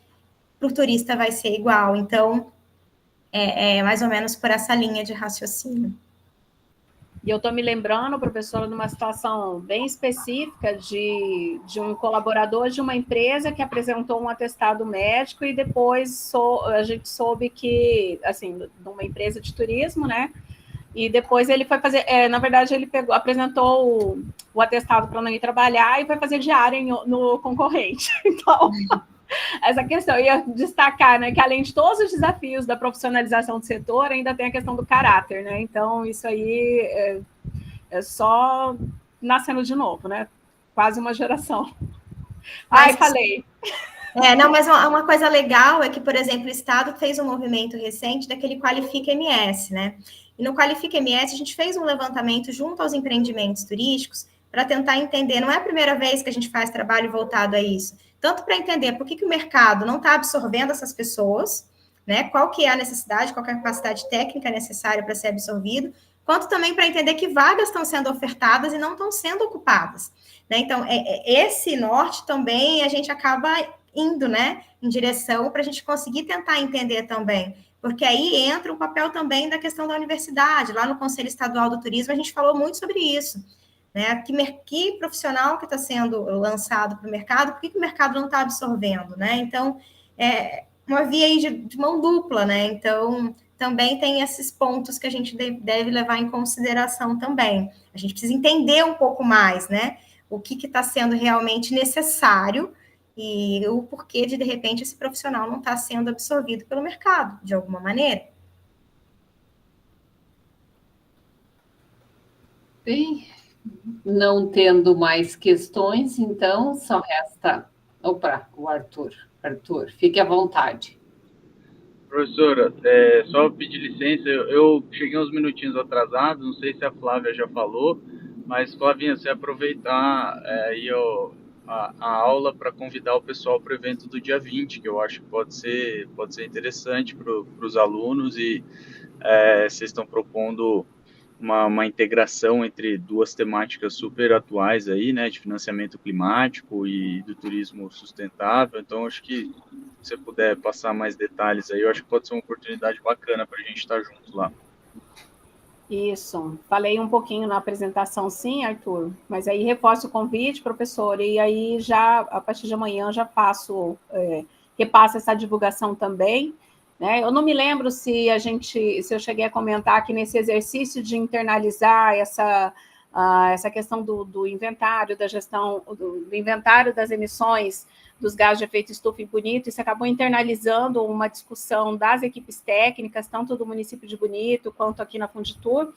para o turista vai ser igual. Então, é mais ou menos por essa linha de raciocínio. E eu estou me lembrando, professora, de uma situação bem específica de um colaborador de uma empresa que apresentou um atestado médico e depois a gente soube que, assim, de uma empresa de turismo, né? E depois ele foi fazer, na verdade, ele apresentou o atestado para não ir trabalhar e foi fazer diária no concorrente. Então, essa questão, eu ia destacar, né, que além de todos os desafios da profissionalização do setor, ainda tem a questão do caráter, né? Então, isso aí é só nascendo de novo, né? Quase uma geração. Falei. Não, mas uma coisa legal é que, por exemplo, o Estado fez um movimento recente daquele Qualifica MS, né? E no Qualifica MS, a gente fez um levantamento junto aos empreendimentos turísticos para tentar entender, não é a primeira vez que a gente faz trabalho voltado a isso, tanto para entender por que o mercado não está absorvendo essas pessoas, né? Qual que é a necessidade, qual que é a capacidade técnica necessária para ser absorvido, quanto também para entender que vagas estão sendo ofertadas e não estão sendo ocupadas, né? Então, esse norte também a gente acaba indo, né, em direção para a gente conseguir tentar entender também, porque aí entra o papel também da questão da universidade. Lá no Conselho Estadual do Turismo, a gente falou muito sobre isso, né, que profissional que está sendo lançado para o mercado, por que o mercado não está absorvendo, né? Então, uma via aí de mão dupla, né? Então, também tem esses pontos que a gente deve levar em consideração também. A gente precisa entender um pouco mais, né, o que está sendo realmente necessário e o porquê de repente, esse profissional não está sendo absorvido pelo mercado, de alguma maneira. Bem, não tendo mais questões, então, só resta... Opa, o Arthur. Arthur, fique à vontade. Professora, só pedir licença, eu cheguei uns minutinhos atrasado, não sei se a Flávia já falou, mas, Flavinha, você aproveitar a aula para convidar o pessoal para o evento do dia 20, que eu acho que pode ser interessante para os alunos, e vocês estão propondo uma integração entre duas temáticas super atuais aí, né, de financiamento climático e do turismo sustentável. Então, acho que se você puder passar mais detalhes aí, eu acho que pode ser uma oportunidade bacana para a gente estar juntos lá. Isso, falei um pouquinho na apresentação, sim, Arthur, mas aí reforço o convite, professor, e aí já, a partir de amanhã, já repasso essa divulgação também, né? Eu não me lembro se eu cheguei a comentar que nesse exercício de internalizar essa questão do inventário, da gestão, do inventário das emissões dos gases de efeito estufa em Bonito, isso acabou internalizando uma discussão das equipes técnicas, tanto do município de Bonito, quanto aqui na Funditur,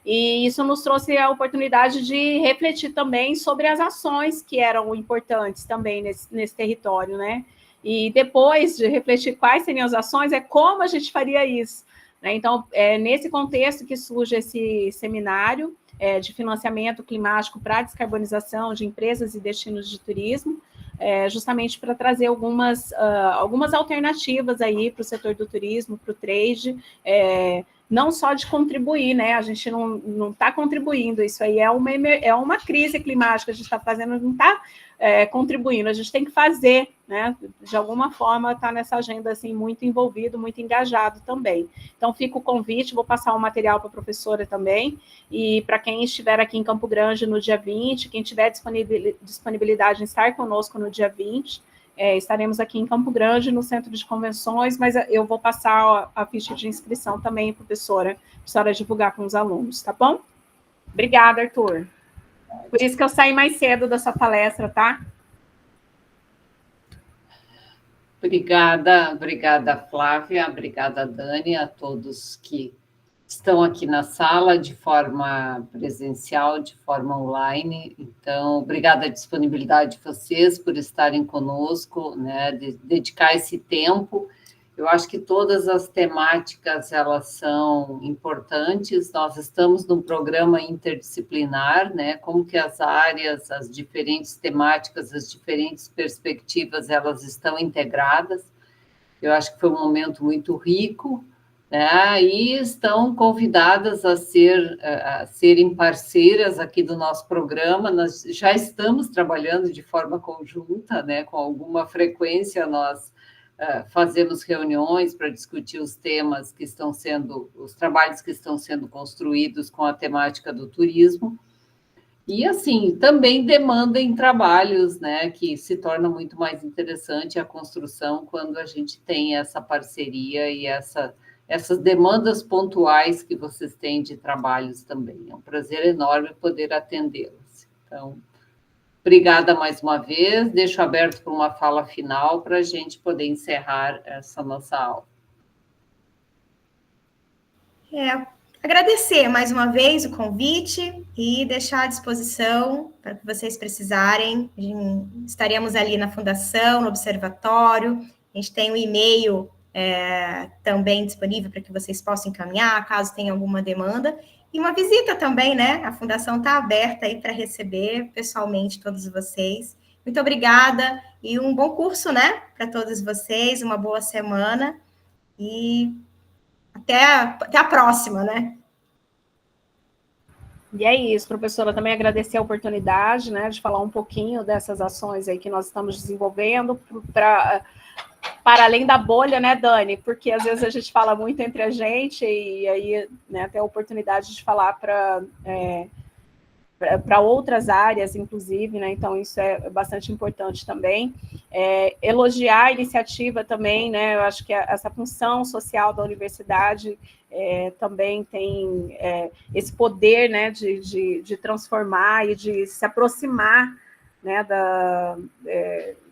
e isso nos trouxe a oportunidade de refletir também sobre as ações que eram importantes também nesse território, né? E depois de refletir quais seriam as ações, como a gente faria isso, né? Então, é nesse contexto que surge esse seminário de financiamento climático para a descarbonização de empresas e destinos de turismo, justamente para trazer algumas alternativas aí para o setor do turismo, para o trade, não só de contribuir, né? A gente não está contribuindo, isso aí é uma crise climática que a gente está fazendo, não está contribuindo, a gente tem que fazer, né? De alguma forma está nessa agenda assim, muito envolvido, muito engajado também. Então fica o convite, vou passar o material para a professora também, e para quem estiver aqui em Campo Grande no dia 20, quem tiver disponibilidade em estar conosco no dia 20, estaremos aqui em Campo Grande, no Centro de Convenções, mas eu vou passar a ficha de inscrição também, professora, para divulgar com os alunos, tá bom? Obrigada, Arthur. Por isso que eu saí mais cedo da sua palestra, tá? Obrigada, Flávia, obrigada, Dani, a todos que estão aqui na sala de forma presencial, de forma online. Então, obrigada à disponibilidade de vocês por estarem conosco, né, dedicar esse tempo. Eu acho que todas as temáticas, elas são importantes. Nós estamos num programa interdisciplinar, né, como que as áreas, as diferentes temáticas, as diferentes perspectivas, elas estão integradas. Eu acho que foi um momento muito rico, né, e estão convidadas a serem parceiras aqui do nosso programa. Nós já estamos trabalhando de forma conjunta, né, com alguma frequência nós fazemos reuniões para discutir os temas que estão sendo, os trabalhos que estão sendo construídos com a temática do turismo, e assim, também demandam trabalhos, né, que se torna muito mais interessante a construção quando a gente tem essa parceria e essas demandas pontuais que vocês têm de trabalhos também. É um prazer enorme poder atendê-los. Então, obrigada mais uma vez. Deixo aberto para uma fala final para a gente poder encerrar essa nossa aula. Agradecer mais uma vez o convite e deixar à disposição para que vocês precisarem. Estaremos ali na Fundação, no Observatório. A gente tem um e-mail também disponível para que vocês possam encaminhar, caso tenha alguma demanda. E uma visita também, né? A Fundação está aberta aí para receber pessoalmente todos vocês. Muito obrigada e um bom curso, né? Para todos vocês, uma boa semana e até a próxima, né? E é isso, professora, também agradecer a oportunidade, né, de falar um pouquinho dessas ações aí que nós estamos desenvolvendo para além da bolha, né, Dani? Porque às vezes a gente fala muito entre a gente e aí, né, tem a oportunidade de falar para outras áreas, inclusive, né? Então isso é bastante importante também. Elogiar a iniciativa também, né? Eu acho que essa função social da universidade também tem esse poder, né, de transformar e de se aproximar, né,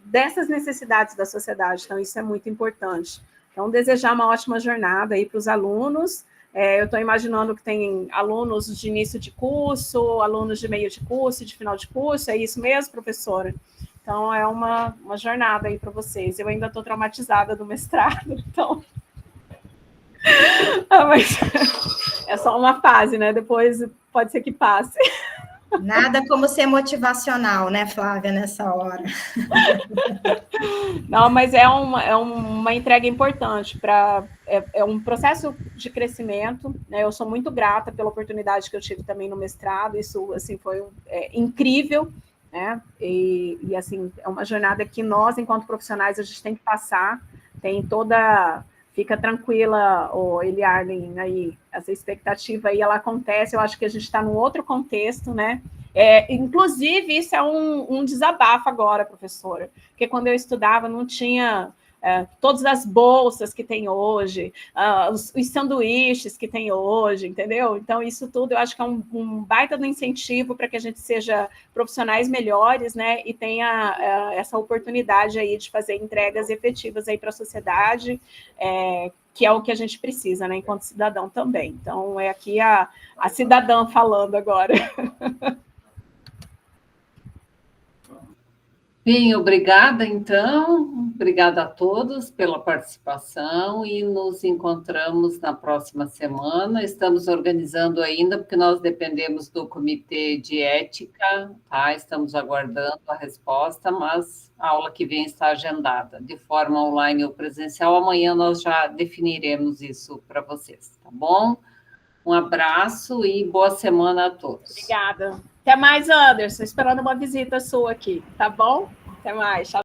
dessas necessidades da sociedade. Então isso é muito importante. Então desejar uma ótima jornada aí para os alunos. Eu estou imaginando que tem alunos de início de curso, alunos de meio de curso, de final de curso, é isso mesmo, professora? Então, é uma jornada aí para vocês. Eu ainda estou traumatizada do mestrado, então... mas é só uma fase, né? Depois pode ser que passe. Nada como ser motivacional, né, Flávia, nessa hora. Não, mas é uma entrega importante é um processo de crescimento, né? Eu sou muito grata pela oportunidade que eu tive também no mestrado, isso assim foi incrível, né? E assim, é uma jornada que nós, enquanto profissionais, a gente tem que passar, tem toda fica tranquila, Eliarlen, aí, essa expectativa aí, ela acontece, eu acho que a gente está num outro contexto, né? Inclusive, isso é um desabafo agora, professora, porque quando eu estudava não tinha todas as bolsas que tem hoje, os sanduíches que tem hoje, entendeu? Então, isso tudo eu acho que é um baita do incentivo para que a gente seja profissionais melhores, né, e tenha essa oportunidade aí de fazer entregas efetivas aí para a sociedade, que é o que a gente precisa, né, enquanto cidadão também. Então, é aqui a cidadã falando agora. Bem, obrigada, então. Obrigada a todos pela participação e nos encontramos na próxima semana. Estamos organizando ainda, porque nós dependemos do Comitê de Ética, tá? Estamos aguardando a resposta, mas a aula que vem está agendada, de forma online ou presencial. Amanhã nós já definiremos isso para vocês, tá bom? Um abraço e boa semana a todos. Obrigada. Até mais, Anderson. Esperando uma visita sua aqui, tá bom? Até mais. Tchau.